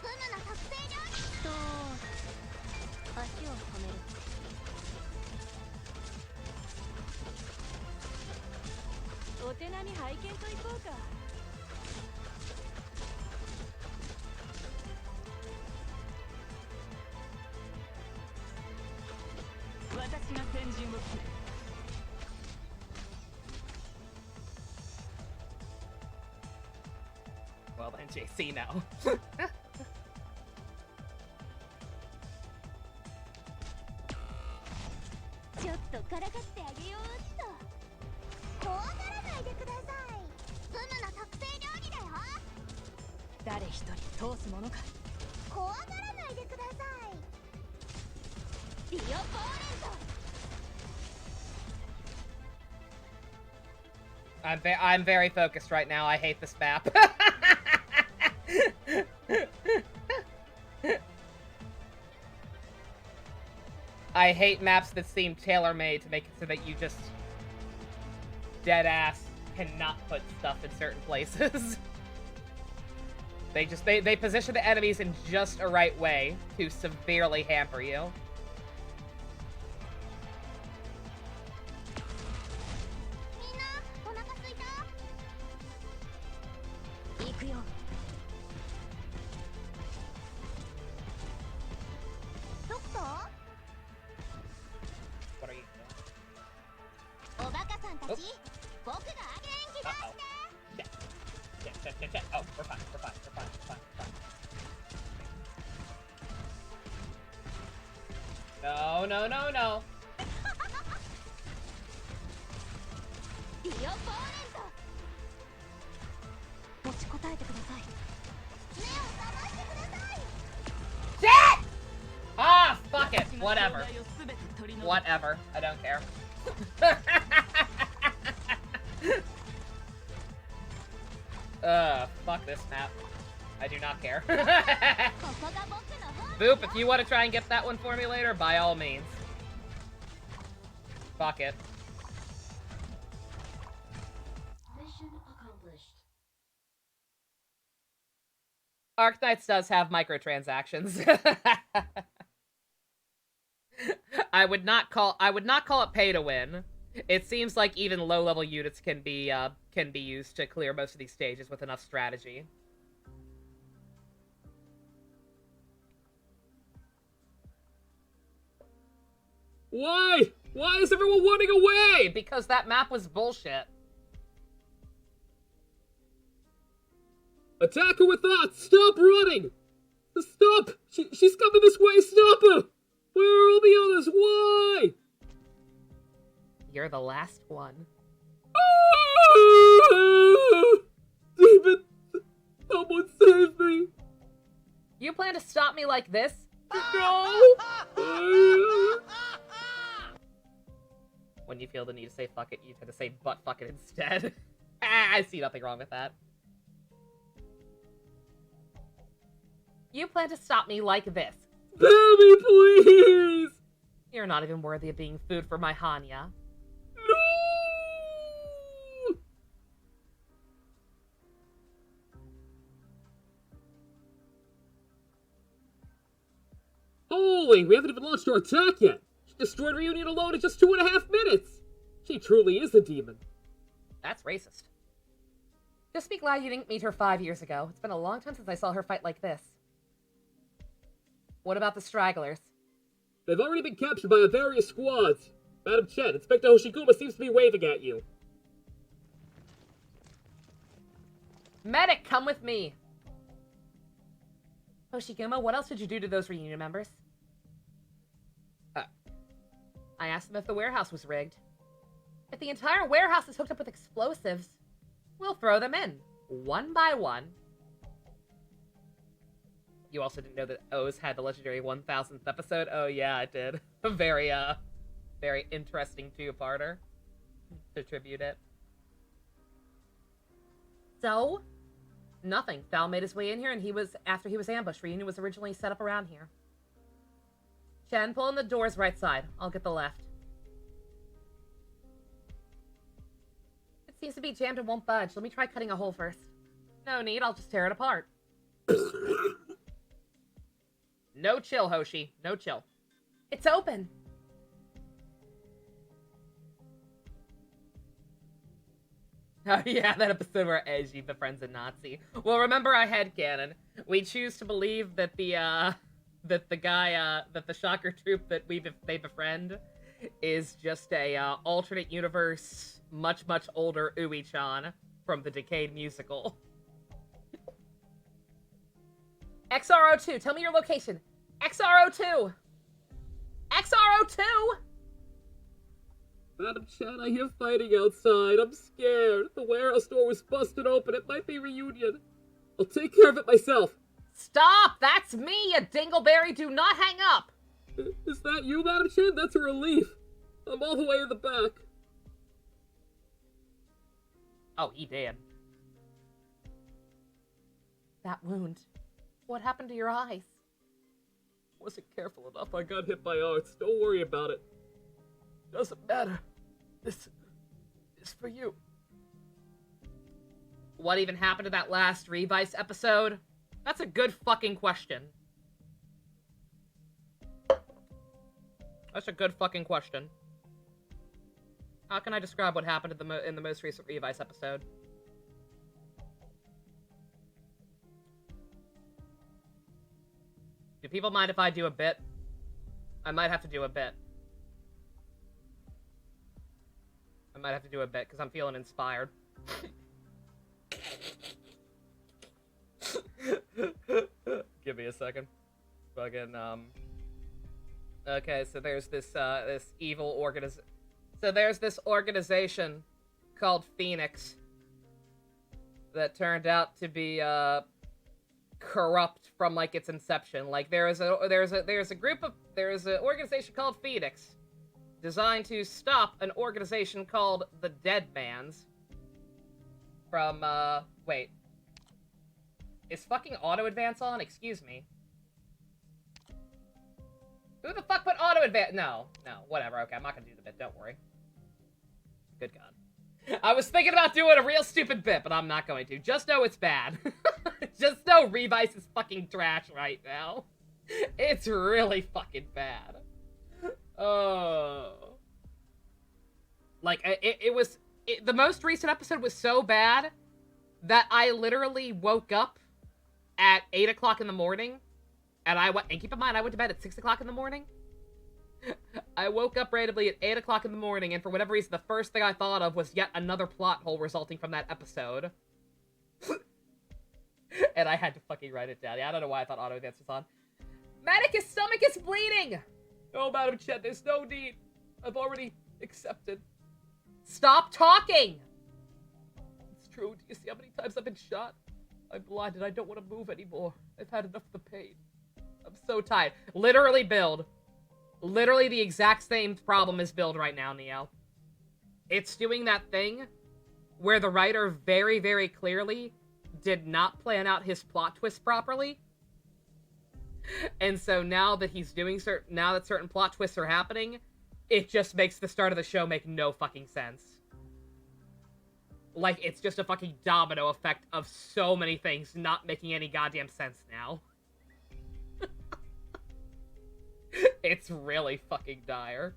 ムの特製料理と足を止める。お手並み拝見といこうか。私が先陣を切る。Well then, JC now. ちょっとからかってあげようっと。怖がらないでください。クムの特製料理だよ。誰一人通すものか。怖がらないでください。リオポーレント。I'm very focused right now. I hate this map. I hate maps that seem tailor-made to make it so that you just dead ass cannot put stuff in certain places. They position the enemies in just a right way to severely hamper you. たち僕があげん気がして Oh, we're fine, we're fine, we're fine, we're fine, we're fine. No, no, no, no. ディオポーレント持ちこたえてください目を覚ましてください Shit! Ah, fuck it. Whatever. Whatever. I don't care. Fuck this map. I do not care. ここが僕の本 Boop, if you want to try and get that one for me later, by all means. Fuck it. Mission accomplished. Arknights does have microtransactions. I would not call it pay to win. It seems like even low-level units can be used to clear most of these stages with enough strategy. Why? Why is everyone running away? Because that map was bullshit. Attack her with that! Stop running! Stop! She's coming this way! Stop her! Where are all the others? Why? You're the last one. David! Someone save me! You plan to stop me like this? No! When you feel the need to say fuck it, you tend to say butt fuck it instead. I see nothing wrong with that. You plan to stop me like this? Spare me, please! You're not even worthy of being food for my Hanya. No! Holy, we haven't even launched our attack yet. She destroyed Reunion alone in just 2.5 minutes. She truly is a demon. That's racist. Just be glad you didn't meet her 5 years ago. It's been a long time since I saw her fight like this. What about the stragglers? They've already been captured by various squads. Madam Chen, Inspector Hoshiguma seems to be waving at you. Medic, come with me! Hoshiguma, what else did you do to those reunion members? I asked them if the warehouse was rigged. If the entire warehouse is hooked up with explosives, we'll throw them in, one by one. You also didn't know that O's had the legendary 1000th episode? Oh yeah, it did. A very interesting two-parter to tribute it. So, nothing. Thal made his way in here, and after he was ambushed. Reunion was originally set up around here. Chen, pull in the doors right side. I'll get the left. It seems to be jammed and won't budge. Let me try cutting a hole first. No need, I'll just tear it apart. No chill, Hoshi. No chill. It's open! Oh yeah, that episode where Eiji befriends a Nazi. Well, remember our headcanon. We choose to believe that the shocker troop that they befriend is just a alternate universe, much older Ui-chan from the Decade musical. XRO2, tell me your location. XRO2! XRO2! Madam Chen, I hear fighting outside. I'm scared. The warehouse door was busted open. It might be Reunion. I'll take care of it myself. Stop! That's me, you dingleberry! Do not hang up! Is that you, Madam Chen? That's a relief. I'm all the way in the back. Oh, he did. That wound. What happened to your eyes? Wasn't careful enough. I got hit by arts. Don't worry about it. Doesn't matter. This is for you. What even happened to that last Revice episode? That's a good fucking question. That's a good fucking question. How can I describe what happened in the most recent Revice episode? Do people mind if I do a bit? I might have to do a bit. I might have to do a bit because I'm feeling inspired. Give me a second. Fucking, okay, so there's this, this evil there's this organization called Phoenix that turned out to be, corrupt from, like, its inception. Like, there's an organization called Phoenix designed to stop an organization called the Deadmans from, wait. Is fucking auto advance on? Excuse me. Who the fuck put auto advance? No, whatever. Okay, I'm not gonna do the bit. Don't worry. Good God. I was thinking about doing a real stupid bit, but I'm not going to. Just know it's bad. Just know Revice is fucking trash right now. It's really fucking bad. Oh. Like, the most recent episode was so bad that I literally woke up at 8 o'clock in the morning, and keep in mind, I went to bed at 6 o'clock in the morning. I woke up randomly at 8 o'clock in the morning, and for whatever reason, the first thing I thought of was yet another plot hole resulting from that episode. And I had to fucking write it down. Yeah, I don't know why I thought auto advance was on. Manicus' stomach is bleeding! Oh, Madam Chen, there's no need. I've already accepted. Stop talking! It's true. Do you see how many times I've been shot? I'm blinded. I don't want to move anymore. I've had enough of the pain. I'm so tired. Literally, Build. Literally the exact same problem as Build right now, Neo. It's doing that thing where the writer very, very clearly did not plan out his plot twist properly. And so now that he's doing now that certain plot twists are happening, it just makes the start of the show make no fucking sense. Like, it's just a fucking domino effect of so many things not making any goddamn sense now. It's really fucking dire.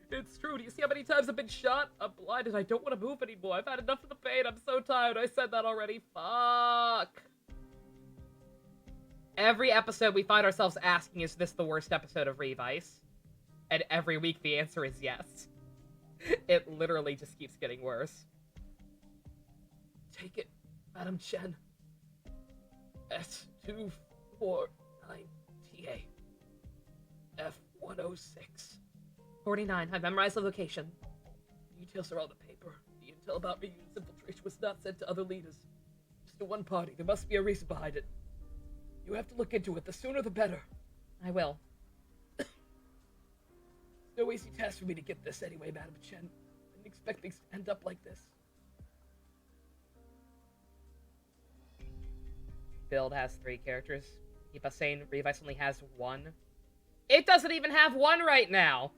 It's true. Do you see how many times I've been shot? I'm blinded. I don't want to move anymore. I've had enough of the pain. I'm so tired. I said that already. Fuck. Every episode we find ourselves asking, is this the worst episode of Revice? And every week the answer is yes. It literally just keeps getting worse. Take it, Madam Chen. S249TA. F106. 49. I've memorized the location. Details are on the paper. The intel about Reunion's infiltration was not sent to other leaders. Just to one party. There must be a reason behind it. You have to look into it. The sooner the better. I will. It's no easy task for me to get this anyway, Madam Chen. I didn't expect things to end up like this. Build has 3 characters. Keep us sane. Revice only has 1. It doesn't even have 1 right now.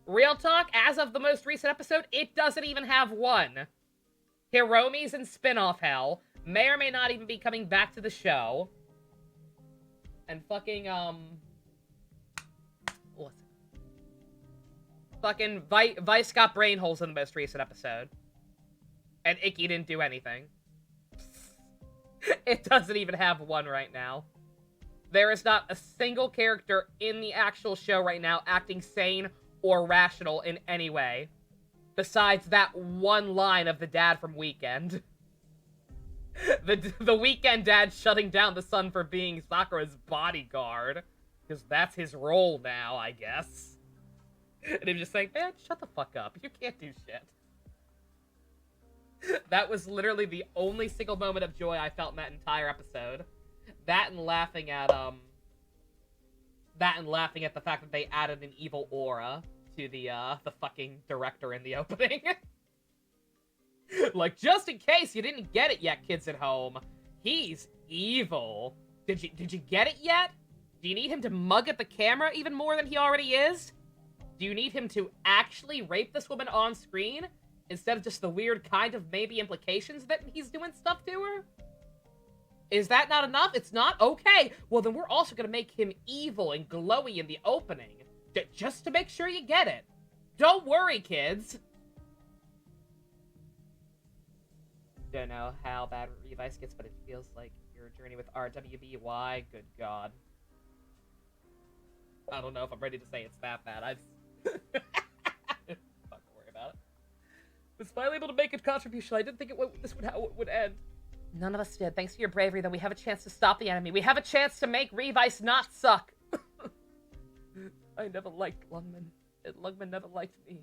Real talk, as of the most recent episode, it doesn't even have 1. Hiromi's in spin-off hell. May or may not even be coming back to the show. And fucking, what's it? Fucking Vice got brain holes in the most recent episode. And Icky didn't do anything. It doesn't even have 1 right now. There is not a single character in the actual show right now acting sane or rational in any way. Besides that one line of the dad from Weekend. The Weekend dad shutting down the son for being Sakura's bodyguard. Because that's his role now, I guess. And him just saying, man, shut the fuck up. You can't do shit. That was literally the only single moment of joy I felt in that entire episode. That and laughing at the fact that they added an evil aura to the fucking director in the opening. Like, just in case you didn't get it yet, kids at home, he's evil. Did you get it yet? Do you need him to mug at the camera even more than he already is? Do you need him to actually rape this woman on screen instead of just the weird kind of maybe implications that he's doing stuff to her? Is that not enough? It's not? Okay. Well, then we're also going to make him evil and glowy in the opening. Just to make sure you get it. Don't worry, kids. Don't know how bad Revice gets, but it feels like your journey with RWBY. Good God. I don't know if I'm ready to say it's that bad. worry about it. Was finally able to make a contribution. I didn't think this would how it would end. None of us did. Thanks to your bravery, though, we have a chance to stop the enemy. We have a chance to make Revice not suck. I never liked Lungman, and Lungman never liked me.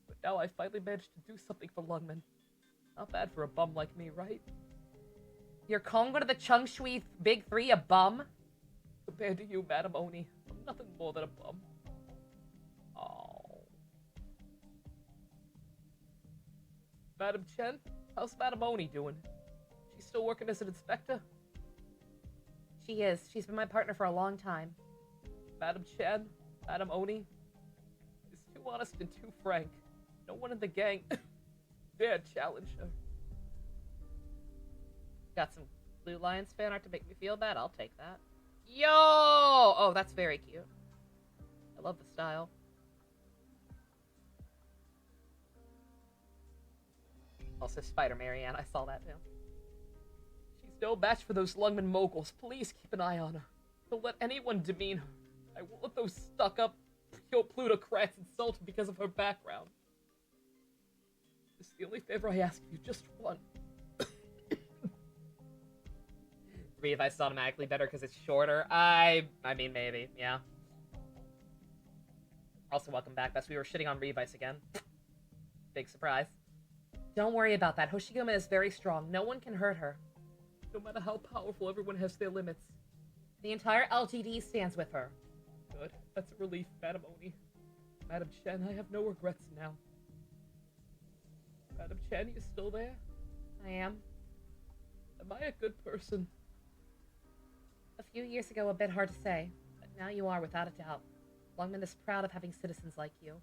But now I finally managed to do something for Lungman. Not bad for a bum like me, right? You're calling one of the Chung Shui Big Three a bum? Compared to you, Madam Oni, I'm nothing more than a bum. Oh. Madam Chen, how's Madam Oni doing? She's still working as an inspector? She is. She's been my partner for a long time. Madam Chen, Madam Oni, is too honest and too frank. No one in the gang dare challenge her. Got some Blue Lions fan art to make me feel bad? I'll take that. Yo! Oh, that's very cute. I love the style. Also, Spider Marianne, I saw that too. She's no match for those Lungman moguls. Please keep an eye on her. Don't let anyone demean her. I won't let those stuck-up plutocrats insult her because of her background. This is the only favor I ask of you, just one. Revice is automatically better because it's shorter. I mean, maybe, yeah. Also, welcome back, Best. We were shitting on Revice again. Big surprise. Don't worry about that. Hoshiguma is very strong. No one can hurt her. No matter how powerful, everyone has their limits. The entire LGD stands with her. Good. That's a relief, Madam Oni. Madam Chen, I have no regrets now. Madam Chen, you still there? I am. Am I a good person? A few years ago, a bit hard to say, but now you are, without a doubt. Lungman is proud of having citizens like you.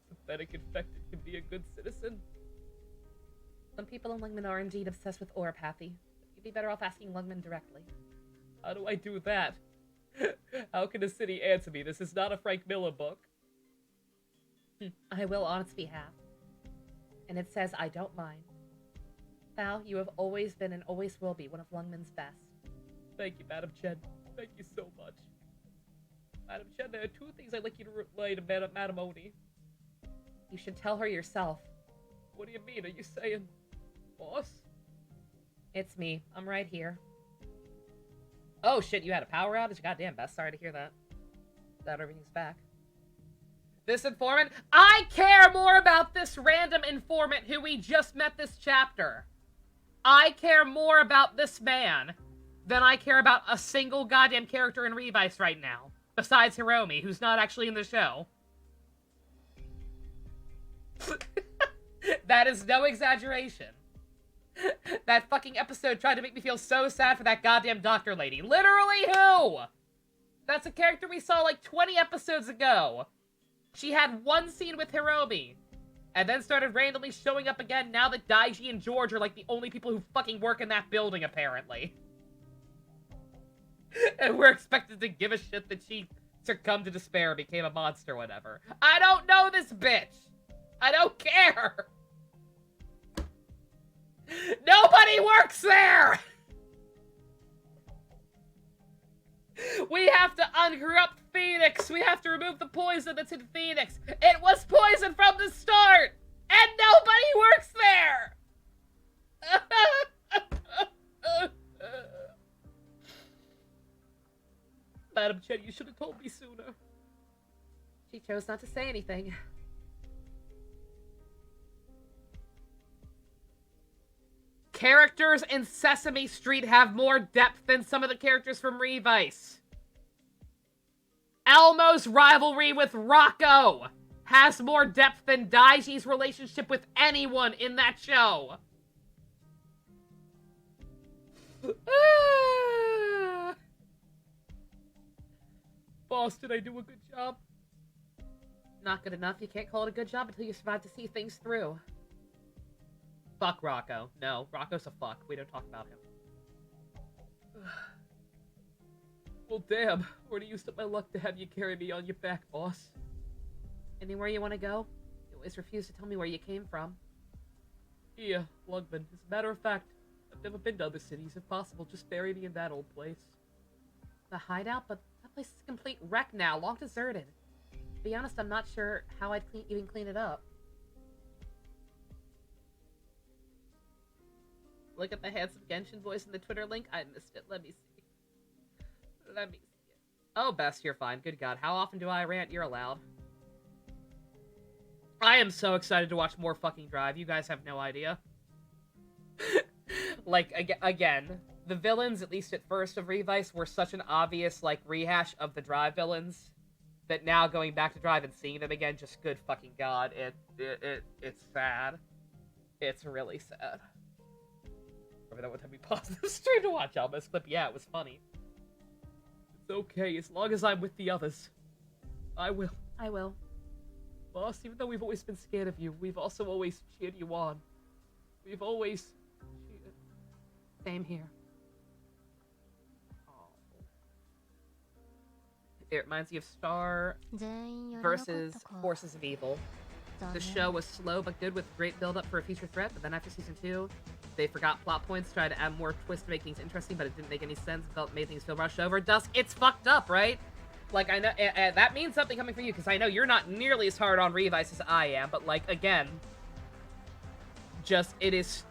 Pathetic infected can be a good citizen. Some people in Lungman are indeed obsessed with oropathy, but you'd be better off asking Lungman directly. How do I do that? How can a city answer me? This is not a Frank Miller book. I will on its behalf. And it says I don't mind. Thou, you have always been and always will be one of Lungman's best. Thank you, Madam Chen. Thank you so much. Madam Chen, there are two things I'd like you to relay to Madam Oni. You should tell her yourself. What do you mean? Are you saying... boss? It's me. I'm right here. Oh shit, you had a power outage? Goddamn, Best. Sorry to hear that. Glad everything's back. This informant? I care more about this random informant who we just met this chapter. I care more about this man than I care about a single goddamn character in Revice right now. Besides Hiromi, who's not actually in the show. That is no exaggeration. That fucking episode tried to make me feel so sad for that goddamn doctor lady. Literally who? That's a character we saw like 20 episodes ago. She had one scene with Hiromi, and then started randomly showing up again now that Daiji and George are like the only people who fucking work in that building, apparently. And we're expected to give a shit that she succumbed to despair, became a monster, whatever. I don't know this bitch! I don't care! Nobody works there! We have to uncorrupt Phoenix! We have to remove the poison that's in Phoenix! It was poison from the start! And nobody works there! Madam Chen, you should have told me sooner. She chose not to say anything. Characters in Sesame Street have more depth than some of the characters from Revice. Elmo's rivalry with Rocco has more depth than Daiji's relationship with anyone in that show. Boss, did I do a good job? Not good enough. You can't call it a good job until you survive to see things through. Fuck Rocco. No, Rocco's a fuck. We don't talk about him. Well, damn. Already used up my luck to have you carry me on your back, boss. Anywhere you want to go? You always refuse to tell me where you came from. Yeah, Lungman. As a matter of fact, I've never been to other cities. If possible, just bury me in that old place. The hideout? But that place is a complete wreck now, long deserted. To be honest, I'm not sure how I'd even clean it up. Look at the handsome Genshin voice in the Twitter link. I missed it. Let me see. Let me see it. Oh, Best, you're fine. Good God. How often do I rant? You're allowed. I am so excited to watch more fucking Drive. You guys have no idea. Like, again, the villains, at least at first of Revice, were such an obvious, like, rehash of the Drive villains that now going back to Drive and seeing them again, just good fucking God, it's sad. It's really sad. Remember that one time we paused the stream to watch Alma's clip? Yeah, it was funny. It's okay, as long as I'm with the others. I will. I will. Boss, even though we've always been scared of you, we've also always cheered you on. We've always cheered. Same here. Oh. It reminds me of Star versus Forces of Evil. The show was slow but good with great build-up for a future threat, but then after Season 2, they forgot plot points, tried to add more twists to make things interesting, but it didn't make any sense, made things feel rushed over. Dusk, it's fucked up, right? Like, I know, that means something coming from you, because I know you're not nearly as hard on Revice as I am, but, like, again, just, it is,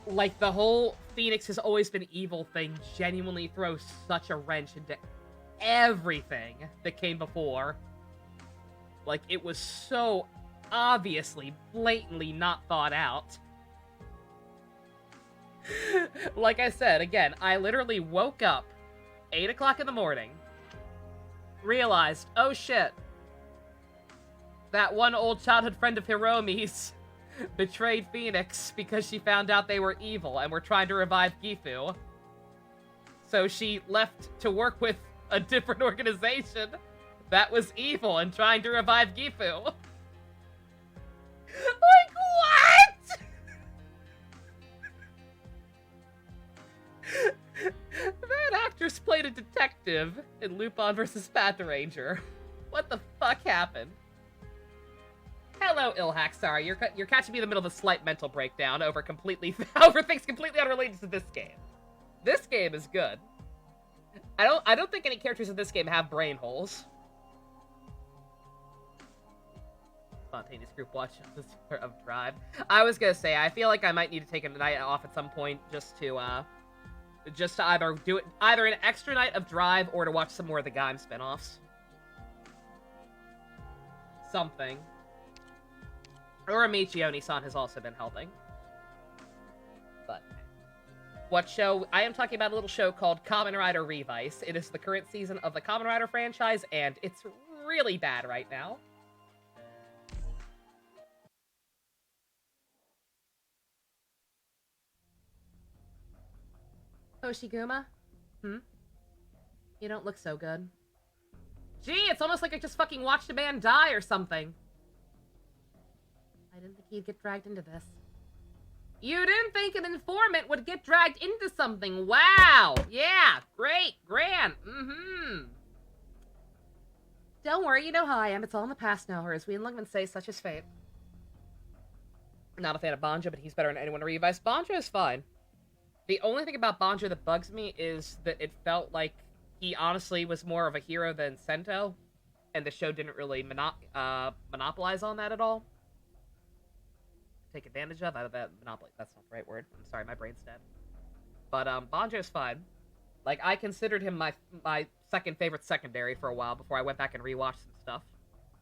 like, the whole Phoenix has always been evil thing genuinely throws such a wrench into everything that came before. Like, it was so obviously, blatantly not thought out. Like I said, again, I literally woke up 8 o'clock in the morning, realized, oh shit, that one old childhood friend of Hiromi's betrayed Phoenix because she found out they were evil and were trying to revive Gifu. So she left to work with a different organization that was evil and trying to revive Gifu. Like, what? That actress played a detective in Lupin vs. Panther Ranger. What the fuck happened? Hello, Ilhack. Sorry, you're catching me in the middle of a slight mental breakdown over things completely unrelated to this game. This game is good. I don't think any characters in this game have brain holes. Spontaneous group watch of Drive. I was gonna say, I feel like I might need to take a night off at some point just to either do it, either an extra night of Drive or to watch some more of the Gaim spinoffs. Something. Or Michione-san has also been helping. But what show? I am talking about a little show called Kamen Rider Revice. It is the current season of the Kamen Rider franchise, and it's really bad right now. Hoshiguma? You don't look so good. Gee, it's almost like I just fucking watched a man die or something. I didn't think he'd get dragged into this. You didn't think an informant would get dragged into something. Wow. Yeah. Great. Grand. Don't worry, you know how I am. It's all in the past now, or as we in Lungman say, such is fate. Not a fan of Banjo, but he's better than anyone to revise. Banjo is fine. The only thing about Banjo that bugs me is that it felt like he honestly was more of a hero than Sento, and the show didn't really monopolize on that at all. Take advantage of? Monopoly. That's not the right word. I'm sorry, my brain's dead. But, Banjo's fine. Like, I considered him my second favorite secondary for a while before I went back and rewatched some stuff.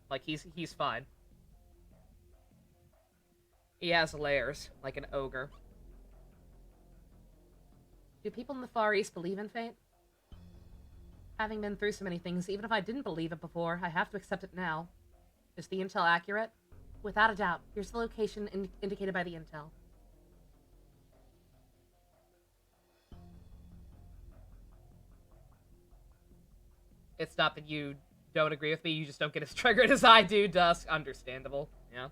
Like, he's fine. He has layers, like an ogre. Do people in the Far East believe in fate? Having been through so many things, even if I didn't believe it before, I have to accept it now. Is the intel accurate? Without a doubt. Here's the location indicated by the intel. It's not that you don't agree with me, you just don't get as triggered as I do, Dusk. Understandable. Yeah.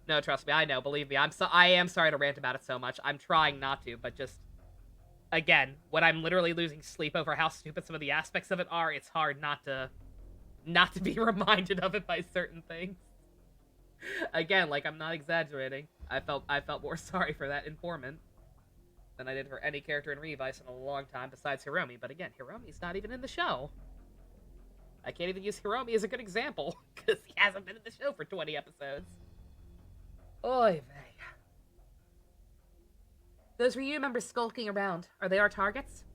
No, trust me, I know, believe me. I am sorry to rant about it so much. I'm trying not to, but just... Again, when I'm literally losing sleep over how stupid some of the aspects of it are, it's hard not to be reminded of it by certain things. Again, like, I'm not exaggerating. I felt more sorry for that informant. than I did for any character in Revice in a long time besides Hiromi. But again, Hiromi's not even in the show. I can't even use Hiromi as a good example, because he hasn't been in the show for 20 episodes. Oy vey. Those Ryu members skulking around, are they our targets?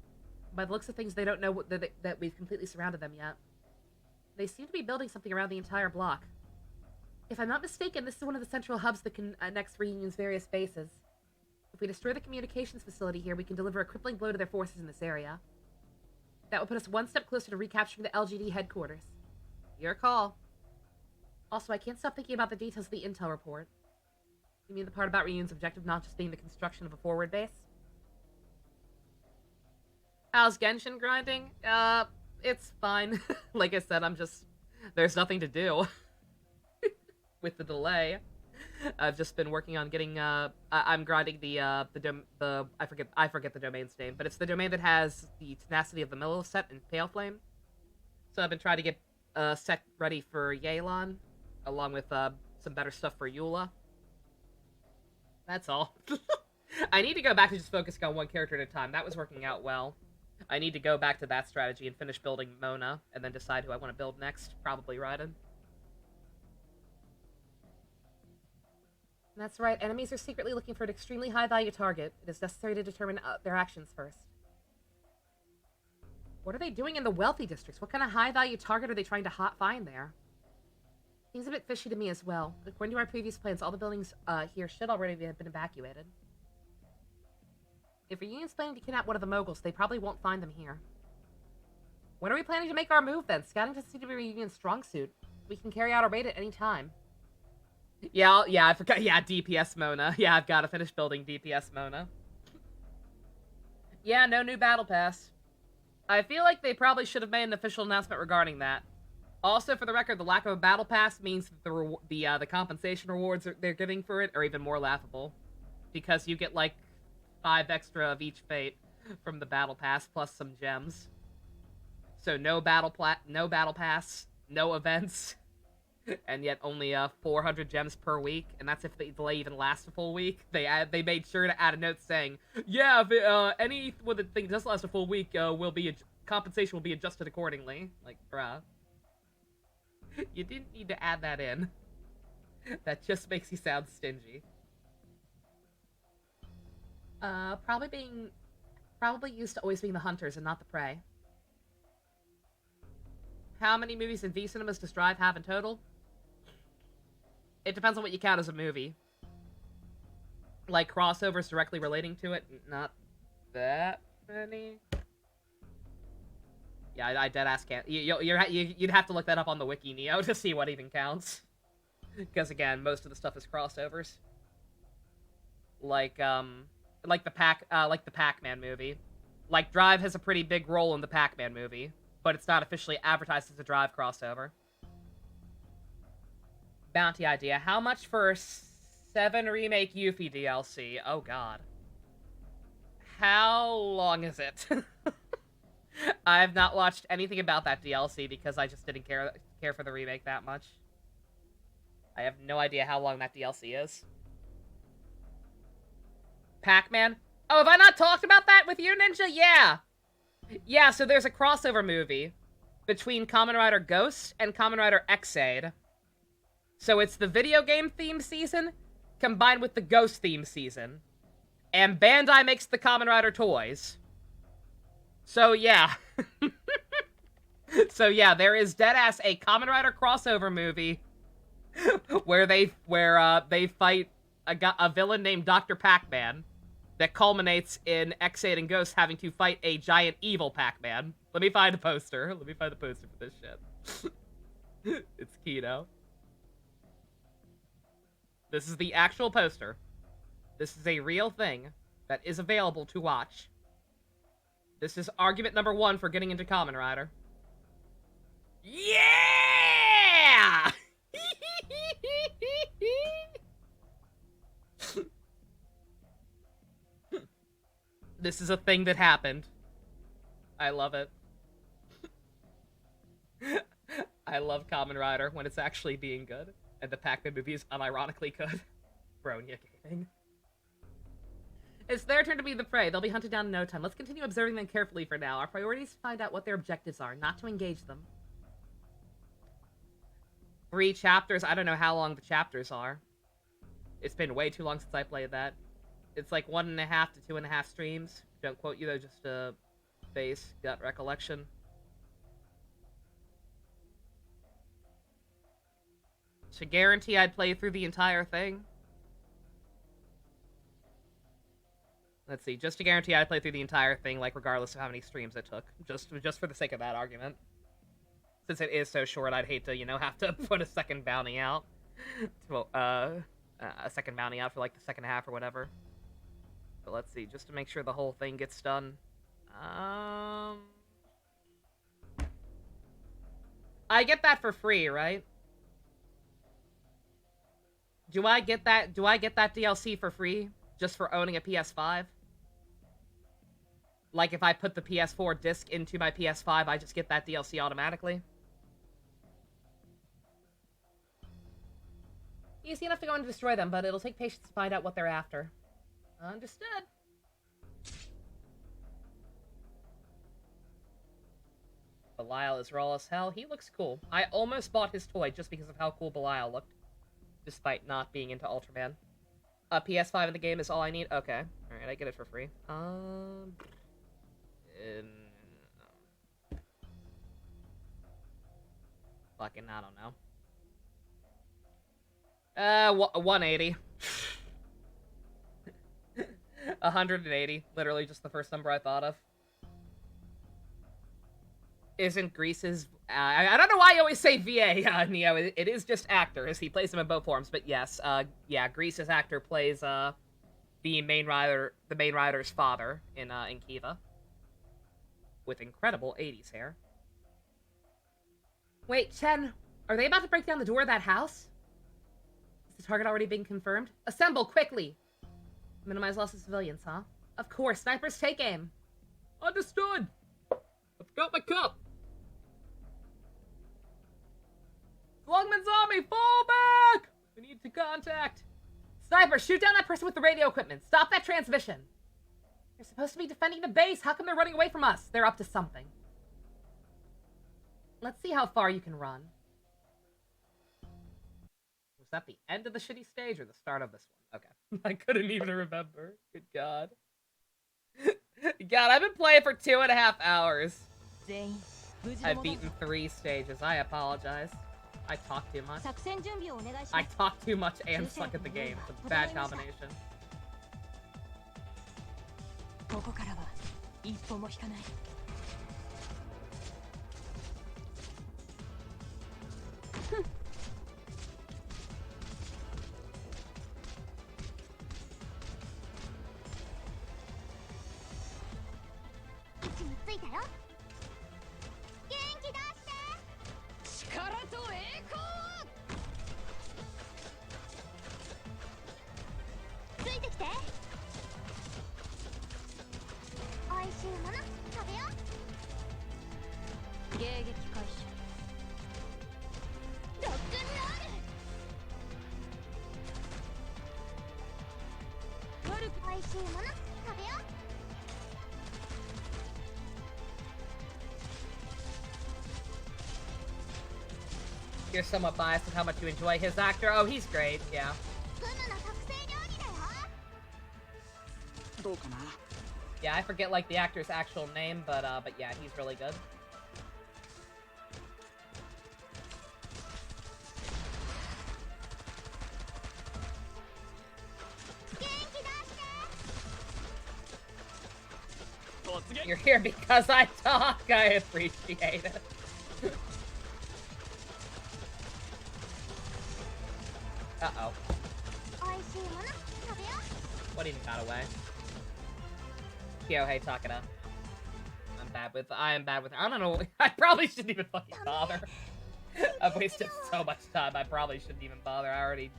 By the looks of things, they don't know that we've completely surrounded them yet. They seem to be building something around the entire block. If I'm not mistaken, this is one of the central hubs that connects Reunion's various bases. If we destroy the communications facility here, we can deliver a crippling blow to their forces in this area. That would put us one step closer to recapturing the LGD headquarters. Your call. Also, I can't stop thinking about the details of the intel report. You mean the part about Reunion's objective not just being the construction of a forward base? How's Genshin grinding? It's fine. Like I said, there's nothing to do. With the delay. I've just been working on getting, I'm grinding I forget the domain's name, but it's the domain that has the Tenacity of the Middle set and Pale Flame. So I've been trying to get, set ready for Yelan, along with, some better stuff for Eula. That's all. I need to go back to just focusing on one character at a time. That was working out well. I need to go back to that strategy and finish building Mona, and then decide who I want to build next. Probably Raiden. That's right, enemies are secretly looking for an extremely high-value target. It is necessary to determine their actions first. What are they doing in the wealthy districts? What kind of high-value target are they trying to find there? Seems a bit fishy to me as well. According to our previous plans, all the buildings here should already have been evacuated. If Reunion's planning to kidnap one of the moguls, they probably won't find them here. When are we planning to make our move, then? Scouting doesn't seem to be Reunion's strong suit. We can carry out our raid at any time. Yeah, I forgot. Yeah, DPS Mona. Yeah, I've got to finish building DPS Mona. Yeah, no new battle pass. I feel like they probably should have made an official announcement regarding that. Also, for the record, the lack of a battle pass means that the compensation rewards they're giving for it are even more laughable, because you get like 5 extra of each fate from the battle pass plus some gems. So no battle pass, no events. And yet only 400 gems per week, and that's if the delay even lasts a full week. They made sure to add a note saying, yeah, if any when the thing does last a full week, compensation will be adjusted accordingly. Like, bruh, you didn't need to add that in. That just makes you sound stingy. Probably used to always being the hunters and not the prey. How many movies in V cinemas does Drive have in total? It depends on what you count as a movie. Like, crossovers directly relating to it, not that many. Yeah, I deadass can't. You'd have to look that up on the Wiki Neo to see what even counts. Because, again, most of the stuff is crossovers. Like the Pac-Man movie. Like, Drive has a pretty big role in the Pac-Man movie, but it's not officially advertised as a Drive crossover. Bounty idea. How much for 7 Remake Yuffie DLC? Oh god. How long is it? I have not watched anything about that DLC because I just didn't care for the remake that much. I have no idea how long that DLC is. Pac-Man? Oh, have I not talked about that with you, Ninja? Yeah! Yeah, so there's a crossover movie between Kamen Rider Ghost and Kamen Rider X-Aid. So it's the video game theme season combined with the Ghost theme season. And Bandai makes the Kamen Rider toys. So yeah. So yeah, there is deadass a Kamen Rider crossover movie where they fight a villain named Dr. Pac-Man that culminates in X-Aid and Ghost having to fight a giant evil Pac-Man. Let me find a poster. Let me find the poster for this shit. It's Kino. This is the actual poster. This is a real thing that is available to watch. This is argument number 1 for getting into Kamen Rider. Yeah! This is a thing that happened. I love it. I love Kamen Rider when it's actually being good. And the Pac-Man movie is unironically good. Bronya Gaming. It's their turn to be the prey. They'll be hunted down in no time. Let's continue observing them carefully for now. Our priority is to find out what their objectives are, not to engage them. 3 chapters. I don't know how long the chapters are. It's been way too long since I played that. It's like 1.5 to 2.5 streams. Don't quote you though, just a base gut recollection. To guarantee I'd play through the entire thing. Let's see, just to guarantee I'd play through the entire thing, like regardless of how many streams it took. Just for the sake of that argument. Since it is so short, I'd hate to, you know, have to put a second bounty out. Well, a second bounty out for like the second half or whatever. But let's see, just to make sure the whole thing gets done. I get that for free, right? Do I get that DLC for free just for owning a PS5? Like if I put the PS4 disc into my PS5, I just get that DLC automatically? Easy enough to go and destroy them, but it'll take patience to find out what they're after. Understood. Belial is raw as hell. He looks cool. I almost bought his toy just because of how cool Belial looked. Despite not being into Ultraman. A PS5 in the game is all I need? Okay. Alright, I get it for free. Fucking, I don't know. 180. 180. Literally just the first number I thought of. Isn't Grease's... I don't know why you always say VA, Neo. It is just actors. He plays them in both forms, but yes. Yeah, Grease's actor plays, the main rider's father in Kiva. With incredible 80s hair. Wait, Chen, are they about to break down the door of that house? Is the target already being confirmed? Assemble, quickly! Minimize loss of civilians, huh? Of course, snipers take aim. Understood! I forgot my cup! Slugman's army, fall back! We need to contact. Sniper, shoot down that person with the radio equipment. Stop that transmission. They're supposed to be defending the base. How come they're running away from us? They're up to something. Let's see how far you can run. Was that the end of the shitty stage or the start of this one? Okay. I couldn't even remember. Good God. God, I've been playing for 2.5 hours. I've beaten 3 stages. I apologize. I talk too much. I talk too much and suck at the game. It's a bad combination. You're somewhat biased with how much you enjoy his actor. Oh, he's great, yeah. Yeah, I forget like the actor's actual name, but yeah, he's really good. You're here because I talk. I appreciate it. Uh-oh. What even got away? Kyohei Takeda. I am bad with her. I don't know. I probably shouldn't even fucking bother. I've wasted so much time. I probably shouldn't even bother. I already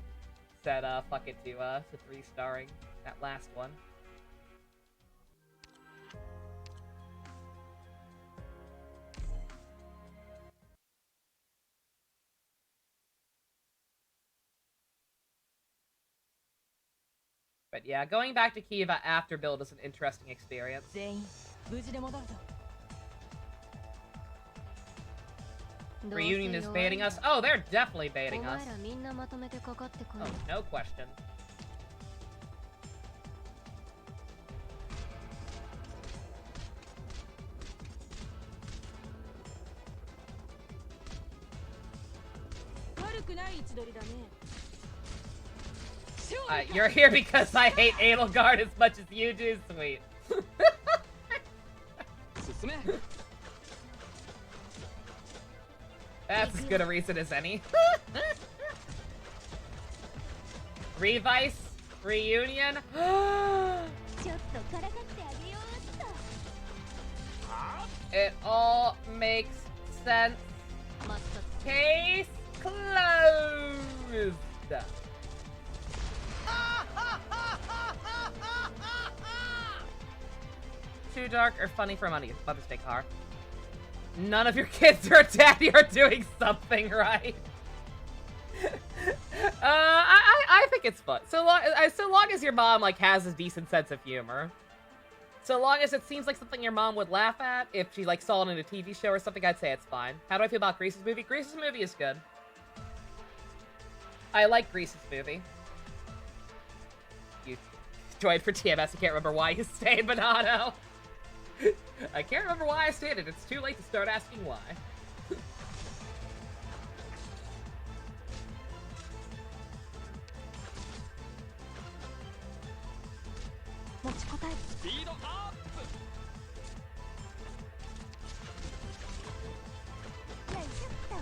said fuck it to 3-starring that last one. But yeah, going back to Kiva after build is an interesting experience. 全員無事で戻るぞ Reunion is baiting us. Oh, they're definitely お baiting 前 us. らみんなまとめてかかってこい Oh, no question. You're here because I hate Edelgard as much as you do, sweet. That's as good a reason as any. Revice? Reunion? ちょっとからかってあげようっと It all makes sense. まったく Case closed. Too dark or funny for money. Mother's Day car. None of your kids or daddy are doing something right. I think it's fun. So long as your mom like has a decent sense of humor. So long as it seems like something your mom would laugh at if she like saw it in a TV show or something, I'd say it's fine. How do I feel about Grease's movie? Grease's movie is good. I like Grease's movie. You joined for TMS. I can't remember why you stayed, Bonanno. I can't remember why I stayed it. It's too late to start asking why. 持ちこたえスピードアップよいしょっと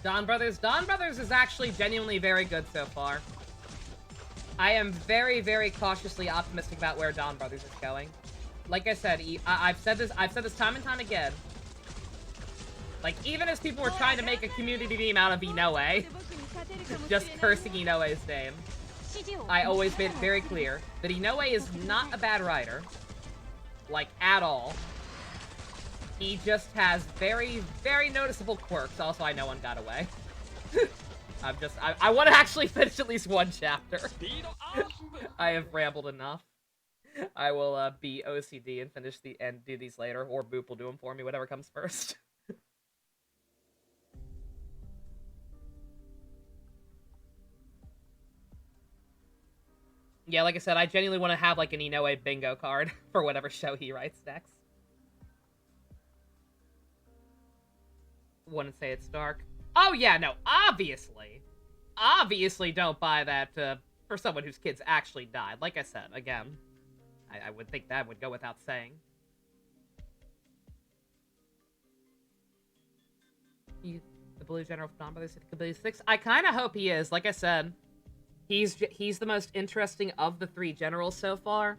Dawn Brothers. Dawn Brothers is actually genuinely very good so far. I am very, very cautiously optimistic about where Dawn Brothers is going. Like I said, I've said this time and time again. Like, even as people were trying to make a community meme out of Inoue, just cursing Inoue's name, I always made it very clear that Inoue is not a bad writer. Like, at all. He just has very, very noticeable quirks. Also, I know one got away. I want to actually finish at least one chapter. I have rambled enough. I will be OCD and finish and do these later, or Boop will do them for me, whatever comes first. Yeah, like I said, I genuinely want to have like an Inoue bingo card for whatever show he writes next. Wouldn't say it's dark. Oh yeah, no, obviously. Obviously don't buy that for someone whose kids actually died. Like I said, again, I would think that would go without saying. The Blue General from Dawn Brothers Ability 6? I kind of hope he is. Like I said, he's the most interesting of the three generals so far.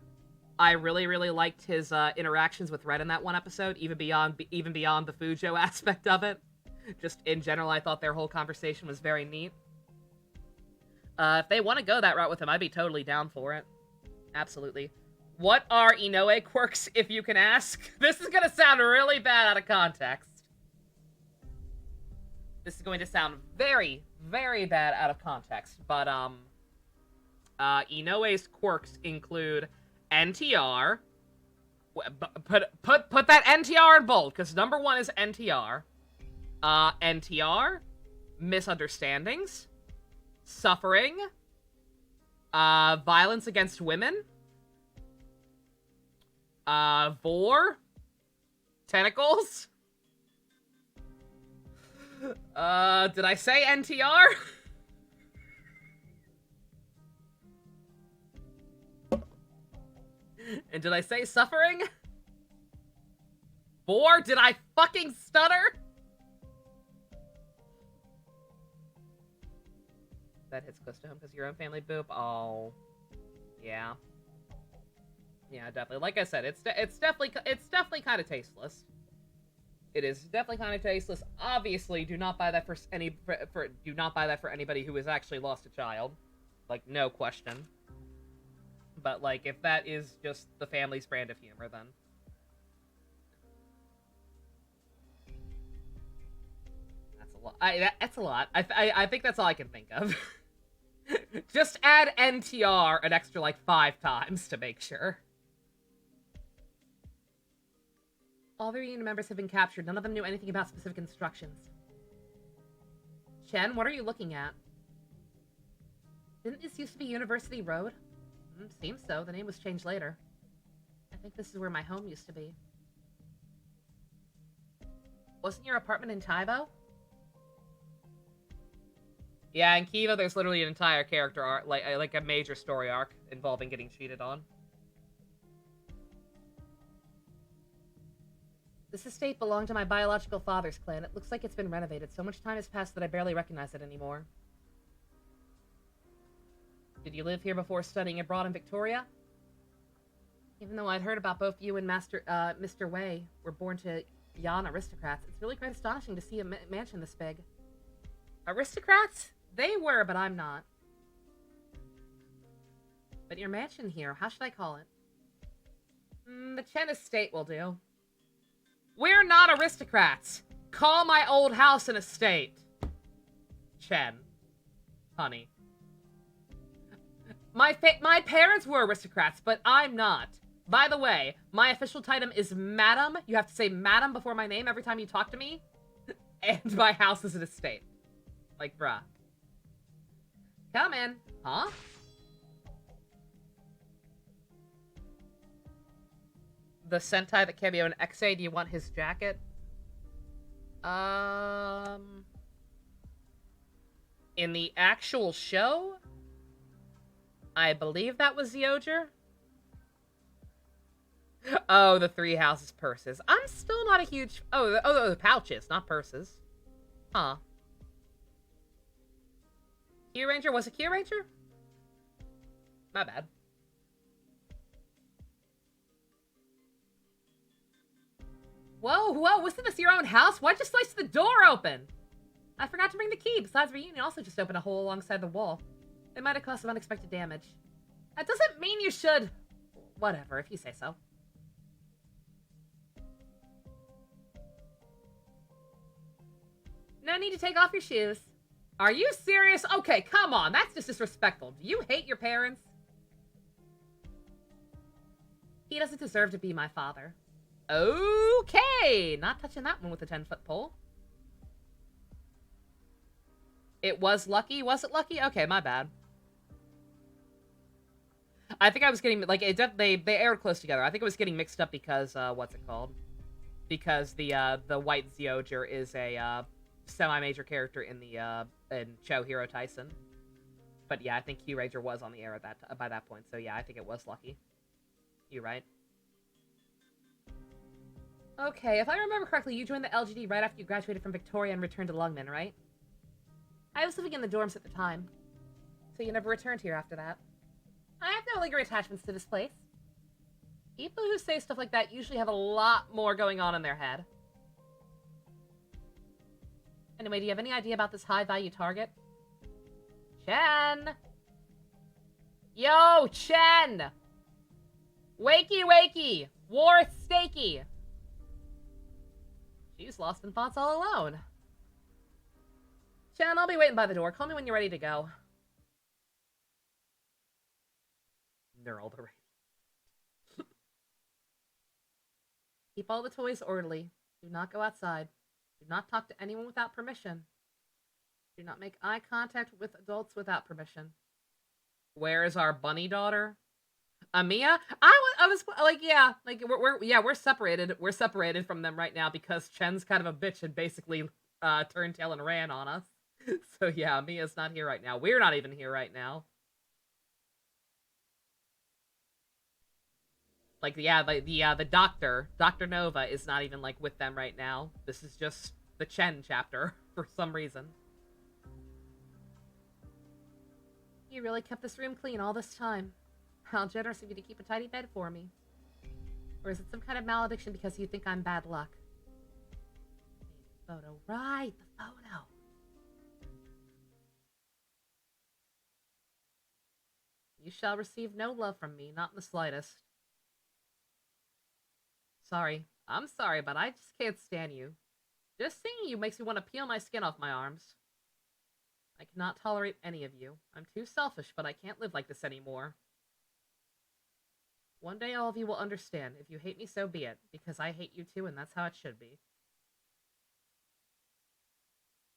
I really, really liked his interactions with Red in that one episode, even beyond the Fujo aspect of it. Just in general, I thought their whole conversation was very neat. If they want to go that route with him, I'd be totally down for it. Absolutely. What are Inoue quirks, if you can ask? This is going to sound really bad out of context. This is going to sound very, very bad out of context. But, Inoue's quirks include NTR. Put that NTR in bold, because number one is NTR. NTR, misunderstandings, suffering, violence against women, vor, tentacles. Did I say NTR? And did I say suffering? Vor? Did I fucking stutter? That hits close to home because your own family, Boop. Oh, yeah, yeah, definitely. Like I said, it's definitely kind of tasteless. It is definitely kind of tasteless. Obviously, do not buy that for anybody who has actually lost a child, like no question. But, like, if that is just the family's brand of humor, then... That's a lot. That's a lot. I think that's all I can think of. Just add NTR an extra, like, 5 times to make sure. All the reunion members have been captured. None of them knew anything about specific instructions. Chen, what are you looking at? Didn't this used to be University Road? Seems so. The name was changed later. I think this is where my home used to be. Wasn't your apartment in Taibo? Yeah, in Kiva, there's literally an entire character arc, like a major story arc involving getting cheated on. This estate belonged to my biological father's clan. It looks like it's been renovated. So much time has passed that I barely recognize it anymore. Did you live here before studying abroad in Victoria? Even though I'd heard about both you and Mr. Wei were born to Yan aristocrats, it's really quite astonishing to see a mansion this big. Aristocrats? They were, but I'm not. But your mansion here, how should I call it? The Chen estate will do. We're not aristocrats. Call my old house an estate. Chen. Honey. My parents were aristocrats, but I'm not. By the way, my official title is Madam. You have to say Madam before my name every time you talk to me. And my house is an estate. Like, bruh. Come in. Huh? The Sentai that cameo in XA, do you want his jacket? In the actual show? I believe that was Zyuohger. Oh, the 3 houses purses. I'm still not a huge... Oh, the pouches, not purses. Huh. Q Ranger? Was it Q Ranger? My bad. Whoa, wasn't this your own house? Why'd you slice the door open? I forgot to bring the key. Besides, Reunion also just opened a hole alongside the wall. It might have caused some unexpected damage. That doesn't mean you should... Whatever, if you say so. No need to take off your shoes. Are you serious? Okay, come on. That's just disrespectful. Do you hate your parents? He doesn't deserve to be my father. Okay. Not touching that one with a 10-foot pole. It was lucky? Was it lucky? Okay, my bad. I think I was getting, like, they aired close together. I think it was getting mixed up because, what's it called? Because the white Zyuohger is a, semi-major character in the, in Cho Hero Tyson. But yeah, I think Q Ranger was on the air at by that point, so yeah, I think it was lucky. You're right. Okay, if I remember correctly, you joined the LGD right after you graduated from Victoria and returned to Lungmen, right? I was living in the dorms at the time, so you never returned here after that. I have no lingering attachments to this place. People who say stuff like that usually have a lot more going on in their head. Anyway, do you have any idea about this high-value target? Chen! Yo, Chen! Wakey, wakey! War stakey! She's lost in thoughts all alone. Chen, I'll be waiting by the door. Call me when you're ready to go. Neural array. Keep all the toys orderly. Do not go outside. Do not talk to anyone without permission. Do not make eye contact with adults without permission. Where is our bunny daughter? Amia? I was like, yeah, like we're separated. We're separated from them right now because Chen's kind of a bitch and basically turned tail and ran on us. So yeah, Mia's not here right now. We're not even here right now. Like, yeah, the doctor, Dr. Nova, is not even, like, with them right now. This is just the Chen chapter, for some reason. You really kept this room clean all this time. How generous of you to keep a tidy bed for me. Or is it some kind of malediction because you think I'm bad luck? Photo. Right, the photo. You You shall receive no love from me, not in the slightest. Sorry. I'm sorry, but I just can't stand you. Just seeing you makes me want to peel my skin off my arms. I cannot tolerate any of you. I'm too selfish, but I can't live like this anymore. One day all of you will understand. If you hate me, so be it. Because I hate you too, and that's how it should be.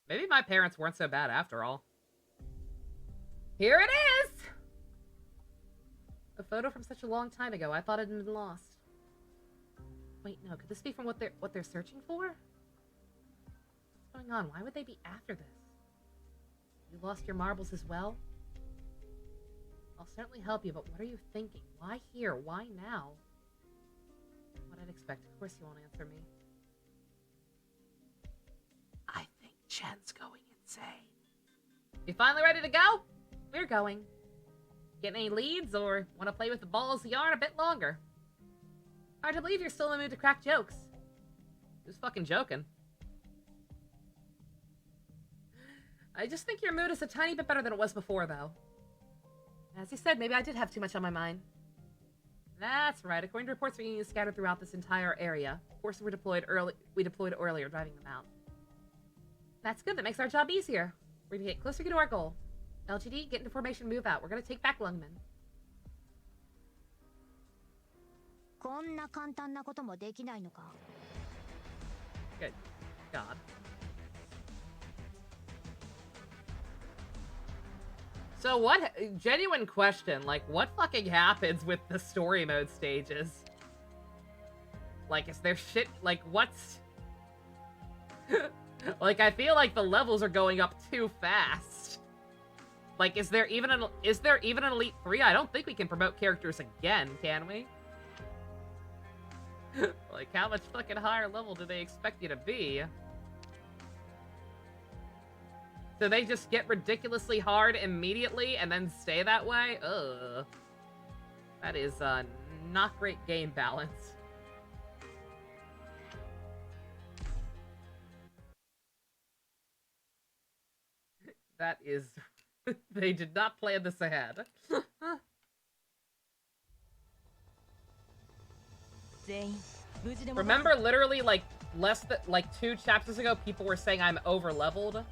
Maybe my parents weren't so bad after all. Here it is! A photo from such a long time ago. I thought it had been lost. Wait, no. Could this be from what they're searching for? What's going on? Why would they be after this? You lost your marbles as well? I'll certainly help you, but what are you thinking? Why here? Why now? What I'd expect. Of course you won't answer me. I think Chen's going insane. You finally ready to go? We're going. Get any leads or want to play with the balls of yarn a bit longer? Hard to believe you're still in the mood to crack jokes. Who's fucking joking? I just think your mood is a tiny bit better than it was before, though. As you said, maybe I did have too much on my mind. That's right. According to reports, reunions scattered throughout this entire area. Forces were deployed earlier, driving them out. That's good. That makes our job easier. We're gonna get closer to our goal. LGD, get into formation, move out. We're gonna take back Lungman. こんな簡単なこともできないのか。 Good God. So what, genuine question, like, what fucking happens with the story mode stages? Like, is there shit, like, what's... like, I feel like the levels are going up too fast. Like, is there even an Elite 3? I don't think we can promote characters again, can we? Like, how much fucking higher level do they expect you to be? Do they just get ridiculously hard immediately and then stay that way? Ugh. That is, not great game balance. That is... they did not plan this ahead. Remember, literally, like, less than, like, 2 chapters ago, people were saying I'm over-leveled?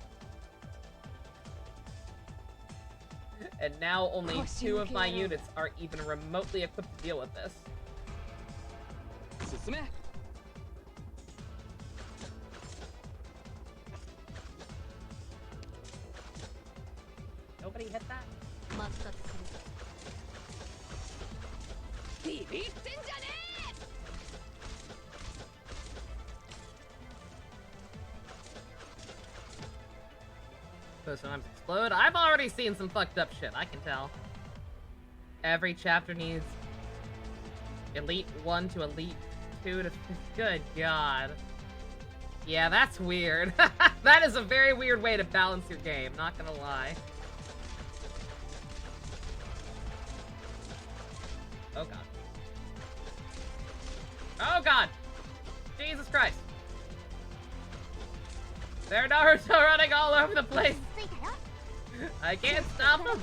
And now only 2 of my units are even remotely equipped to deal with this. Nobody hit that? So sometimes explode. I've already seen some fucked up shit, I can tell. Every chapter needs Elite 1 to Elite 2 to... Good God. Yeah, that's weird. That is a very weird way to balance your game, not gonna lie. Oh God. Oh God! Jesus Christ. They're Naruto running all over the place. I can't stop them.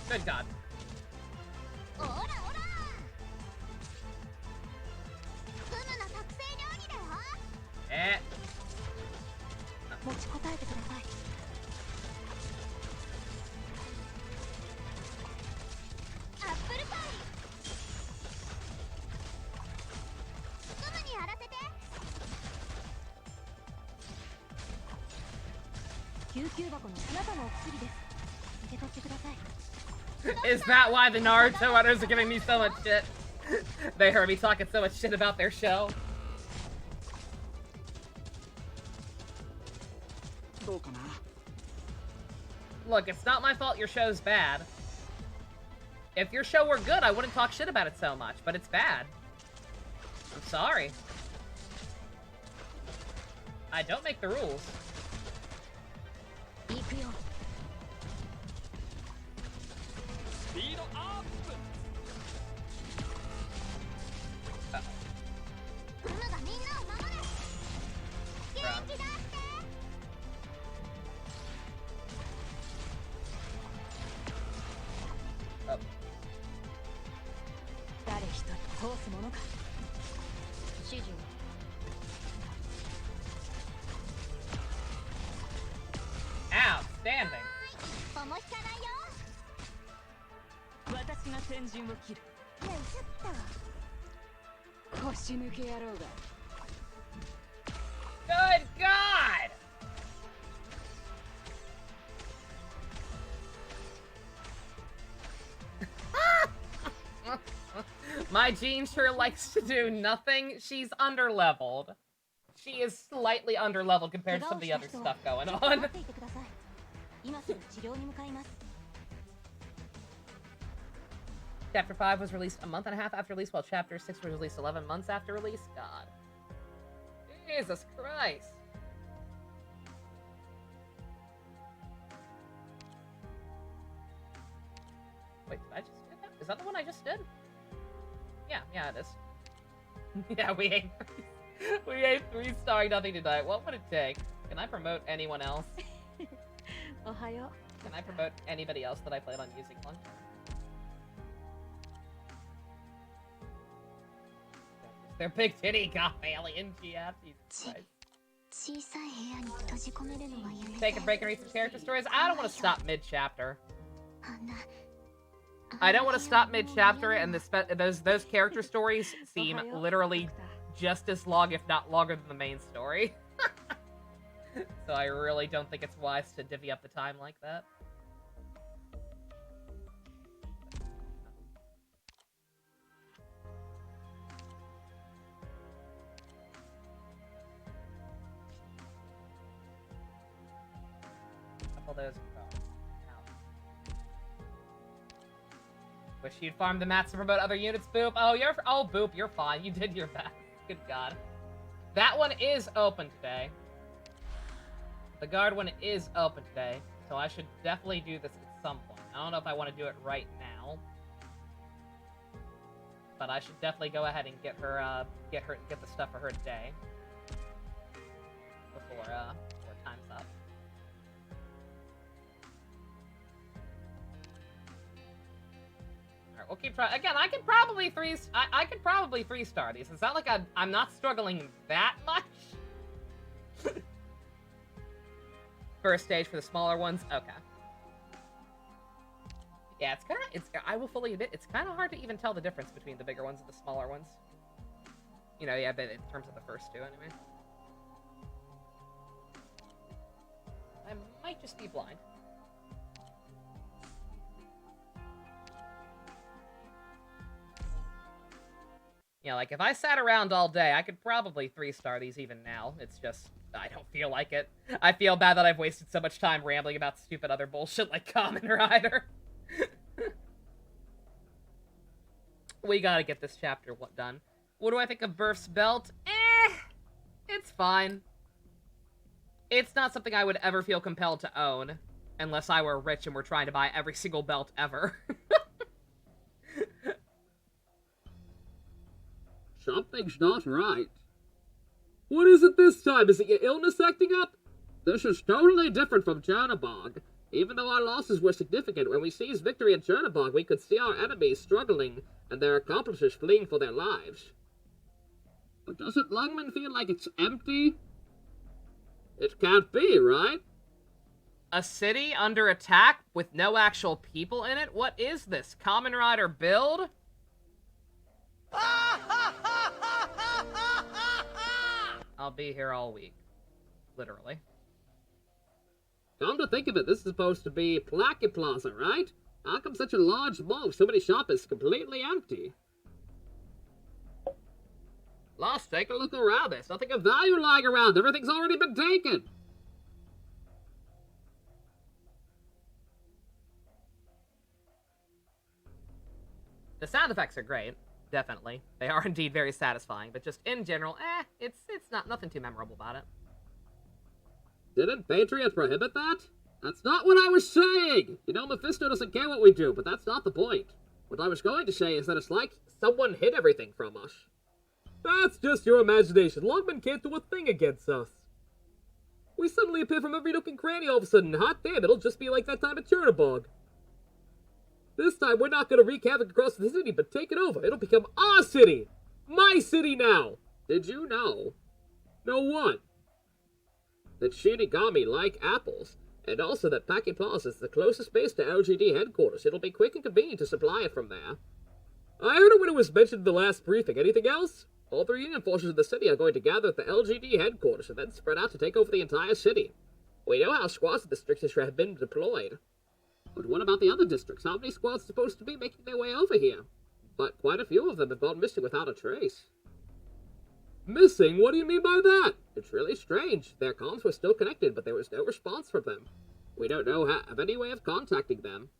Good God. Eh. Is that why the Naruto runners are giving me so much shit? They heard me talking so much shit about their show. Look, it's not my fault your show's bad. If your show were good, I wouldn't talk shit about it so much, but it's bad. I'm sorry. I don't make the rules. 行くよ。スピードアップ。クムがみんなを守る。元気だって。誰一人通すものか。指示を。 Outstanding. おもしかないよ。私が先陣を切る。よいしょっと。腰抜け野郎が。 Good God! My Jean sure likes to do nothing. She's underleveled. She is slightly underleveled compared to some of the other stuff going on. 待っていてください。今すぐ治療に向かいます。 Chapter 5 was released a month and a half after release, while Chapter 6 was released 11 months after release. God. Jesus Christ. Wait, did I just do that? Is that the one I just did? Yeah, it is. Yeah, we ate 3-starring nothing tonight. What would it take? Can I promote anyone else? おはよ Can I promote anybody else that I plan on using one? Their big titty got alien GF. Jesus Christ. 小さい部屋に閉じ込めるのが夢。 Take a break and read some character stories. I don't want to stop mid-chapter. あんな。 I don't want to stop mid-chapter, and those character stories seem literally just as long, if not longer, than the main story. So I really don't think it's wise to divvy up the time like that. Couple of those. Wish you'd farm the mats to promote other units, Boop. Oh, Boop, you're fine. You did your best. Good God. That one is open today. The guard one is open today, so I should definitely do this at some point. I don't know if I want to do it right now, but I should definitely go ahead and get the stuff for her today before time's up. We'll keep trying. Again, I could probably three-star these. It's not like I'm not struggling that much. First stage for the smaller ones. Okay. Yeah, I will fully admit, it's kind of hard to even tell the difference between the bigger ones and the smaller ones. You know, yeah, but in terms of the first two, anyway. I might just be blind. You know, like, if I sat around all day, I could probably 3-star these even now. It's just, I don't feel like it. I feel bad that I've wasted so much time rambling about stupid other bullshit like Kamen Rider. We gotta get this chapter done. What do I think of Burf's belt? It's fine. It's not something I would ever feel compelled to own, unless I were rich and were trying to buy every single belt ever. Something's not right. What is it this time? Is it your illness acting up? This is totally different from Chernobog. Even though our losses were significant, when we seized victory in Chernobog, we could see our enemies struggling and their accomplices fleeing for their lives. But doesn't Lungman feel like it's empty? It can't be, right? A city under attack with no actual people in it? What is this? Kamen Rider build? I'll be here all week. Literally. Come to think of it, this is supposed to be Plaque Plaza, right? How come such a large mall with so many shops is completely empty? Lost, take a look around. There's nothing of value lying around. Everything's already been taken. The sound effects are great, definitely. They are indeed very satisfying, but just in general, it's not nothing too memorable about it. Didn't Patriot prohibit that? That's not what I was saying! You know, Mephisto doesn't care what we do, but that's not the point. What I was going to say is that it's like someone hid everything from us. That's just your imagination. Longman can't do a thing against us. We suddenly appear from every nook and cranny all of a sudden. Hot damn, it'll just be like that time at Chernobog. This time, we're not going to wreak havoc across the city, but take it over. It'll become our city! My city now! Did you know? Know what? That Shinigami like apples, and also that Paki Plaza is the closest base to LGD headquarters. It'll be quick and convenient to supply it from there. I heard it when it was mentioned in the last briefing. Anything else? All the Union forces of the city are going to gather at the LGD headquarters and then spread out to take over the entire city. We know how squads of the districts have been deployed. But what about the other districts? How many squads are supposed to be making their way over here? But quite a few of them have gone missing without a trace. Missing? What do you mean by that? It's really strange. Their comms were still connected, but there was no response from them. We don't know of any way of contacting them.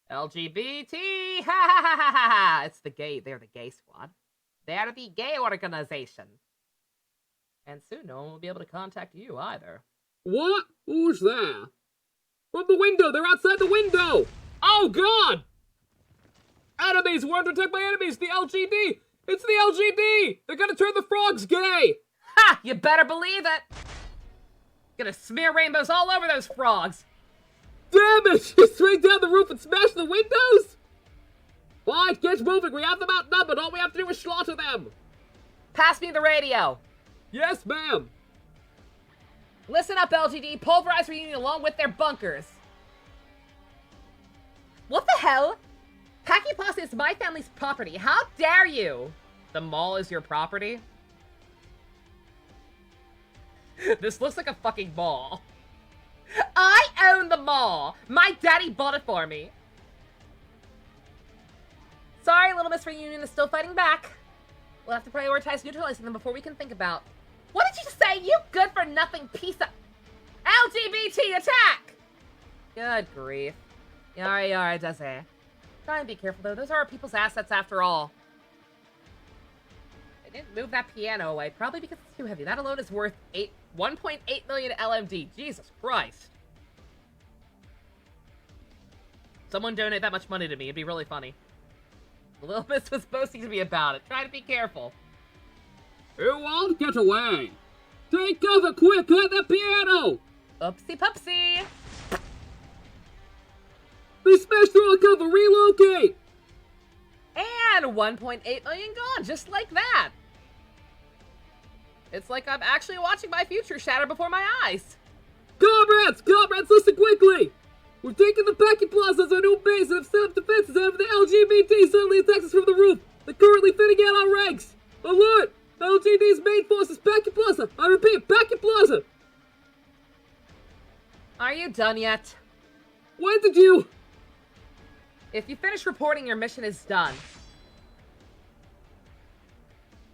LGBT! Ha ha ha ha ha! It's the gay. They're the gay squad. They're the gay organization. And soon no one will be able to contact you either. What? Who's there? From the window! They're outside the window! Oh god! Enemies! We're under attack by enemies! The LGD! It's the LGD! They're gonna turn the frogs gay! Ha! You better believe it! Gonna smear rainbows all over those frogs! Damn it! You swing down the roof and smash the windows? Fine, get moving. We have them outnumbered. All we have to do is slaughter them. Pass me the radio. Yes, ma'am. Listen up, LGD. Pulverize Reunion along with their bunkers. What the hell? Paki Plaza is my family's property. How dare you? The mall is your property? This looks like a fucking mall. I own the mall! My daddy bought it for me. Sorry, Little Miss Reunion is still fighting back. We'll have to prioritize neutralizing them before we can think about... What did you say, you good-for-nothing piece of... LGBT attack! Good grief. Yara, does it. Try and be careful, though. Those are our people's assets after all. I didn't move that piano away, probably because it's too heavy. That alone is worth 1.8 million LMD. Jesus Christ. Someone donate that much money to me. It'd be really funny. The Little Miss was boasting to me about it. Try to be careful. You won't get away. Take cover quick. Let the piano. Oopsie poopsie. They smashed through our cover. Relocate. And 1.8 million gone, just like that. It's like I'm actually watching my future shatter before my eyes. Comrades, listen quickly. We've taken the Paki Plaza as our new base and have set up defenses after the LGBT suddenly attacks us from the roof. They're currently thinning out our ranks. Alert! LGD's main force is Paki Plaza. I repeat, Paki Plaza. Are you done yet? When did you... If you finish reporting, your mission is done.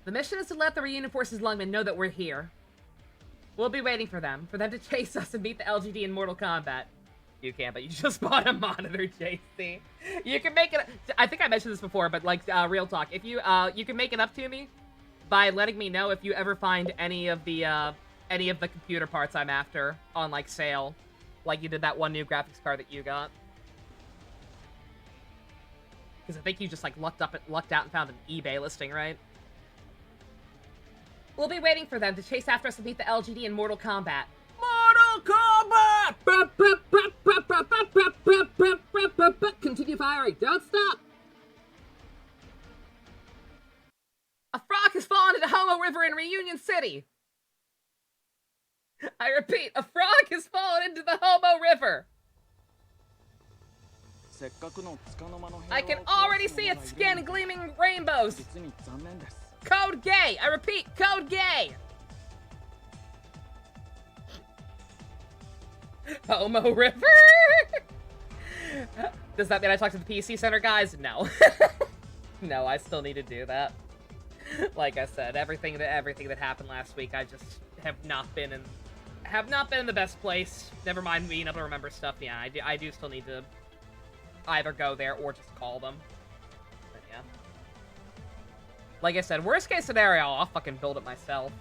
The mission is to let the Reunion Forces Lungmen know that we're here. We'll be waiting for them to chase us and beat the LGD in Mortal Kombat. You can't, but you just bought a monitor, JC. You can make it... I think I mentioned this before, but like, real talk. If you, you can make it up to me by letting me know if you ever find any of the computer parts I'm after on, like, sale. Like you did that one new graphics card that you got. Because I think you just, like, lucked out and found an eBay listing, right? We'll be waiting for them to chase after us and beat the LGD in Mortal Kombat. Mortal Kombat! Continue firing. Don't stop. A frog has fallen into Homo River in Reunion City. I repeat, a frog has fallen into the Homo River. I can already see its skin gleaming rainbows. Code gay! I repeat, code gay! Homo River? Does that mean I talk to the PC Center guys? No. No, I still need to do that. Like I said, everything that happened last week, I just have not been in the best place. Never mind being able to remember stuff. Yeah, I do still need to either go there or just call them. But yeah. Like I said, worst case scenario, I'll fucking build it myself.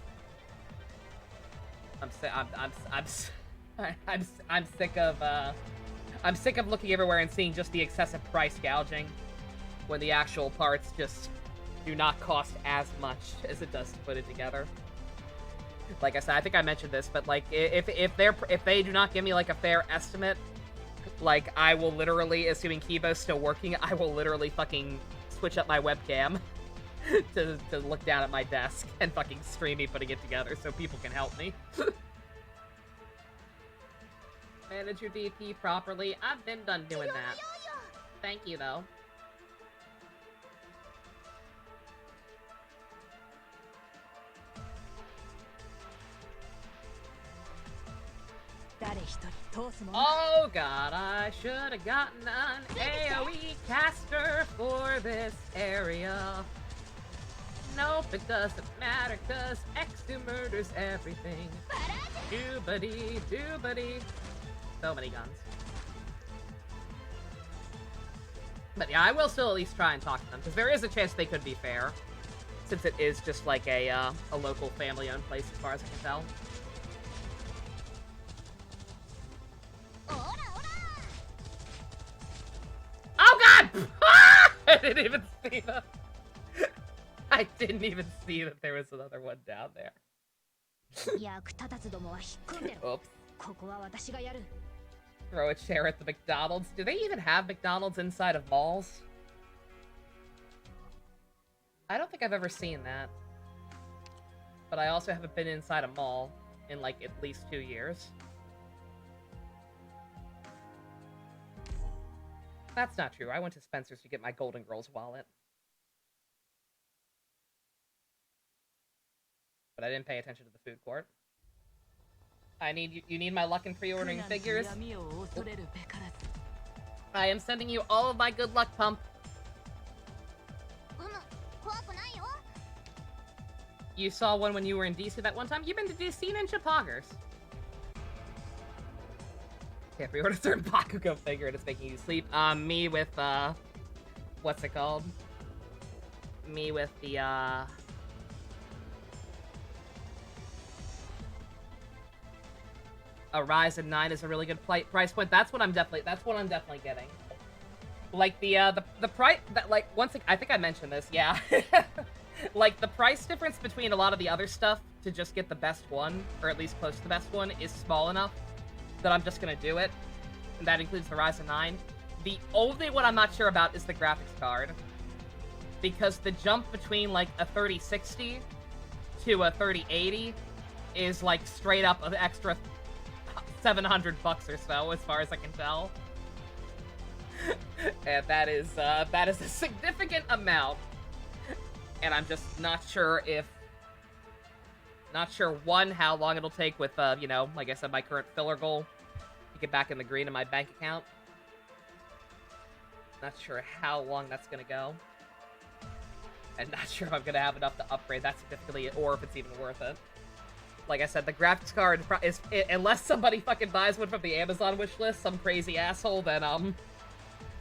I'm sick of looking everywhere and seeing just the excessive price gouging when the actual parts just do not cost as much as it does to put it together. Like I said, I think I mentioned this, but like if they do not give me like a fair estimate, like I will literally, assuming Kibo's still working, I will literally fucking switch up my webcam to look down at my desk and fucking stream me putting it together so people can help me. Manage your DP properly. I've been done doing that. Thank you, though. Oh god, I should have gotten an AoE caster for this area. Nope, it doesn't matter, cause X2 murders everything. Doobity, doobity. So many guns. But yeah, I will still at least try and talk to them, because there is a chance they could be fair. Since it is just like a local family-owned place as far as I can tell. Oh god! I didn't even see that. I didn't even see that there was another one down there. Oops. Throw a chair at the McDonald's. Do they even have McDonald's inside of malls? I don't think I've ever seen that. But I also haven't been inside a mall in like at least 2 years. That's not true. I went to Spencer's to get my Golden Girls wallet. But I didn't pay attention to the food court. You need my luck in pre-ordering figures? I am sending you all of my good luck, Pump. You saw one when you were in DC that one time? You've been to DC, Ninja Poggers. Yeah, pre-order a certain Bakugo figure and it's making you sleep. Me with, what's it called? Me with the, a Ryzen 9 is a really good price point. That's what I'm definitely getting. Like the price that like I think I mentioned this, yeah. Like the price difference between a lot of the other stuff to just get the best one, or at least close to the best one, is small enough that I'm just gonna do it. And that includes the Ryzen 9. The only one I'm not sure about is the graphics card. Because the jump between like a 3060 to a 3080 is like straight up an extra $700 or so, as far as I can tell. And that is a significant amount. And I'm just not sure one, how long it'll take with, you know, like I said, my current filler goal to get back in the green in my bank account. Not sure how long that's gonna go. And not sure if I'm gonna have enough to upgrade that significantly, or if it's even worth it. Like I said, the graphics card is, unless somebody fucking buys one from the Amazon wishlist, some crazy asshole, then,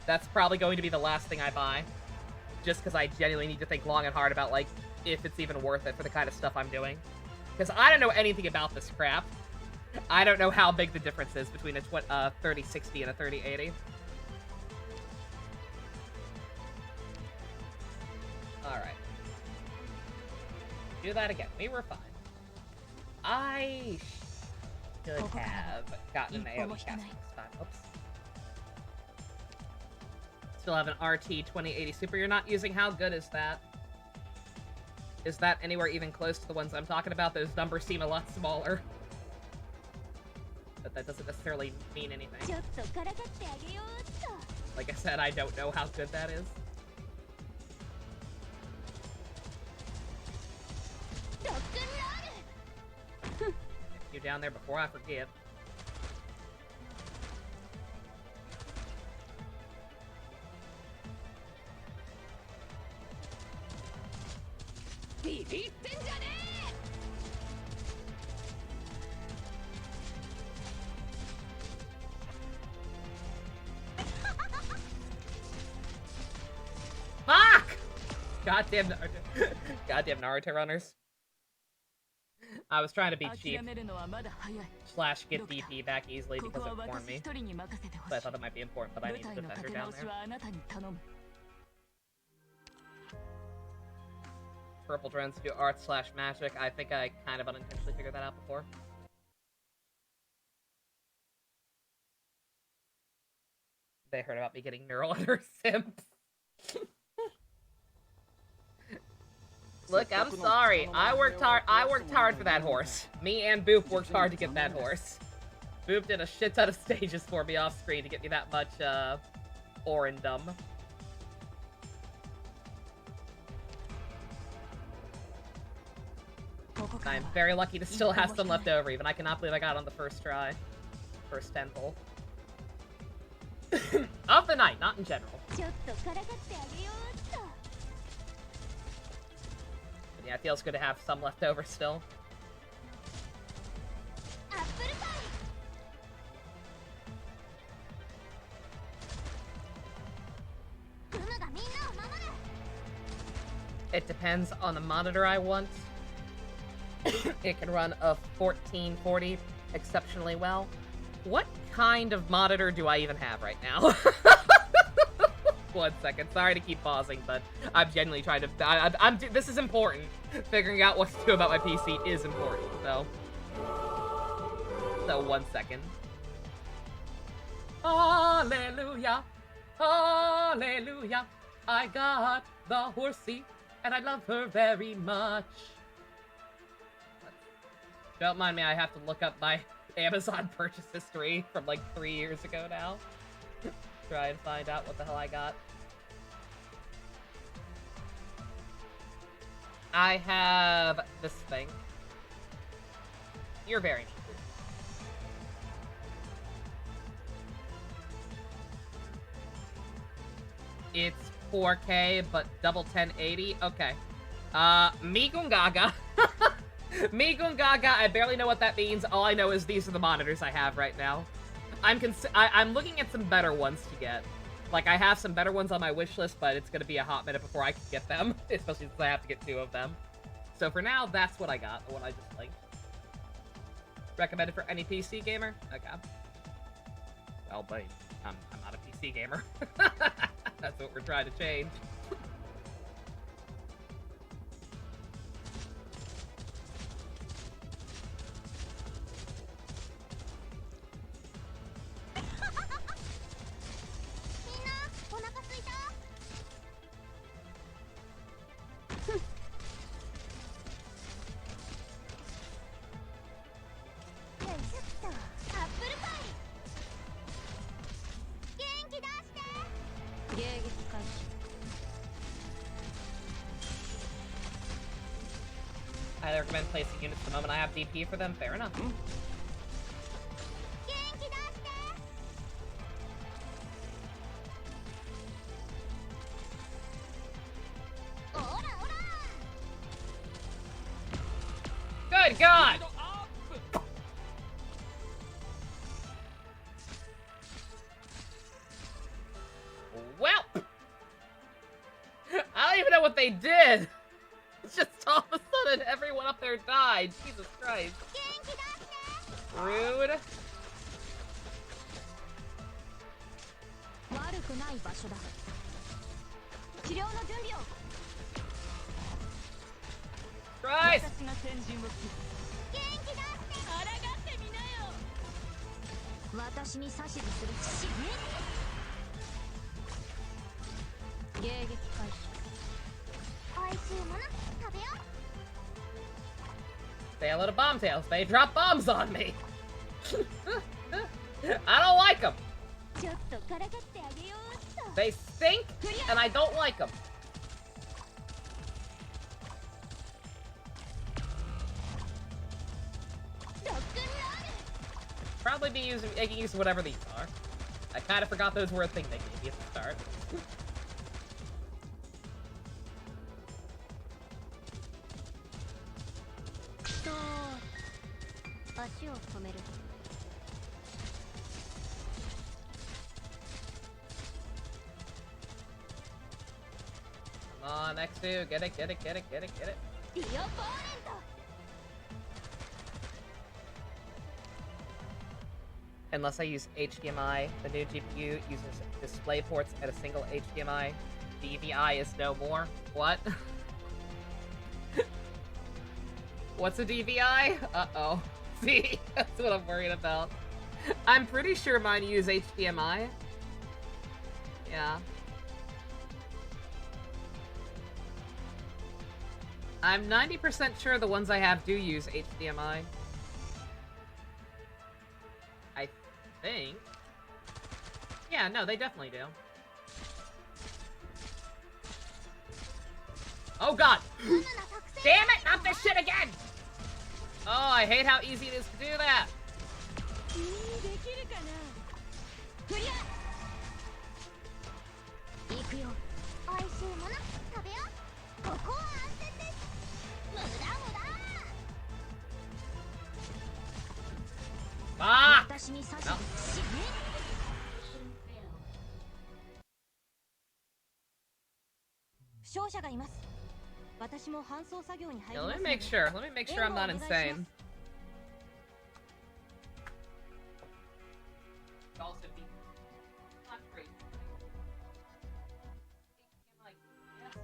that's probably going to be the last thing I buy. Just because I genuinely need to think long and hard about, like, if it's even worth it for the kind of stuff I'm doing. Because I don't know anything about this crap. I don't know how big the difference is between a 3060 and a 3080. Alright. Do that again. We were fine. I should have gotten an AoE cast this time. Oops. Still have an RT 2080 Super you're not using. How good is that? Is that anywhere even close to the ones I'm talking about? Those numbers seem a lot smaller. But that doesn't necessarily mean anything. Like I said, I don't know how good that is. You down there before I forget. Goddamn Naruto. Goddamn Naruto runners. I was trying to be cheap / get DP back easily because it warned me. So I thought that might be important, but I need a defender down there. Purple drones do art / magic. I think I kind of unintentionally figured that out before. They heard about me getting neural under simps. Look, I'm sorry. I worked hard for that horse. Me and Boop worked hard to get that horse. Boop did a shit ton of stages for me off screen to get me that much, Orindum. I'm very lucky to still have some left over, even. I cannot believe I got on the first try. First temple. Of the night, not in general. But yeah, it feels good to have some left over still. It depends on the monitor I want. It can run a 1440 exceptionally well. What kind of monitor do I even have right now? 1 second. Sorry to keep pausing, but I'm genuinely trying to... this is important. Figuring out what to do about my PC is important, so... So, 1 second. Hallelujah! Hallelujah! I got the horsey, and I love her very much. Don't mind me, I have to look up my Amazon purchase history from like 3 years ago now. Try and find out what the hell I got. I have this thing. You're very neat. It's 4K, but double 1080. Okay. Migungaga. Migungaga, I barely know what that means. All I know is these are the monitors I have right now. I'm looking at some better ones to get. Like, I have some better ones on my wish list, but it's gonna be a hot minute before I can get them. Especially since I have to get 2 of them. So for now, that's what I got. The one I just linked. Recommended for any PC gamer? Okay. Well, but I'm not a PC gamer. That's what we're trying to change. I recommend placing units the moment I have DP for them. Fair enough. Good God! Well, I don't even know what they did. It's just all of a sudden everyone up there died. Jesus Christ. Rude. Christ! They let a bomb tails. They drop bombs on me. I don't like them. They stink, and I don't like them. Probably be making use of whatever these are. I kind of forgot those were a thing they gave me at the start. Come on, X2, get it, get it, get it, get it, get it. ディオポーレント Unless I use HDMI, the new GPU uses display ports at a single HDMI. DVI is no more. What? What's a DVI? Uh-oh. See, that's what I'm worried about. I'm pretty sure mine use HDMI. Yeah. I'm 90% sure the ones I have do use HDMI. I think. Yeah, no, they definitely do. Oh god! Damn it! Not this shit again! Oh, I hate how easy it is to do that! 君にできるかな。クリア行くよおいしいもの食べようここは安全です無駄無駄 Ah! 私に指図 No. し負傷者がいます私も搬送作業に入り Yeah, ます let me make sure. Let me make sure I'm not insane. Also be not great. Yes.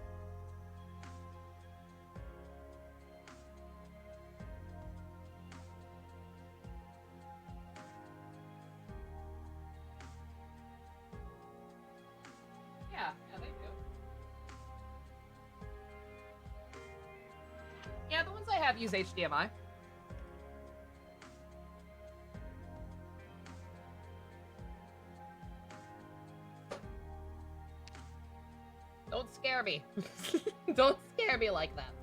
Yeah, they do. Yeah, the ones I have use HDMI. Don't scare me. Don't scare me like that.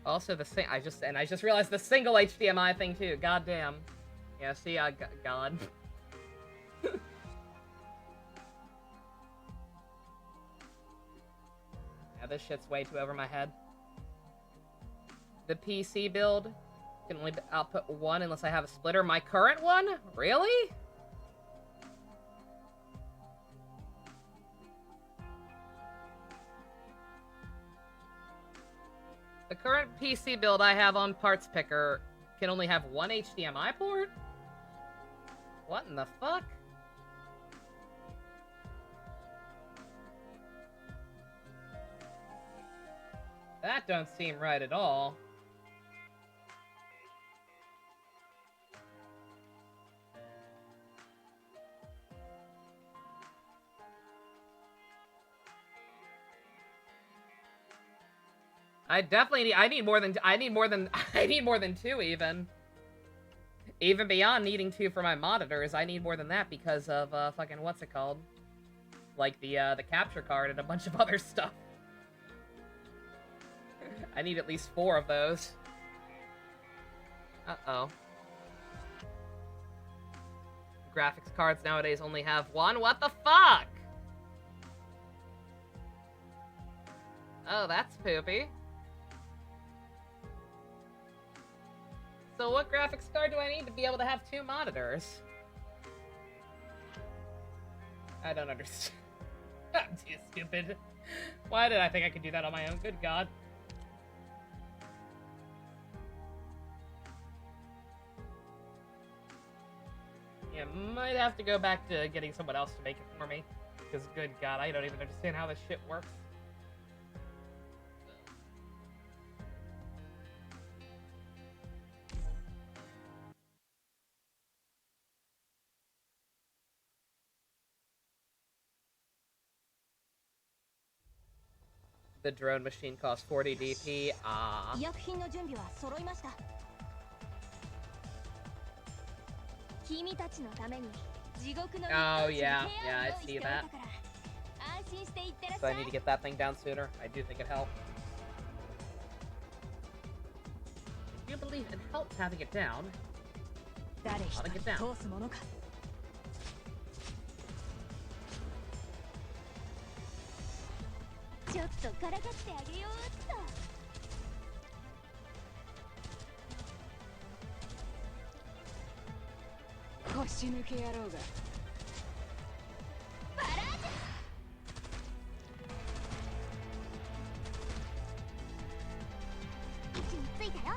Also, I just realized the single HDMI thing too. Goddamn. Yeah, see, God. Yeah, this shit's way too over my head. The PC build can only output one unless I have a splitter. My current one? Really? The current PC build I have on Parts Picker can only have one HDMI port? What in the fuck? That don't seem right at all. I need more than two even. Even beyond needing two for my monitors, I need more than that because of fucking what's it called? Like the capture card and a bunch of other stuff. I need at least 4 of those. Uh-oh. Graphics cards nowadays only have 1? What the fuck? Oh, that's poopy. So what graphics card do I need to be able to have 2 monitors? I don't understand. I'm too stupid. Why did I think I could do that on my own? Good God. Yeah, might have to go back to getting someone else to make it for me. Because, good God, I don't even understand how this shit works. The drone machine costs 40 DP. Ah. 医薬品の準備は揃いました君たちのために地獄の Oh, yeah. Yeah, I see that. 安心していってらっし So ゃ I い need to get that thing down sooner. I do think it helped. Do you believe it helps having it down? 誰一 How to 人 get down? 通すものか。ちょっとからかってあげようっと足抜け野郎が。バラージュ位置についたよ。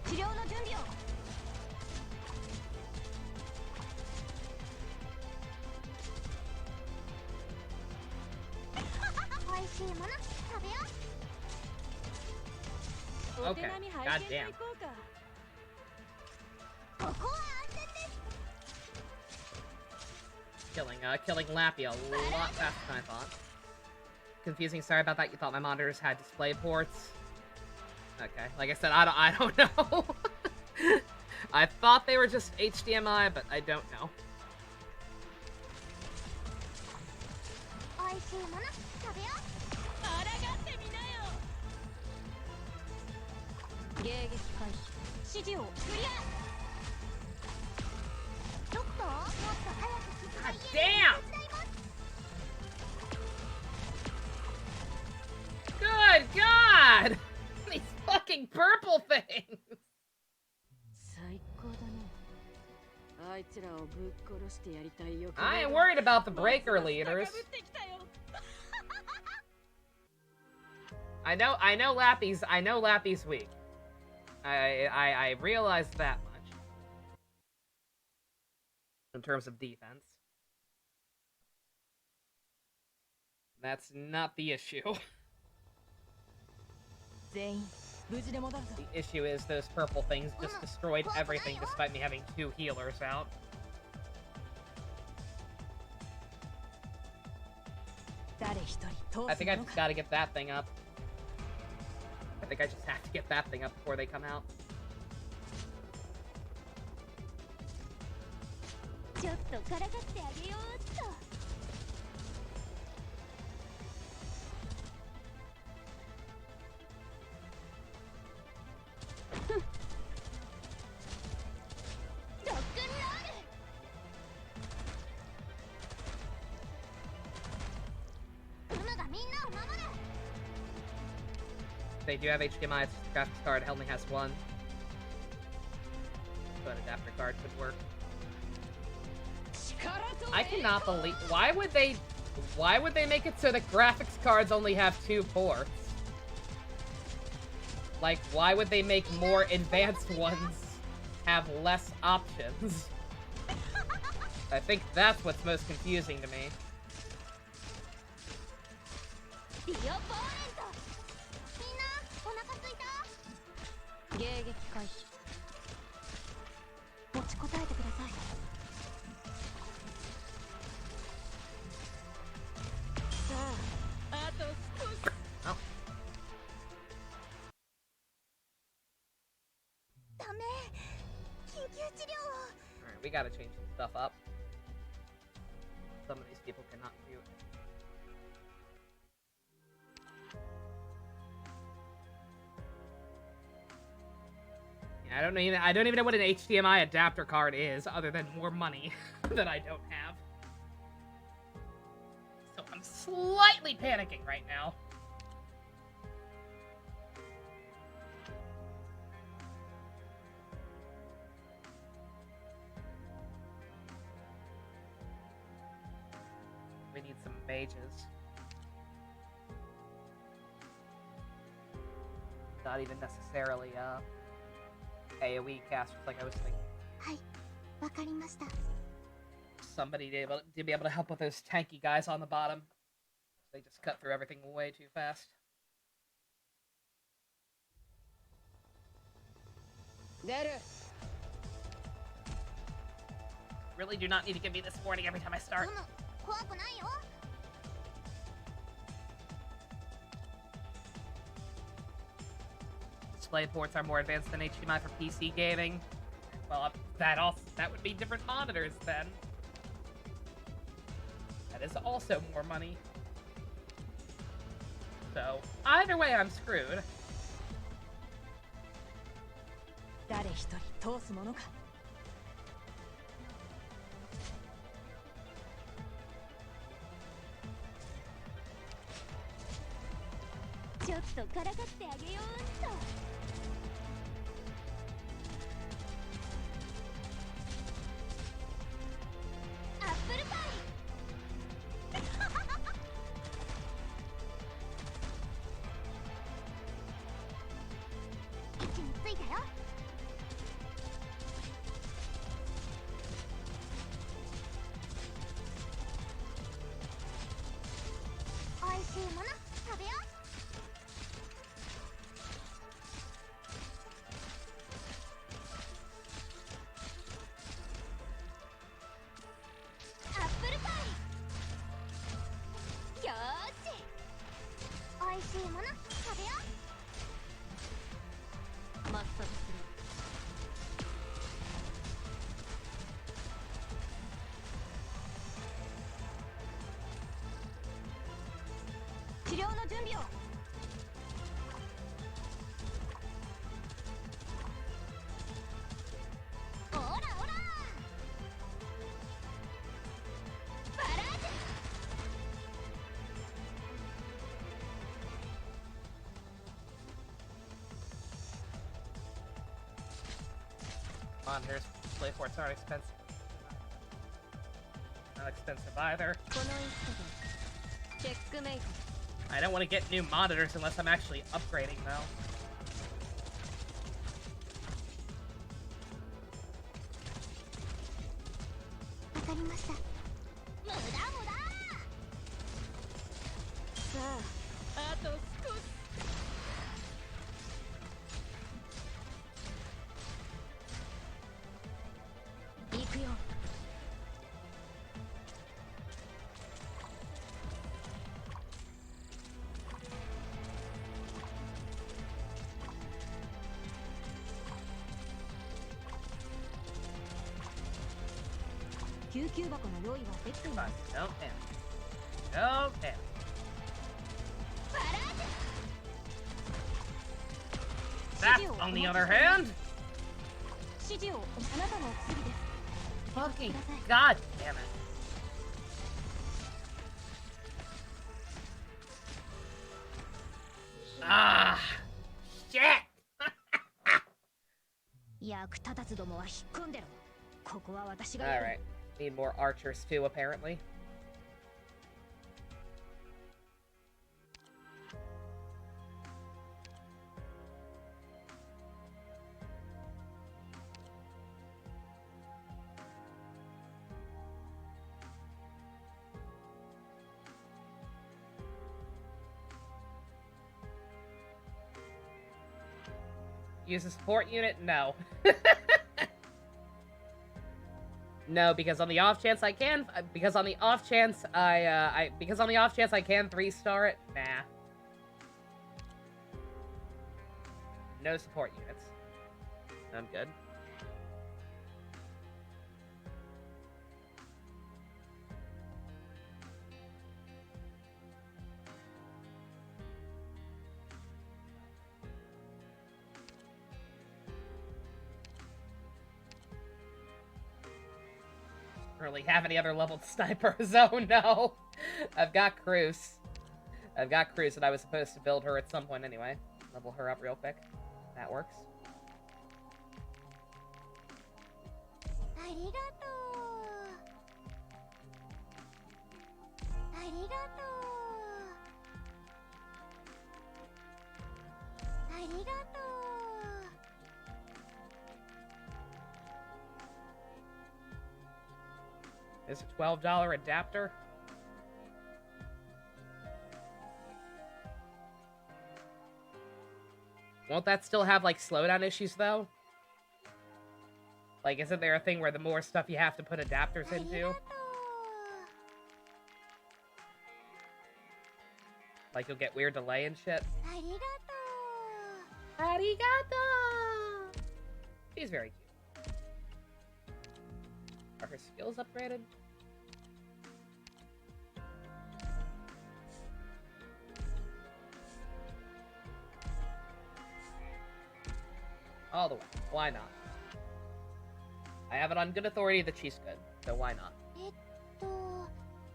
治療の準備を。美味しいもの食べよう。お手並み拝見といこうか。ここは安全です。 Killing Lappy a lot faster than I thought. Confusing, sorry about that. You thought my monitors had display ports. Okay, like I said, I don't know. I thought they were just HDMI, but I don't know. 美味しいもの食べよう。抗ってみなよ。迎撃開始。指示をクリア。ちょっともっと早く傷が God 癒える damn! 手伝います。 Good God! These fucking purple things! 最高だね。あいつらをぶっ殺してやりたいよ。 I ain't worried about the breaker leaders. I know Lappy's weak. I realized that much. In terms of defense. That's not the issue. 全員無事で戻るぞ。 The issue is those purple things just destroyed everything despite me having 2 healers out. 誰一人通 I す think I もの just か。 gotta get that thing up. I think I just have to get that thing up before they come out. ちょっとからかってあげようっと。ロックンロール。ムムがみんなを守る。 They do have HDMI, it's just a graphics card, it only has one. So an adapter card could work. I cannot believe why would they make it so that graphics cards only have 2 ports? Like, why would they make more advanced ones have less options? I think that's what's most confusing to me. ディオポーレント。みんなお腹すいた？迎撃開始。持ちこたえてください。さあ、あと少し。 Oh. ダメ。緊急治療を。 Alright, we gotta change some stuff up. Some of these people cannot do it. Yeah, I don't even know what an HDMI adapter card is, other than more money that I don't have. So I'm slightly panicking right now. We need some mages. Not even necessarily, AoE casters like I was thinking. はい、わかりました。 Somebody to be able to help with those tanky guys on the bottom. They just cut through everything way too fast. 出る。 Really do not need to give me this warning every time I start. ムム、怖くないよ。 Display ports are more advanced than HDMI for PC gaming. Well, that would be different monitors then. That is also more money. So, either way, I'm screwed. 誰一人通すものか。ちょっととからかってあげようっと。アップルパイ位置についたよ。おいしいもの食べよう。アップルパイよーし、おいしいもの食べよう。抹殺する。治療の準備を。オラオラバラージュ。 Come on, here's play for it's not expensive. Not expensive either. この一手でチェックメイト。 I don't want to get new monitors unless I'm actually upgrading though. わかりました。無駄無駄。さあ、あと少し。行くよ。救急箱の用意はできていま But す。 no panic. No panic. バラージ That, on the other hand, 指示をあなたのお薬です。 fucking god damn it. Ah, shit. 役立たずどもは引っ込んでろ。ここは私が All right, need more archers too, apparently. Use a support unit? No. No, because on the off chance I can, because on the off chance I can 3-star it, nah. No support units. I'm good. Really have any other leveled snipers? Oh no! I've got Cruz. I've got Cruz, and I was supposed to build her at some point anyway. Level her up real quick. That works. ありがとう。ありがとう。ありがとう。 Is a $12 adapter? Won't that still have, like, slowdown issues, though? Like, isn't there a thing where the more stuff you have to put adapters into? Like, you'll get weird delay and shit? ありがとう。 Arigato! She's very cute. Are her skills upgraded? All the way. Why not? I have it on good authority that she's good, so why not?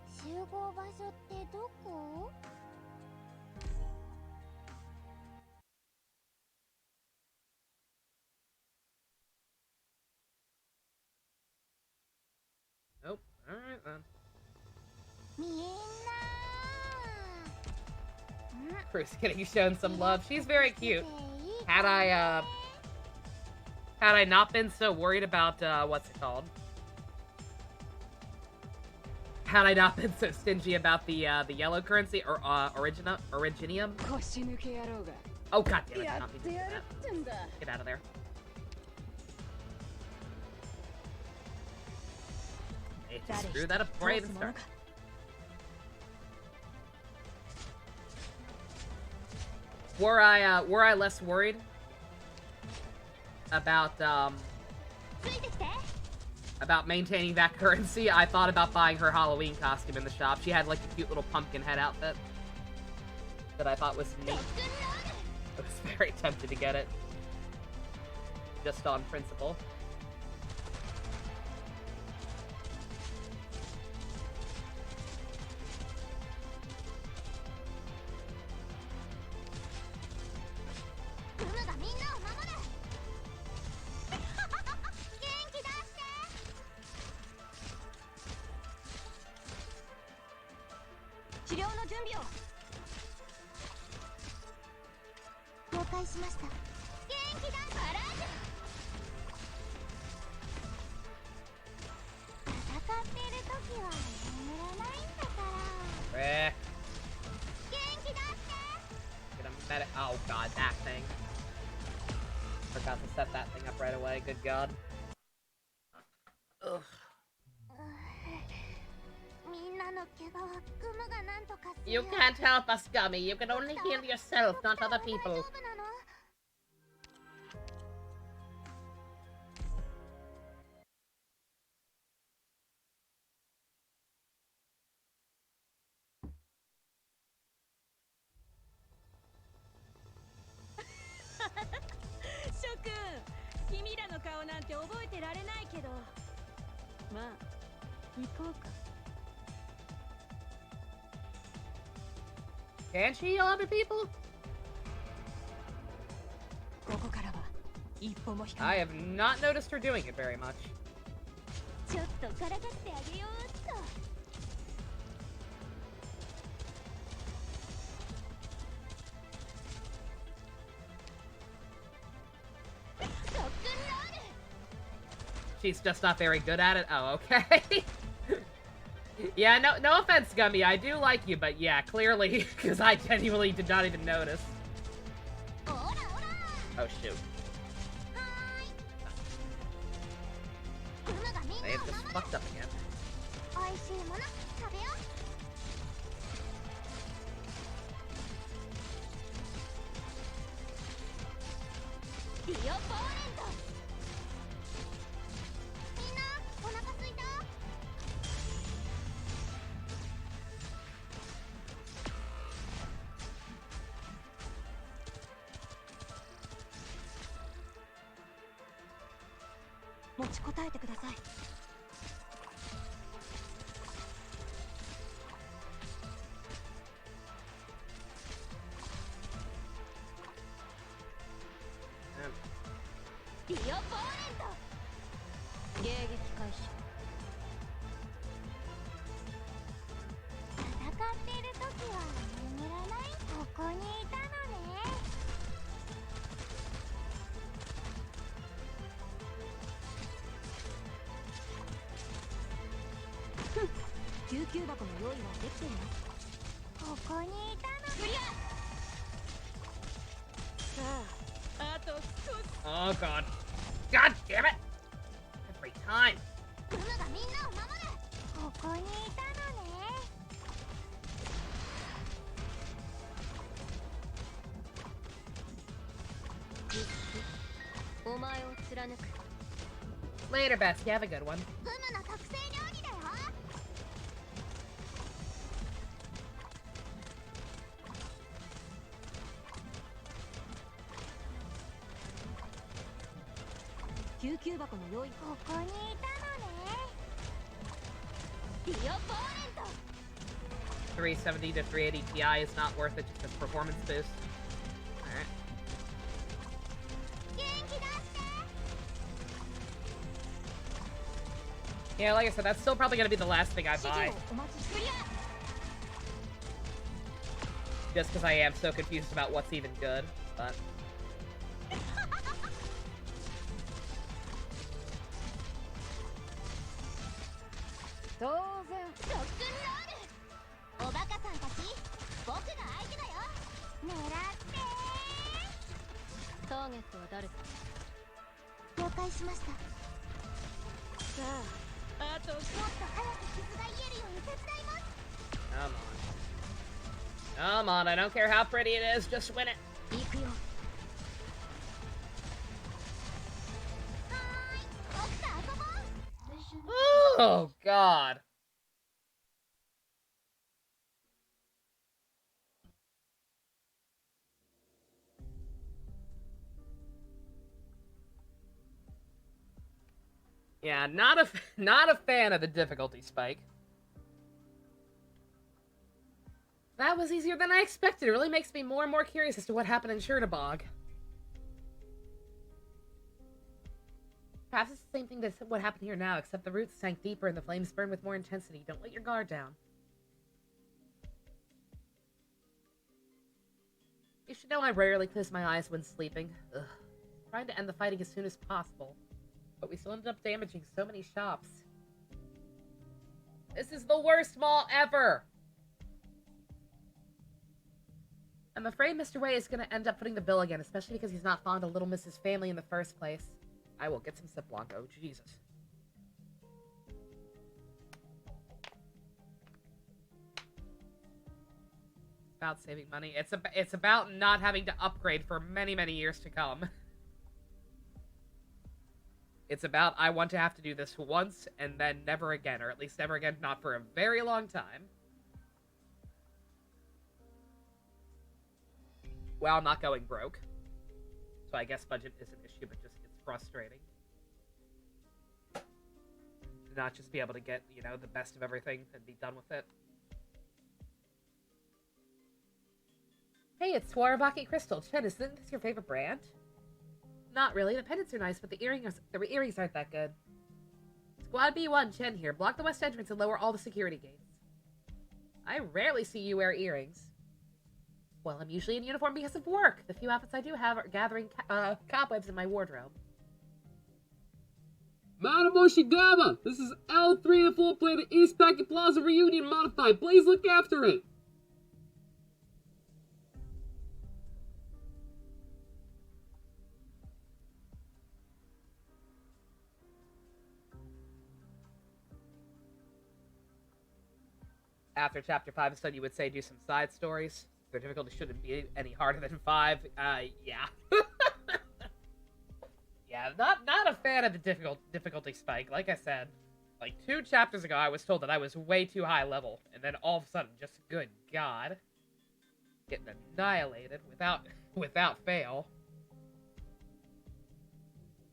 集合場所ってどこ？ Alright then. みんな Bruce getting shown some love. She's very cute. Had I not been so worried about, what's it called? Had I not been so stingy about the yellow currency, or, originium? 腰抜け野郎が Oh, god damn it, や not っ me て doing やる that. ってんだ Get out of there. Hey, just screw that up before I even start. Were I less worried about, ついてきて about maintaining that currency, I thought about buying her Halloween costume in the shop. She had like a cute little pumpkin head outfit that I thought was neat. I was very tempted to get it. Just on principle. Frick. Get a medic. Oh god, that thing. Forgot to set that thing up right away. Good god. Ugh. みんなの怪我はグムがなんとかする You can't help us, Gummy. You can only heal yourself, not other people. 大丈夫なの 諸君君らの顔なんて覚えてられないけどまあ行こうか Can she heal other people? ここからは一歩も引かな I い have not noticed her doing it very much. ちょっとからかってあげようっと She's just not very good at it? Oh, okay. Yeah, no offense, Gummy. I do like you, but yeah, clearly, because I genuinely did not even notice. Oh, shoot. They have just fucked up again. おいしいもの食べよう ディオポーレントみんなお腹すいた 持ちこたえてください ディオポーレント迎撃開始戦ってる時は眠らないここにいたのね 救急箱の用意はできてるのここにいたのクリアさああと少し Oh, God. God damn it! Every time. グムがみんなを守るここにいたのね お前を貫く Later, Betsy. Have a good one. グムの特製料理だよ 救急箱の用意ここにいたのねディオポーレント 370 to 380 Ti is not worth it just as performance boost. Alright. 元気出して Yeah, like I said, that's still probably gonna be the last thing I buy. Just because I am so confused about what's even good, but... Come on. Come on, I don't care how pretty it is, just win it. Oh, God. Yeah, not a fan of the difficulty spike. That was easier than I expected. It really makes me more and more curious as to what happened in Chernobog. Perhaps it's the same thing that's what happened here now, except the roots sank deeper and the flames burn with more intensity. Don't let your guard down. You should know I rarely close my eyes when sleeping. Ugh. Trying to end the fighting as soon as possible. But we still ended up damaging so many shops. This is the worst mall ever! I'm afraid Mr. Wei is going to end up footing the bill again, especially because he's not fond of Little Miss's family in the first place. I will get some Sip Blanco. Jesus. It's about saving money. It's about not having to upgrade for many, many years to come. It's about I want to have to do this once and then never again, or at least never again, not for a very long time. Well, I'm not going broke. So I guess budget is an issue, but just it's frustrating. To not just be able to get, you know, the best of everything and be done with it. Hey, it's Swarovski Crystal. Chen, isn't this your favorite brand? Not really. The pendants are nice, but the earrings aren't that good. Squad B1, Chen here. Block the west entrance and lower all the security gates. I rarely see you wear earrings. Well, I'm usually in uniform because of work. The few outfits I do have are gathering cobwebs in my wardrobe. Madam Oshigama, this is L3 and full plate at East Packet Plaza Reunion Modified. Please look after it. After Chapter 5 is done, you would say do some side stories. Their difficulty shouldn't be any harder than 5. Yeah. Yeah, not a fan of the difficulty spike. Like I said, like 2 chapters ago, I was told that I was way too high level, and then all of a sudden, just good God, getting annihilated without fail.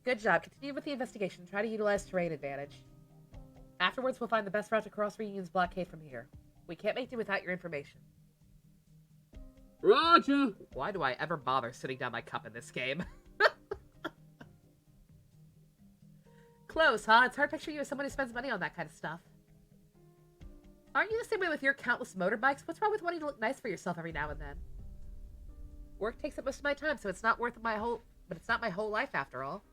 Good job. Continue with the investigation. Try to utilize terrain advantage. Afterwards, we'll find the best route to cross Reunion's blockade from here. We can't make do without your information. Roger! Why do I ever bother sitting down my cup in this game? Close, huh? It's hard to picture you as someone who spends money on that kind of stuff. Aren't you the same way with your countless motorbikes? What's wrong with wanting to look nice for yourself every now and then? Work takes up most of my time, so it's not worth but it's not my whole life after all.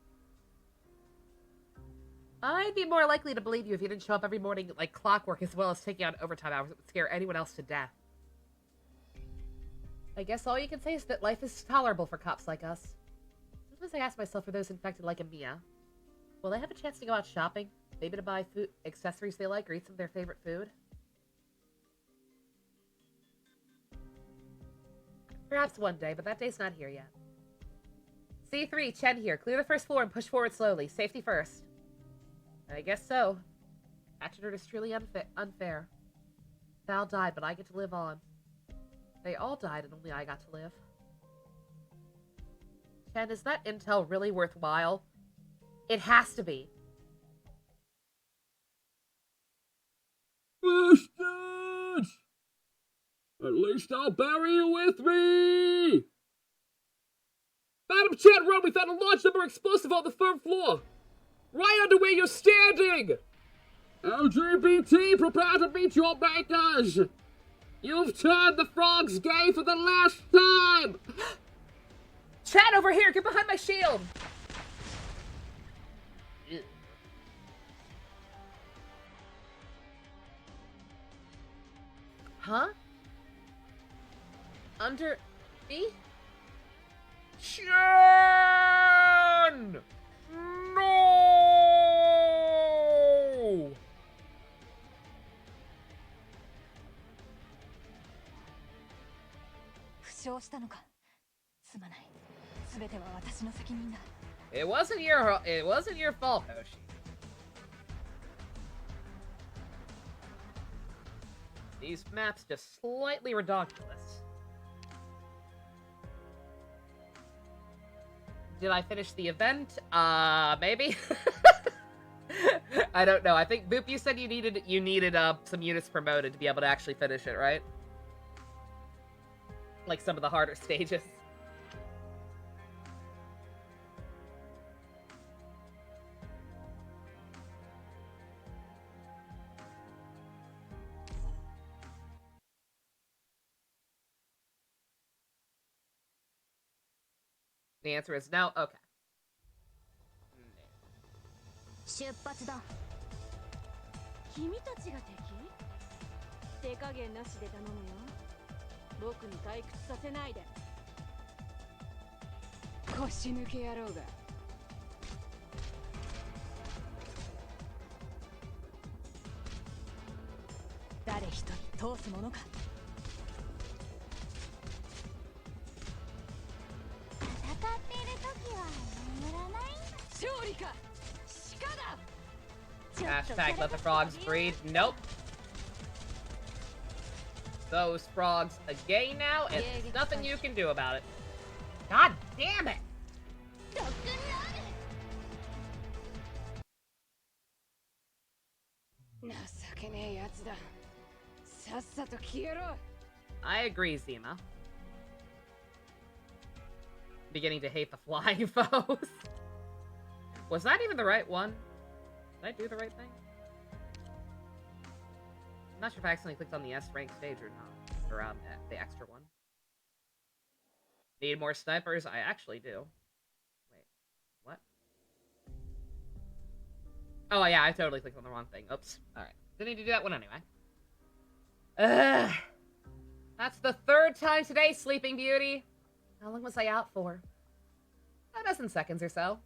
I'd be more likely to believe you if you didn't show up every morning like clockwork, as well as taking on overtime hours that would scare anyone else to death. I guess all you can say is that life is tolerable for cops like us. Sometimes I ask myself for those infected like Amiya. Will they have a chance to go out shopping? Maybe to buy food, accessories they like, or eat some of their favorite food? Perhaps one day, but that day's not here yet. C3, Chen here. Clear the first floor and push forward slowly. Safety first. I guess so. Hatchet is truly unfair. Val died, but I get to live on. They all died, and only I got to live. Chen, is that intel really worthwhile? It has to be. Bastards! At least I'll bury you with me! Madam Chen Road, we found a large number of explosive on the 3rd floor! Right under where you're standing! LGBT, prepare to meet your makers! You've turned the frogs gay for the last time! Chad, over here! Get behind my shield! Ew. Huh? Under me? Shan! No! 負傷したのか。すまない。すべては私の責任だ。It wasn't your fault, Hoshi. These maps just slightly ridiculous. Did I finish the event? Maybe? I don't know. I think, Boop, you said you needed some units promoted to be able to actually finish it, right? Like some of the harder stages. The answer is no? Okay. 出発だ。君たちが敵？手加減なしで頼むよ。僕に退屈させないで。腰抜け野郎が。誰一人通すものか。戦っている時は眠らない。勝利か。鹿だ。 Hashtag let the frogs breed. Nope. Those frogs are gay now, and there's nothing you can do about it. God damn it! ロックンロール。情けねえやつだ。さっさと消えろ。 I agree, Zima. Beginning to hate the flying foes. Was that even the right one? Did I do the right thing? I'm not sure if I accidentally clicked on the S rank stage or not. Or the extra one. Need more snipers? I actually do. Wait, what? Oh yeah, I totally clicked on the wrong thing. Oops. Alright. Didn't need to do that one anyway. Ugh. That's the third time today, Sleeping Beauty. How long was I out for? A dozen seconds or so.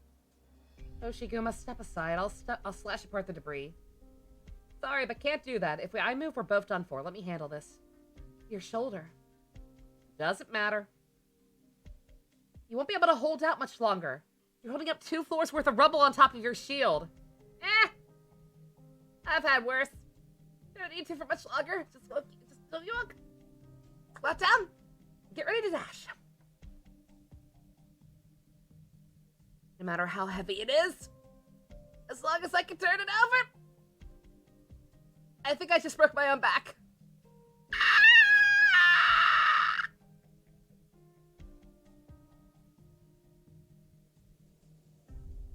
Oshiguma, step aside. I'll slash apart the debris. Sorry, but can't do that. If I move, we're both done for. Let me handle this. Your shoulder. Doesn't matter. You won't be able to hold out much longer. You're holding up 2 floors worth of rubble on top of your shield. I've had worse. Don't need to for much longer. Just look. Squat down. Get ready to dash. No matter how heavy it is, as long as I can turn it over. I think I just broke my own back.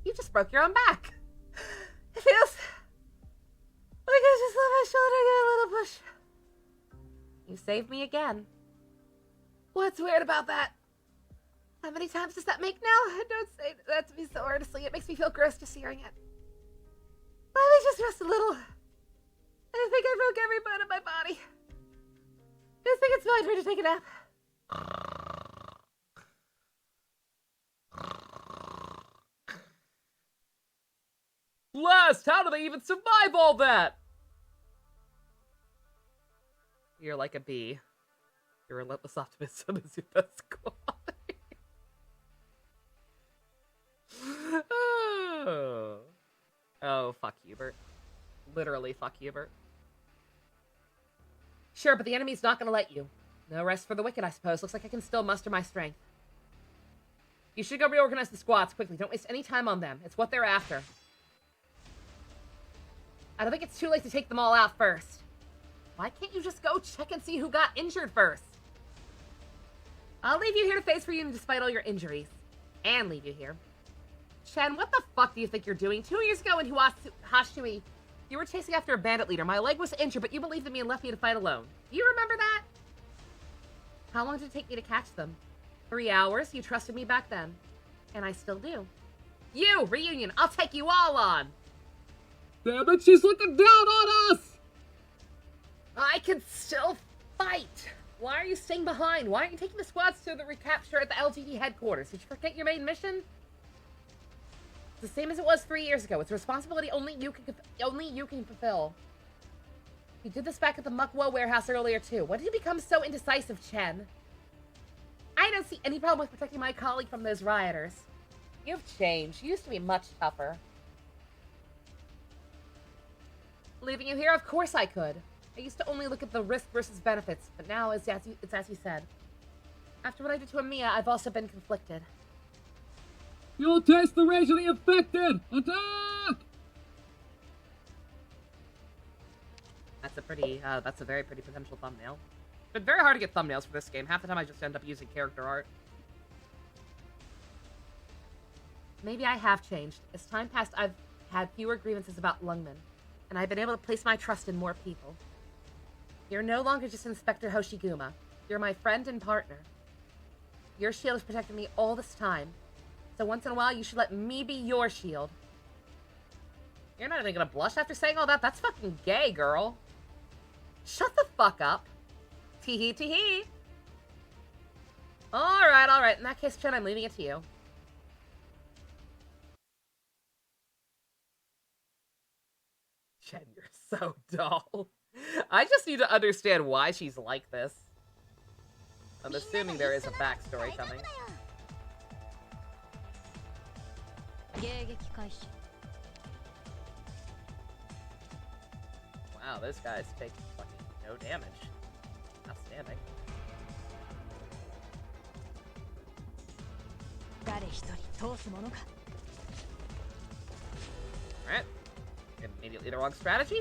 You just broke your own back. It feels like I just let my shoulder get a little push. You saved me again. What's weird about that? How many times does that make now? Don't say that to me so earnestly. It makes me feel gross just hearing it. Let me just rest a little. I think I broke every bone in my body. I think it's my turn to take a nap. Blast! How do they even survive all that? You're like a bee. Your relentless optimism is your best quality. Oh, fuck Hubert. Literally, fuck Hubert. Sure, but the enemy's not gonna let you. No rest for the wicked, I suppose. Looks like I can still muster my strength. You should go reorganize the squads quickly. Don't waste any time on them. It's what they're after. I don't think it's too late to take them all out first. Why can't you just go check and see who got injured first? I'll leave you here to face reunion despite all your injuries. And leave you here. Shen, what the fuck do you think you're doing? 2 years ago when Hashui You were chasing after a bandit leader. My leg was injured, but you believed in me and left me to fight alone. Do you remember that? How long did it take me to catch them? 3 hours. You trusted me back then. And I still do. You! Reunion! I'll take you all on! Damn it, she's looking down on us! I can still fight! Why are you staying behind? Why aren't you taking the squads to the recapture at the LGD headquarters? Did you forget your main mission? It's the same as it was 3 years ago. It's a responsibility only you can fulfill. You did this back at the Muckwo warehouse earlier too. When did you become so indecisive, Chen? I don't see any problem with protecting my colleague from those rioters. You've changed. You used to be much tougher. Leaving you here? Of course I could. I used to only look at the risk versus benefits, but now it's as you said. After what I did to Amiya, I've also been conflicted. You'll taste the rage of the infected! Attack! That's a very pretty potential thumbnail. It's been very hard to get thumbnails for this game. Half the time I just end up using character art. Maybe I have changed. As time passed, I've had fewer grievances about Lungman, and I've been able to place my trust in more people. You're no longer just Inspector Hoshiguma. You're my friend and partner. Your shield has protected me all this time, so once in a while you should let me be your shield. You're not even gonna blush after saying all that? That's fucking gay, girl. Shut the fuck up. Tee-hee, tee-hee. Alright. In that case, Chen, I'm leaving it to you. Chen, you're so dull. I just need to understand why she's like this. I'm assuming there is a backstory coming. Wow, this guy's taking fucking no damage. Outstanding. Alright. Immediately the wrong strategy.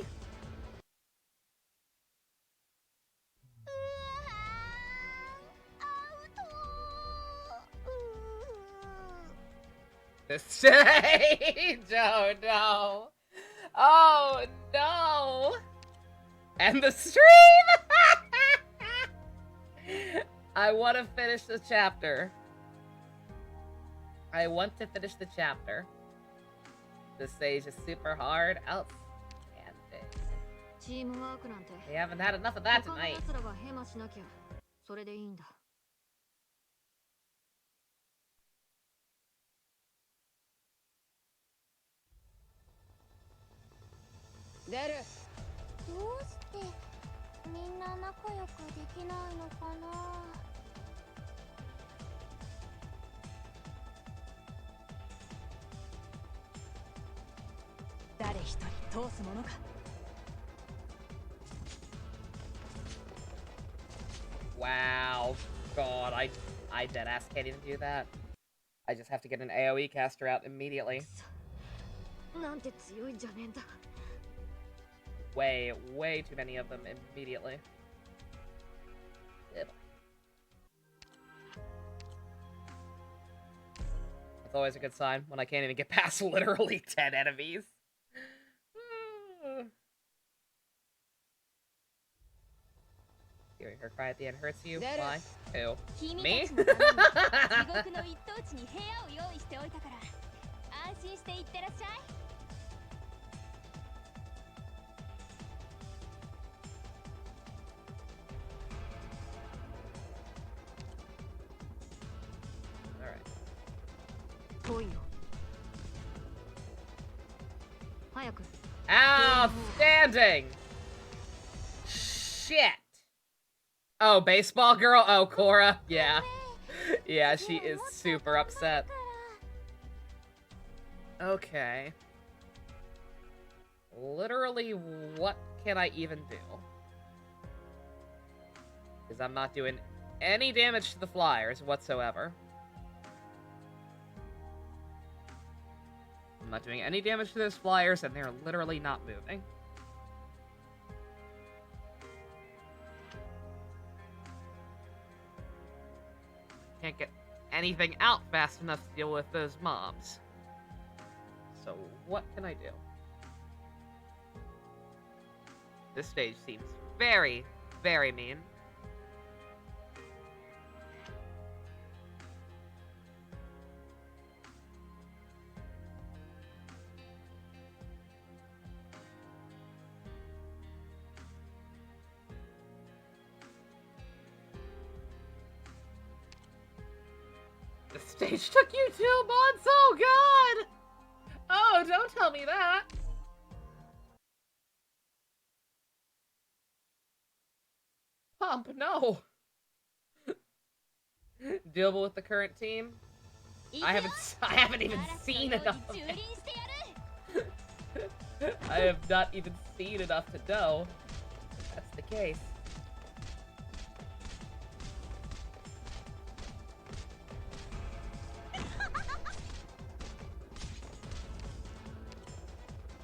The stage! Oh no! Oh no! And the stream! I want to finish the chapter. I want to finish the chapter. The stage is super hard. Outstanding. We haven't had enough of that tonight. Wow. God, I deadass can't even do that. I just have to get an AoE caster out immediately. Way too many of them immediately. It's always a good sign when I can't even get past literally 10 enemies. Hearing her cry at the end hurts you? Why? Who? Me? Outstanding! Shit! Oh, baseball girl? Oh, Cora? Yeah. Yeah, she is super upset. Okay. Literally, what can I even do? Because I'm not doing any damage to the flyers whatsoever. I'm not doing any damage to those flyers, and they're literally not moving. Can't get anything out fast enough to deal with those mobs. So what can I do? This stage seems very, very mean. The stage took you 2 months? Oh god! Oh, don't tell me that! Pump, no! Dealable with the current team? I haven't even seen enough of it. I have not even seen enough to know that's the case.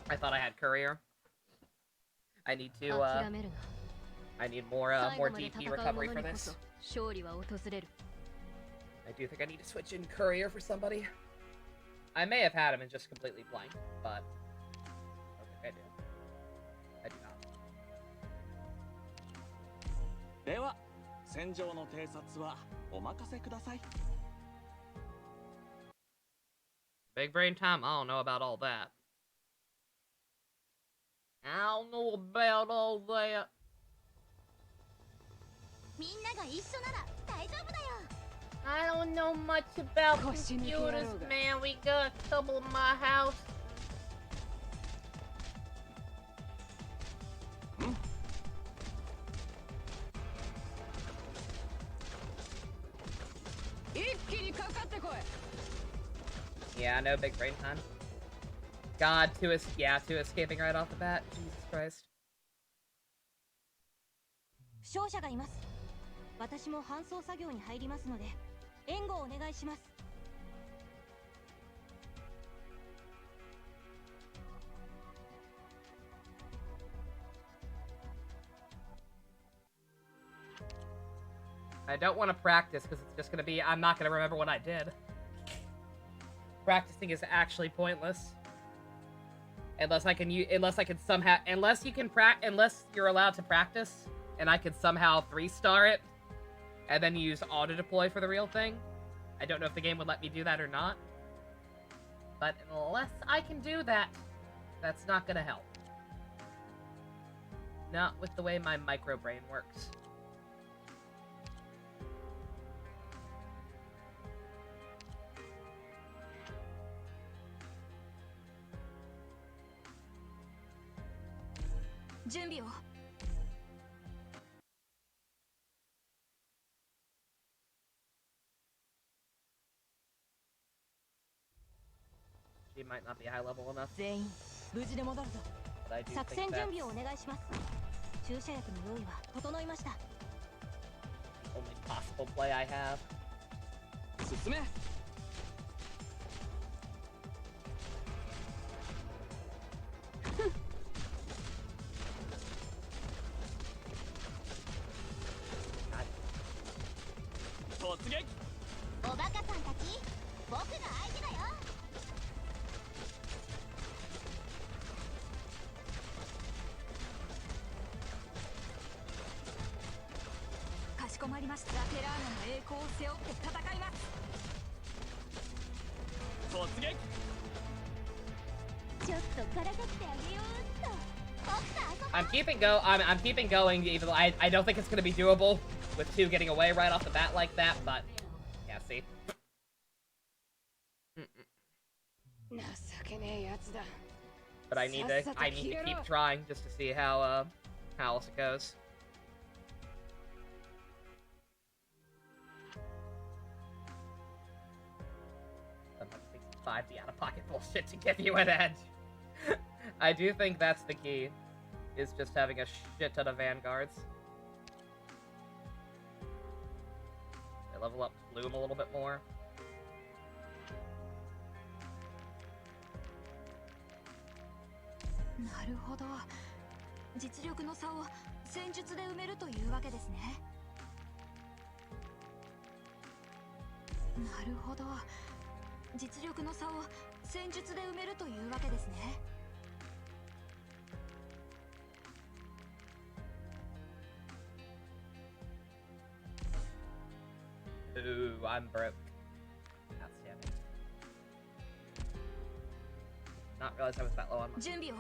I thought I had courier. I need to, I need more DP recovery for this. I do think I need to switch in courier for somebody. I may have had him and just completely blanked, but I don't think I do. I do not. では戦場の偵察はお任せください。 Big brain time? I don't know about all that. I don't know about all that. みんなが一緒なら大丈夫だよ。 I don't know much about computers, man. We got a couple in my house. Yeah, no big brain time. God, two escaping right off the bat. Jesus Christ. 負傷者がいます。私も搬送作業に入りますので、援護をお願いします。 I don't want to practice because it's just gonna be I'm not gonna remember what I did. Practicing is actually pointless. Unless you're allowed to practice and I can somehow 3-star it and then use auto deploy for the real thing. I don't know if the game would let me do that or not. But unless I can do that, that's not gonna help. Not with the way my micro brain works. She might not be high level enough. 全員無事で戻るぞ。 But I do 作 think 戦準 that's 備をお願いします。注射薬の用意は整いました。 the only possible play I have. 進め。 突撃。 おバカさんたち、僕が相手だよ。 かしこまりました。ラテラーナの栄光を背負って戦います。突撃。 ちょっとからかってあげようっと。僕と遊ぼう。 I'm keeping going even though I don't think it's gonna be doable with 2 getting away right off the bat like that, but yeah, see. But I need to keep trying just to see how else it goes. Sometimes it takes 5D out of pocket bullshit to give you an edge. I do think that's the key, is just having a shit ton of vanguards. They level up Bloom a little bit more. Boo, I'm broke. Outstanding. Not realize I was that low on my... 準備を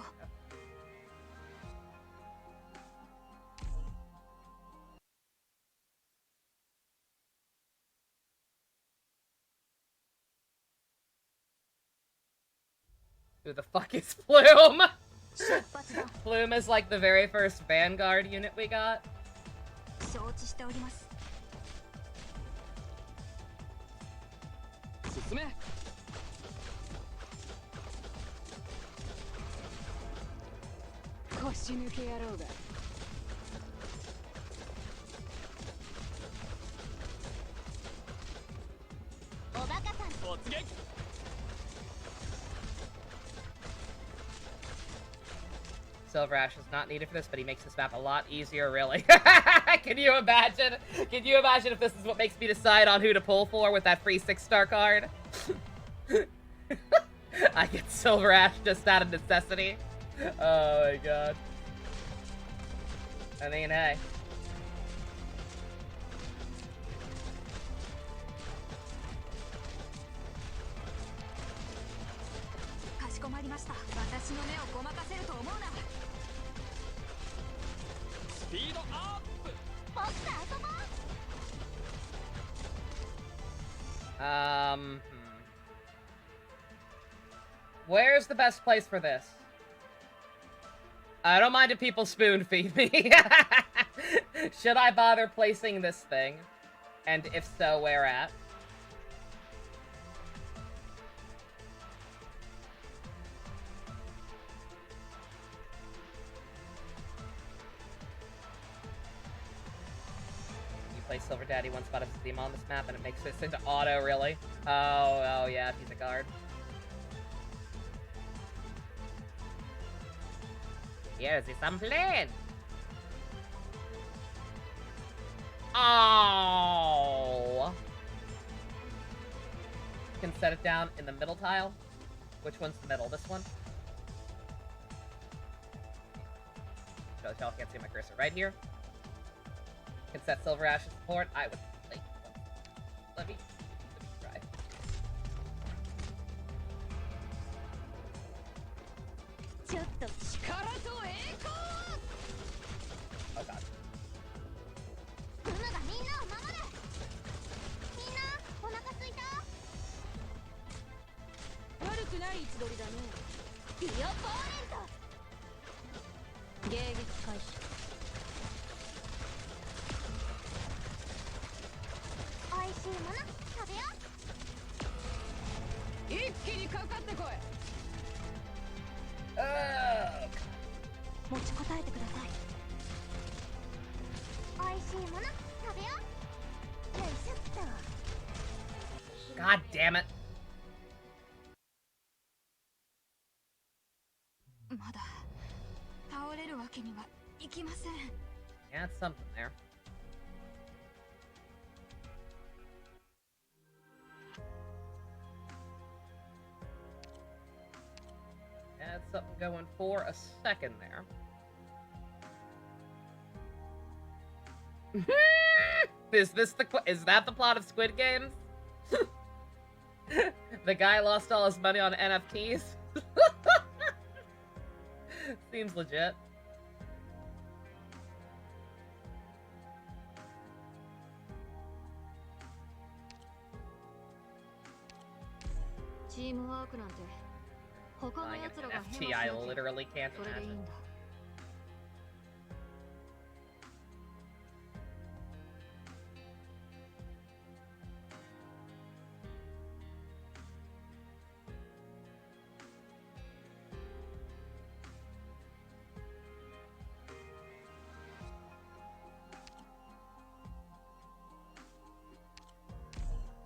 Who the fuck is Flume? 出発だ Flume is like the very first Vanguard unit we got. 承知しております 進め腰抜け野郎が おバカさん 突撃 Silver Ash is not needed for this, but he makes this map a lot easier, really. Can you imagine? Can you imagine if this is what makes me decide on who to pull for with that free 6-star card? I get Silver Ash just out of necessity. Oh my god. I mean, hey. かしこまりました私の目をごまかせると思うな スピードアップ 僕と遊ぼう Where's the best place for this? I don't mind if people spoon feed me. Should I bother placing this thing? And if so, where at? You play Silver Daddy one spot of his theme on this map and it makes this into auto, really? Oh yeah, if he's a guard. Here's the something. Oh. You can set it down in the middle tile. Which one's the middle? This one? Y'all can't see my cursor. Right here. You can set Silver Ash's support. I would like. Let me try. Oh god. ムムがみんなを守るみんなお腹すいた悪くない位置取りだねディオポーレント迎撃開始 おいしいもの食べよ一気にかかってこい 持ちこたえてくださいおいしいもの食べよよいしょっと God damn it. まだ倒れるわけにはいきません Yeah, it's something there. Had something going for a second there. Is that the plot of Squid Games? The guy lost all his money on NFTs? Seems legit. Teamwork なんて他の Buying 奴ら an が NFT, I literally can't それでいい imagine. んだ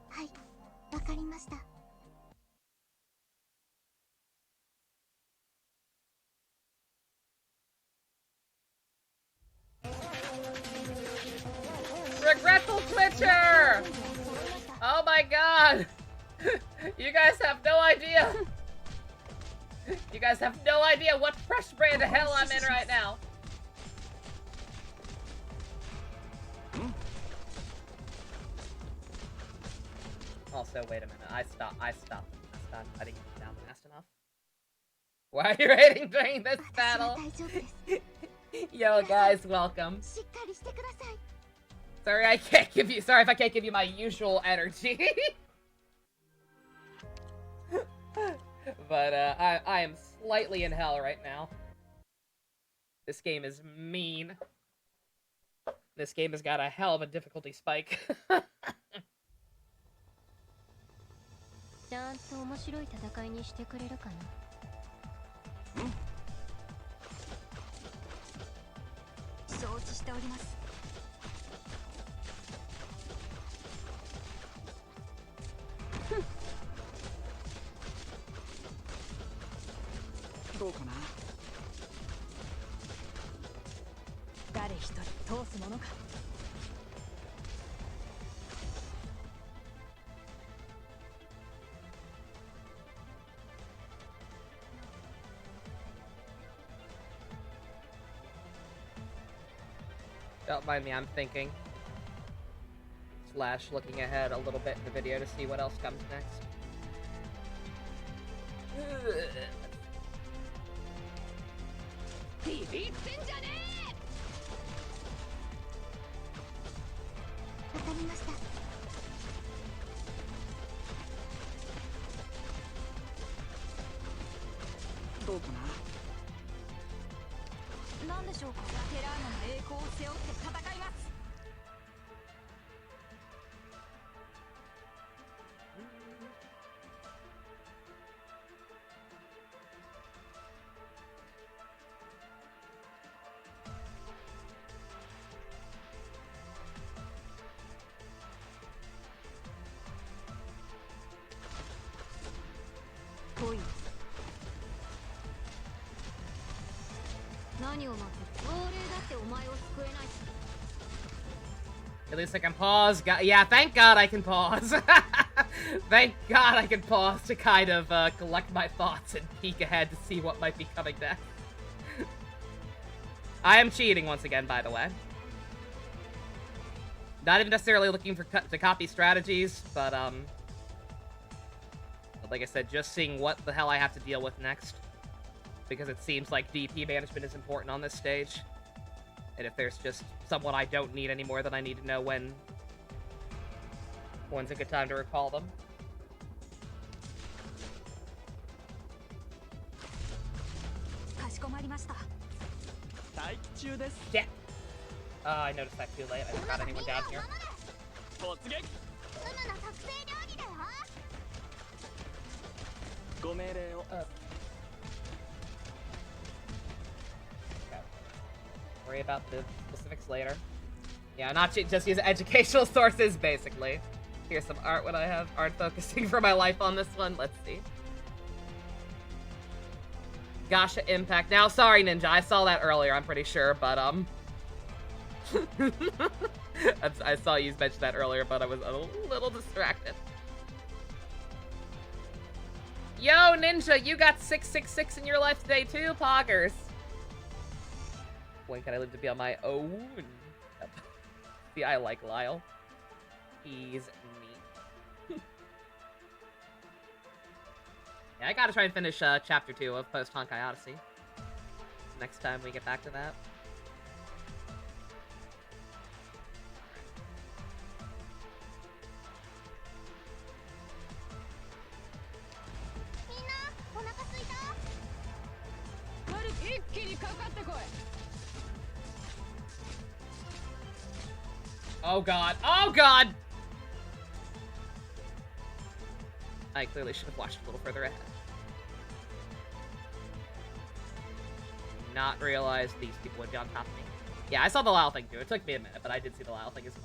はいわかりました Regretful Twitcher! Oh my god! You guys have no idea! You guys have no idea what fresh brand of hell I'm in right now! Also, wait a minute. I stopped. I didn't get down fast enough. Why are you raiding during this battle? Yo, guys, welcome. Sorry, I can't give you. Sorry if I can't give you my usual energy. But I am slightly in hell right now. This game is mean. This game has got a hell of a difficulty spike. ちゃんと面白い戦いにしてくれるかな。承知しております。どうかな。誰一人通すものか。Don't mind me, I'm thinking. Slash looking ahead a little bit in the video to see what else comes next. At least I can pause. Yeah, thank God I can pause. Thank God I can pause to kind of collect my thoughts and peek ahead to see what might be coming next. I am cheating once again, by the way. Not even necessarily looking for to copy strategies, but like I said, just seeing what the hell I have to deal with next. Because it seems like DP management is important on this stage. And if there's just someone I don't need anymore, then I need to know when's a good time to recall them. Yeah. I noticed that too late. I forgot anyone down here. Worry about the specifics later. Yeah, not just use educational sources, basically. Here's some art when I have art focusing for my life on this one. Let's see. Gasha Impact. Now, sorry, Ninja, I saw that earlier, I'm pretty sure, but, I saw you mention that earlier, but I was a little distracted. Yo, Ninja, you got 666 in your life today, too, poggers. When can I live to be on my own? See, I like Lyle. He's neat. Yeah, I gotta try and finish chapter 2 of Post Honkai Odyssey. Next time we get back to that. Oh god. Oh god! I clearly should have watched a little further ahead. Not realize these people would be on top of me. Yeah, I saw the Lyle thing too. It took me a minute, but I did see the Lyle thing as well.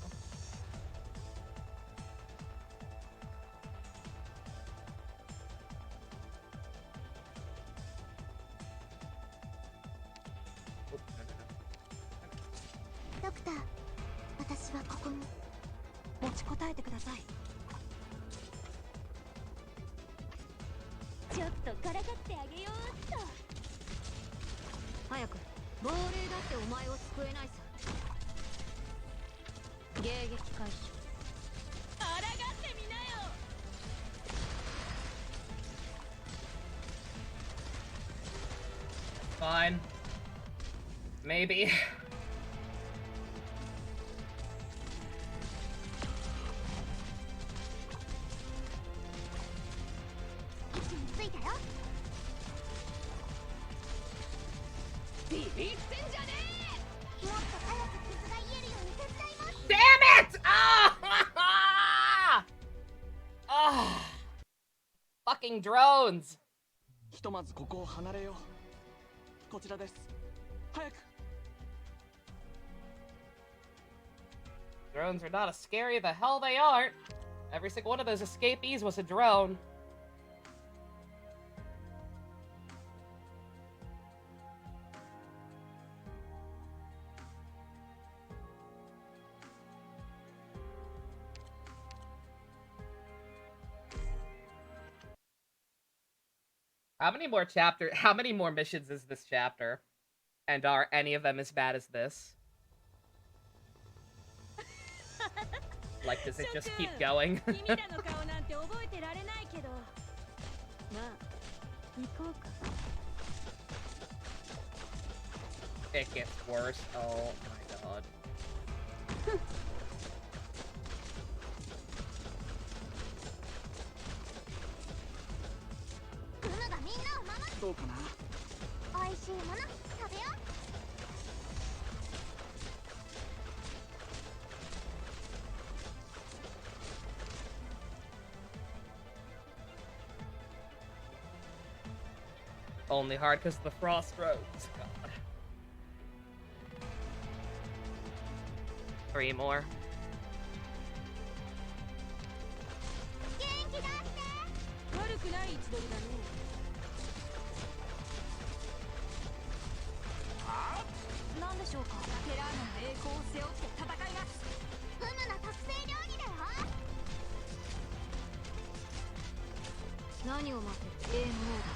fine. Maybe. Damn it! Ah! Ah! Fucking drones! ひとまずここを離れよう。こちらです。早く。 Drones are not as scary. The hell they aren't. Every single one of those escapees was a drone. How many more missions is this chapter? And are any of them as bad as this? Like, does it just keep going? It gets worse. Oh my god. どうかな。美味しいもの食べよう。 Only hard because of the frost roads. God. 3 more. 元気出して。悪くない位置取りだね。なんでしょうか。テラーナの栄光を背負って戦います。フムの特製料理だよ。何を待ってる？ゲームオーダ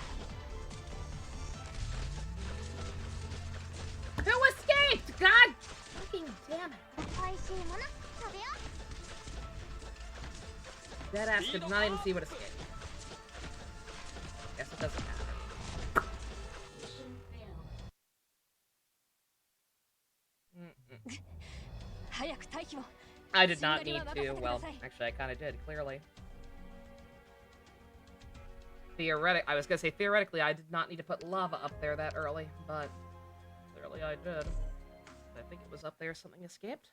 ー。 Who escaped? God fucking damn it. 美味しいもの食べよう。 That ass did not even see what escaped. Guess it doesn't matter. I did not need to. Well, actually, I kind of did, clearly. I was gonna say, theoretically, I did not need to put lava up there that early, but clearly I did. I think it was up there, something escaped.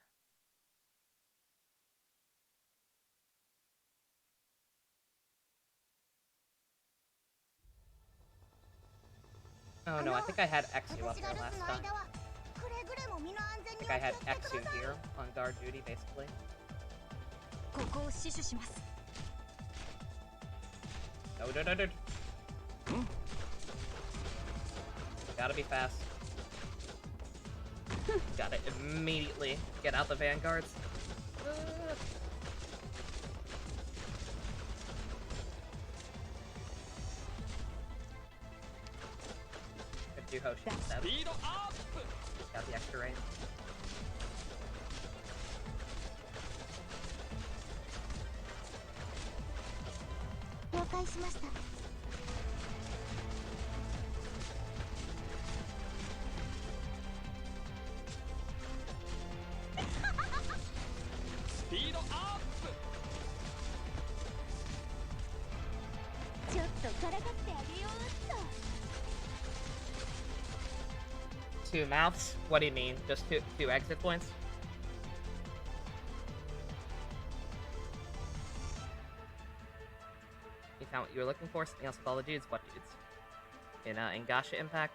Oh no, I think I had Exu up there last time. I think I had Exu here, on guard duty, basically. No. Gotta be fast. Gotta immediately get out the vanguards. Could do Hoshi instead. Got the extra range. Two mouths? What do you mean? Just two exit points? You found what you were looking for? Something else with all the dudes? What dudes? In Gasha Impact?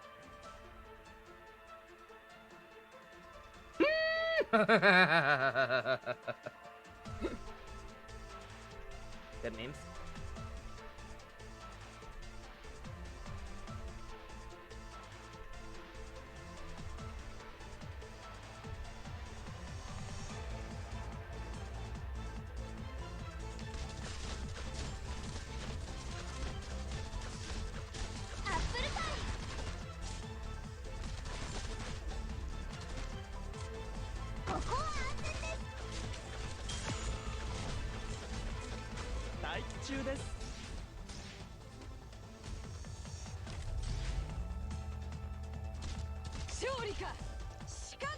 Good memes. 勝利か鹿だ。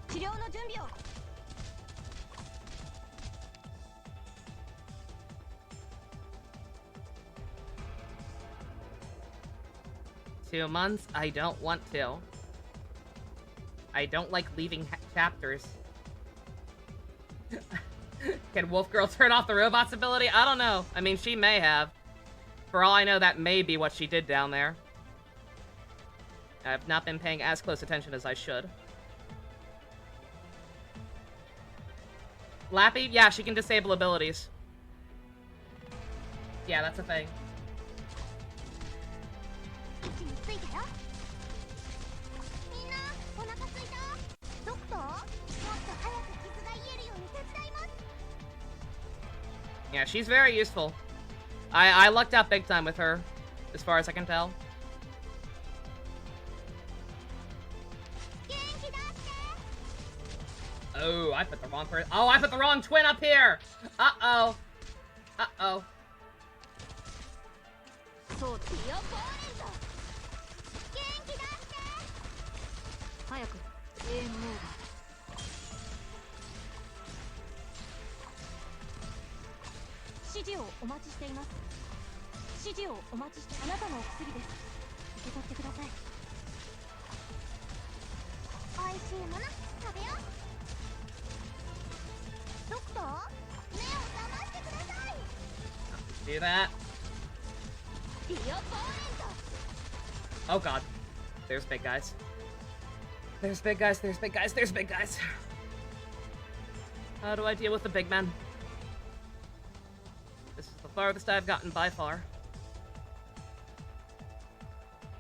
治療の準備を。 2 months? I don't want to. I don't like leaving chapters. Can Wolf Girl turn off the robot's ability? I don't know. I mean, she may have. For all I know, that may be what she did down there. I've not been paying as close attention as I should. Lappy? Yeah, she can disable abilities. Yeah, that's a thing. 位置についたよ。みんなお腹すいた？ドクター？もっと早く傷が癒えるように手伝います。 Yeah, she's very useful. I lucked out big time with her, as far as I can tell. 元気だって。 Oh, I put the wrong person. Oh, I put the wrong twin up here. Uh-oh. Uh-oh. そうだ。ディオポーレント。元気だって。早くゲームオーバー。指示をお待ちしています。指示をお待ちして。あなたのお薬です。受け取ってください。おいしいもの食べよう。ドクター、目を覚ましてください。 Do that. ディオポーレント。 Oh god. There's big guys. There's big guys, there's big guys, there's big guys. How do I deal with the big men? This is the farthest I've gotten by far.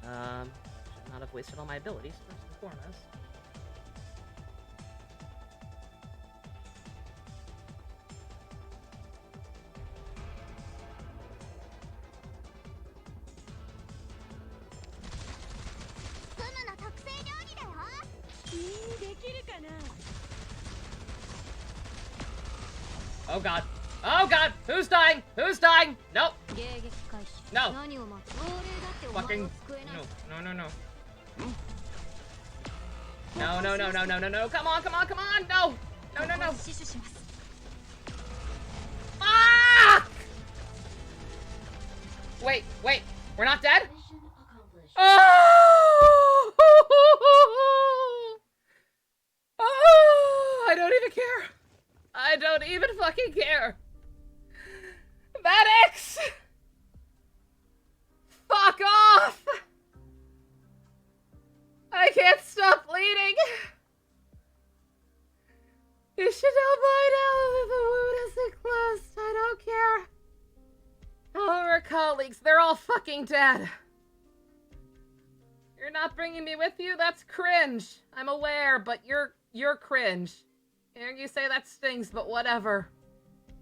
Should not have wasted all my abilities, first and foremost. Oh god. Oh god! Who's dying? Who's dying? Nope. No. Fucking no. No. No. Come on. No. No. Ah! Wait. We're not dead? Oh! Oh! I don't even care. I don't even fucking care. Medics! Fuck off! I can't stop bleeding. You should know by now that the wound isn't closed. I don't care. All our colleagues, they're all fucking dead. You're not bringing me with you? That's cringe. I'm aware, but you're cringe. Hearing you say that stings, but whatever.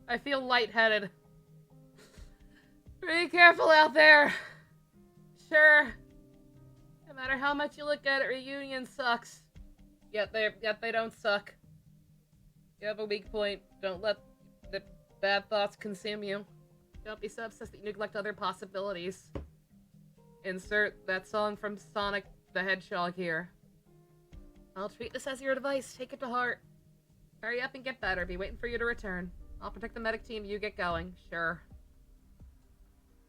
I feel lightheaded. Be careful out there. Sure. No matter how much you look at it, Reunion sucks. Yet they don't suck. You have a weak point. Don't let the bad thoughts consume you. Don't be so obsessed that you neglect other possibilities. Insert that song from Sonic the Hedgehog here. I'll treat this as your advice. Take it to heart. Hurry up and get better. Be waiting for you to return. I'll protect the medic team. You get going. Sure.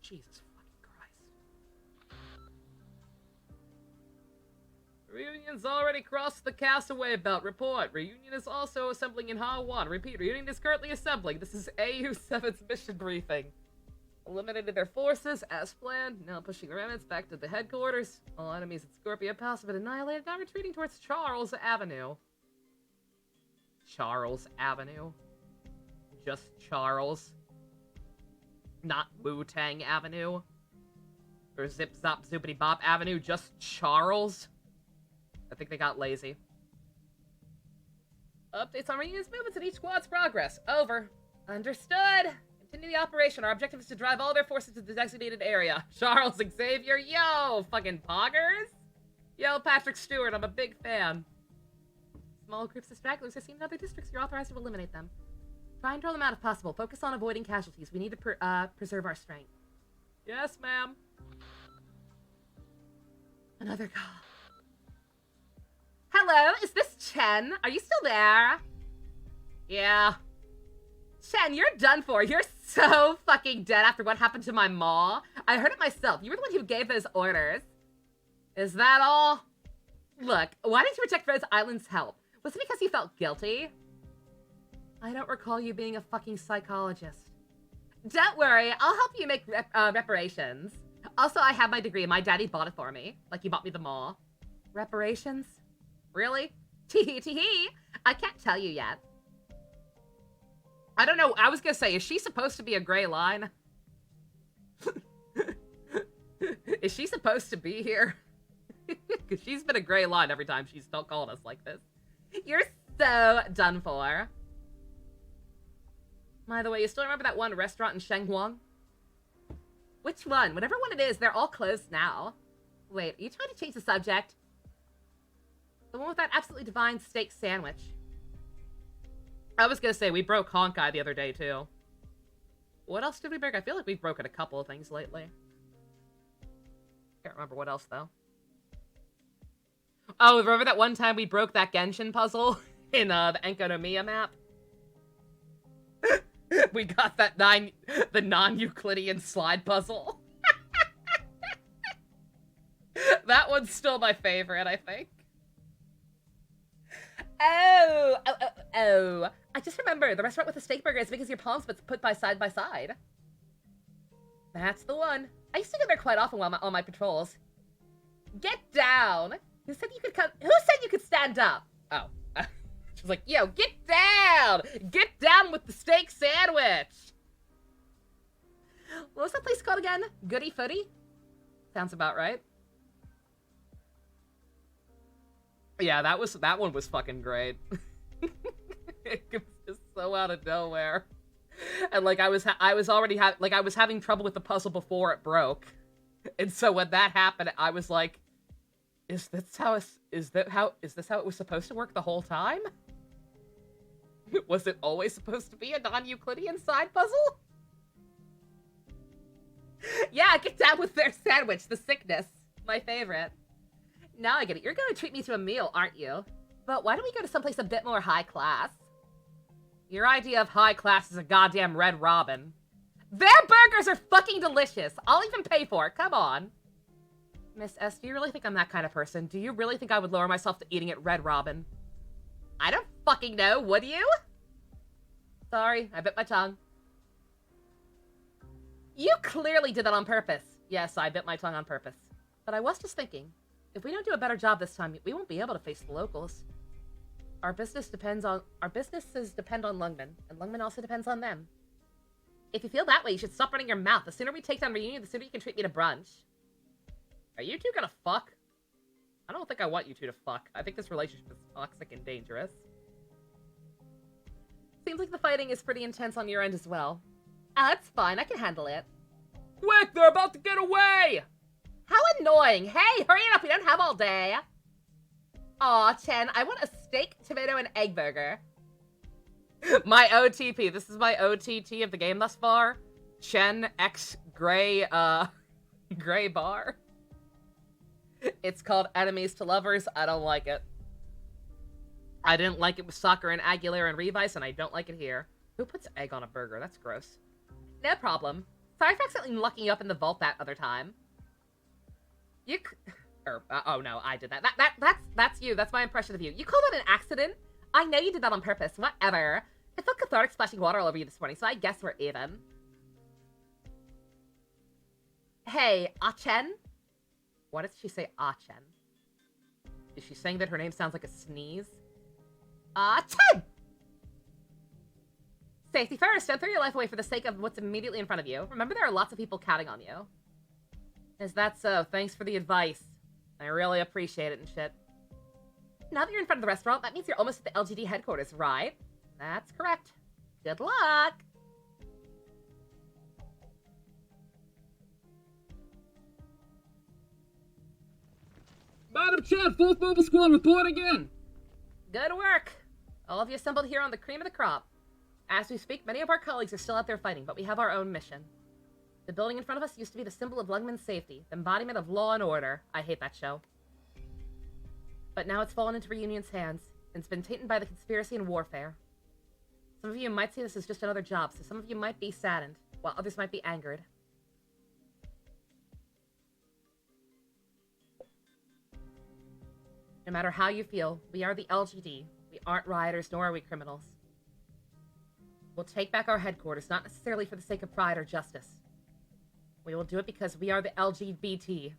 Jesus fucking Christ. Reunion's already crossed the castaway belt. Report. Reunion is also assembling in Ha 1. Repeat. Reunion is currently assembling. This is AU-7's mission briefing. Eliminated their forces as planned. Now pushing the remnants back to the headquarters. All enemies at Scorpio Pass have been annihilated. Now retreating towards Charles Avenue. Charles Avenue. Just Charles. Not Wu-Tang Avenue. Or Zip Zop Zoopity Bop Avenue. Just Charles. I think they got lazy. Updates on Reunion's movements and each squad's progress. Over. Understood. Continue the operation. Our objective is to drive all their forces to the designated area. Charles Xavier. Yo, fucking poggers. Yo, Patrick Stewart. I'm a big fan. Small groups of stragglers are seen in other districts. You're authorized to eliminate them. Try and draw them out if possible. Focus on avoiding casualties. We need to preserve our strength. Yes, ma'am. Another call. Chen, are you still there? Yeah. Chen, you're done for. You're so fucking dead after what happened to my ma. I heard it myself. You were the one who gave those orders. Is that all? Look, why didn't you reject Rose Island's help? Was it because you felt guilty? I don't recall you being a fucking psychologist. Don't worry, I'll help you make reparations. Also, I have my degree. My daddy bought it for me. Like he bought me the mall. Reparations? Really? Tee hee. I can't tell you yet. I don't know. I was gonna say, is she supposed to be a gray line? Is she supposed to be here? Because she's been a gray line every time she's still called us like this. You're so done for. By the way, you still remember that one restaurant in Shenghuang? Which one? Whatever one it is, they're all closed now. Wait, are you trying to change the subject? The one with that absolutely divine steak sandwich. I was gonna say, we broke Honkai the other day, too. What else did we break? I feel like we've broken a couple of things lately. Can't remember what else, though. Oh, remember that one time we broke that Genshin puzzle in the Enkonomiya map? We got that the non-Euclidean slide puzzle. That one's still my favorite, I think. Oh. I just remember the restaurant with the steak burger is because your palms put by side. That's the one. I used to go there quite often while on my patrols. Get down. Who said you could come? Who said you could stand up? Oh. She's like, yo, get down! Get down with the steak sandwich! What was that place called again? Goody Footy? Sounds about right. Yeah, that one was fucking great. It was just so out of nowhere. And like I was having trouble with the puzzle before it broke. And so when that happened, I was like, is this how it was supposed to work the whole time? Was it always supposed to be a non-Euclidean side puzzle? Yeah, get down with their sandwich, the sickness. My favorite. Now I get it. You're gonna treat me to a meal, aren't you? But why don't we go to someplace a bit more high class? Your idea of high class is a goddamn Red Robin. Their burgers are fucking delicious. I'll even pay for it. Come on. Miss S, do you really think I'm that kind of person? Do you really think I would lower myself to eating at Red Robin? I don't fucking know, would you? Sorry, I bit my tongue. You clearly did that on purpose. Yes, I bit my tongue on purpose. But I was just thinking, if we don't do a better job this time, we won't be able to face the locals. Our businesses depend on Lungmen, and Lungmen also depends on them. If you feel that way, you should stop running your mouth. The sooner we take down Reunion, the sooner you can treat me to brunch. Are you two gonna fuck? I don't think I want you two to fuck. I think this relationship is toxic and dangerous. Seems like the fighting is pretty intense on your end as well. Ah, it's fine. I can handle it. Quick, they're about to get away! How annoying! Hey, hurry it up! We don't have all day! Aw, Chen, I want a steak, tomato, and egg burger. My OTP. This is my OTT of the game thus far. Chen X Gray, Gray Bar. It's called Enemies to Lovers. I don't like it. I didn't like it with Soccer and Aguilera and Revice, and I don't like it here. Who puts egg on a burger? That's gross. No problem. Sorry for accidentally locking you up in the vault that other time. Oh no, I did that. That's you. That's my impression of you. You call that an accident? I know you did that on purpose. Whatever. I felt cathartic splashing water all over you this morning, so I guess we're even. Hey, Achen? Why did she say Achen? Is she saying that her name sounds like a sneeze? Achen! Safety first. Don't throw your life away for the sake of what's immediately in front of you. Remember, there are lots of people counting on you. Is that so? Thanks for the advice. I really appreciate it and shit. Now that you're in front of the restaurant, that means you're almost at the LGD headquarters, right? That's correct. Good luck! Madam Chad, 4th Mobile Squad, report again! Good work! All of you assembled here on the cream of the crop. As we speak, many of our colleagues are still out there fighting, but we have our own mission. The building in front of us used to be the symbol of Lungman's safety, the embodiment of law and order. I hate that show. But now it's fallen into Reunion's hands. and it's been tainted by the conspiracy and warfare. Some of you might see this as just another job, so some of you might be saddened, while others might be angered. No matter how you feel, we are the LGD. We aren't rioters, nor are we criminals. We'll take back our headquarters, not necessarily for the sake of pride or justice. We will do it because we are the LGBT,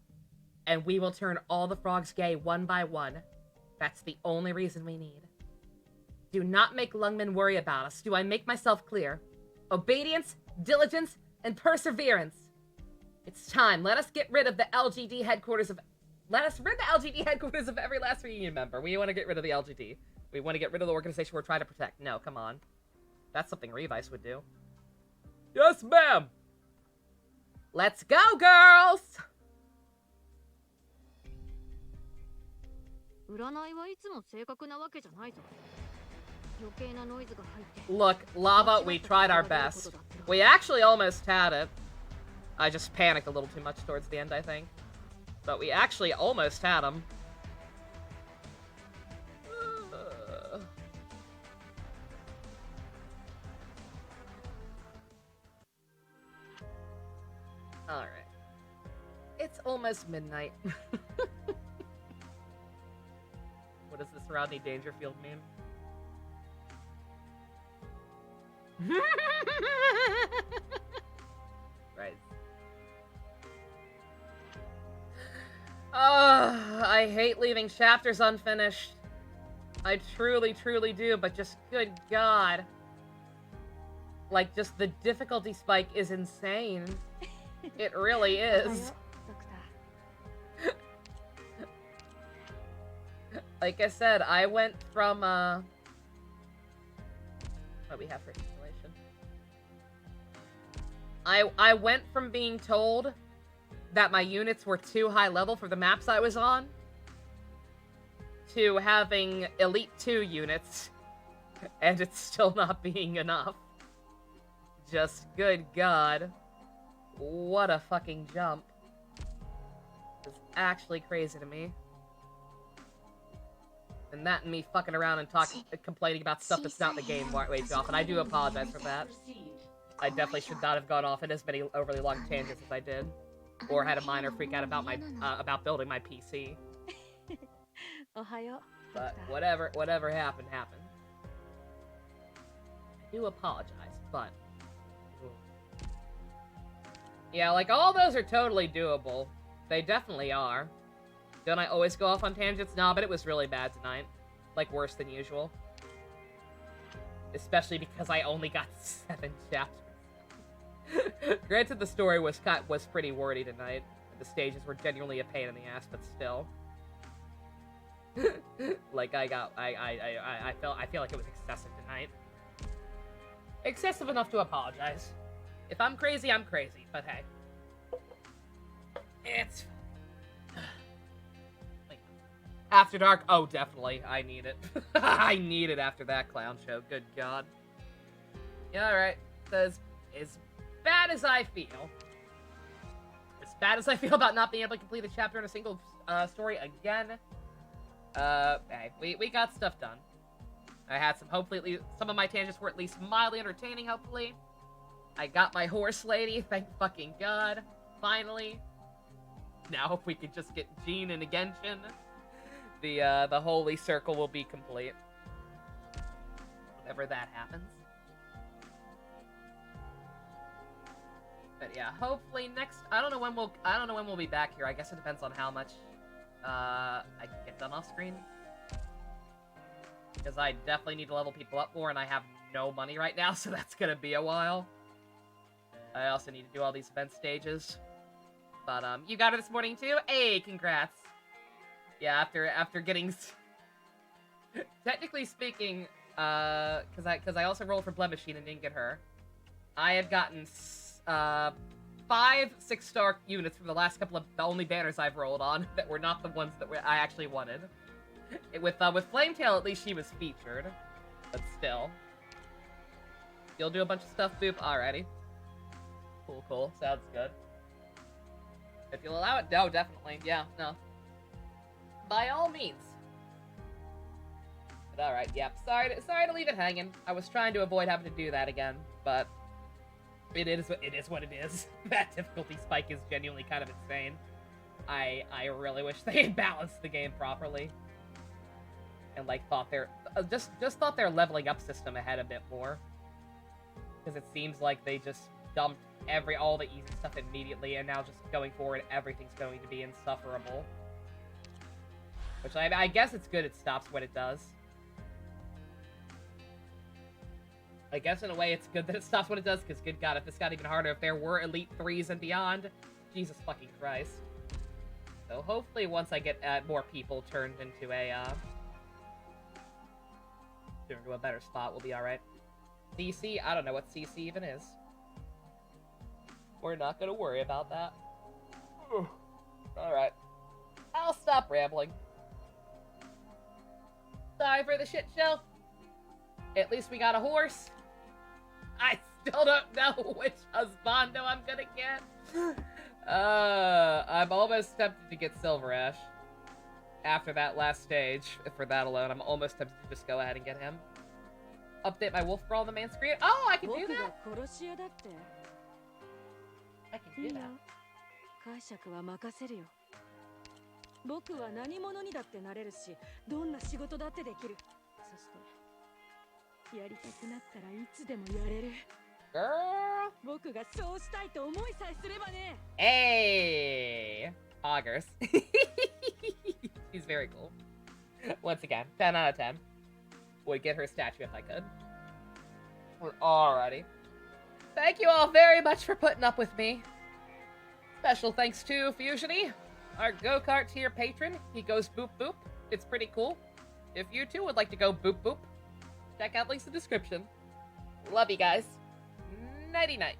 and we will turn all the frogs gay one by one. That's the only reason we need. Do not make Lungmen worry about us. Do I make myself clear? Obedience, diligence, and perseverance. It's time. Let us get rid of the LGD headquarters of... Let us rid the LGD headquarters of every last reunion member. We want to get rid of the LGD. We want to get rid of the organization we're trying to protect. No, come on. That's something Revice would do. Yes, ma'am! Let's go, girls! 占いはいつも正確なわけじゃないぞ。余計なノイズが入って。 Look, Lava, we tried our best. We actually almost had it. I just panicked a little too much towards the end, I think. But we actually almost had him. Alright. It's almost midnight. What does this Rodney Dangerfield mean? Right. I hate leaving chapters unfinished. I truly, truly do, but just good God. Like, just the difficulty spike is insane. It really is. Like I said, I went from, what do we have for installation? I went from being told that my units were too high level for the maps I was on to having Elite 2 units, and it's still not being enough. Just good God. What a fucking jump. It's actually crazy to me. And that and me fucking around and complaining about stuff that's not in the game way too often. I do apologize for that. I definitely should not have gone off in as many overly long tangents as I did. Or had a minor freak out about my, about building my PC. But whatever happened, happened. I do apologize, but... Yeah, like, all those are totally doable. They definitely are. Don't I always go off on tangents? Nah, but it was really bad tonight. Like, worse than usual. Especially because I only got 7 chapters. Granted, the story was pretty wordy tonight. The stages were genuinely a pain in the ass, but still. Like, I feel like it was excessive tonight. Excessive enough to apologize. If I'm crazy, I'm crazy, but hey. It's fine. After Dark? Oh, definitely. I need it. I need it after that clown show. Good God. Yeah, alright. So as bad as I feel about not being able to complete a chapter in a single story again, hey, we got stuff done. I had hopefully, some of my tangents were at least mildly entertaining, hopefully. I got my horse lady, thank fucking God. Finally. Now if we could just get Jean and Genshin, the holy circle will be complete. Whenever that happens. But yeah, hopefully next, I don't know when we'll be back here. I guess it depends on how much I can get done off screen. Because I definitely need to level people up more, and I have no money right now, so that's gonna be a while. I also need to do all these event stages. But, you got it this morning, too? Hey, congrats! Yeah, after getting... Technically speaking, because I also rolled for Blood Machine and didn't get her. I had gotten, 5 6-star units from the last couple of... The only banners I've rolled on that were not the ones that I actually wanted. With Flametail, at least she was featured. But still. You'll do a bunch of stuff, Boop? Alrighty. Cool. Sounds good. If you'll allow it, no, definitely. Yeah, no. By all means. But alright, yep. Sorry to leave it hanging. I was trying to avoid having to do that again, but it is what it is. That difficulty spike is genuinely kind of insane. I really wish they had balanced the game properly. And like thought their just thought their leveling up system ahead a bit more. Because it seems like they just dumped all the easy stuff immediately, and now just going forward, everything's going to be insufferable. Which I guess it's good it stops when it does. I guess in a way it's good that it stops when it does, because good god, if this got even harder, if there were Elite 3s and beyond, Jesus fucking Christ. So hopefully once I get more people turned into a better spot, we'll be alright. CC? I don't know what CC even is. We're not gonna worry about that. Alright. I'll stop rambling. Sorry for the shit show. At least we got a horse. I still don't know which husbando I'm gonna get. I'm almost tempted to get Silver Ash. After that last stage, for that alone, I'm almost tempted to just go ahead and get him. Update my wolf brawl on the main screen. Oh, I can do that. I can do that. 解釈は任せるよ。僕は何者にだってなれるし、どんな仕事だってできる。そしてやりたくなったらいつでもやれる。Girl. 僕がそうしたいと思いさえすればね。Hey, Augers. She's very cool. Once again, 10 out of 10. Would get her statue if I could. Alrighty. Thank you all very much for putting up with me. Special thanks to Fusiony, our go-kart tier patron. He goes boop boop. It's pretty cool. If you too would like to go boop boop, check out links in the description. Love you guys. Nighty night.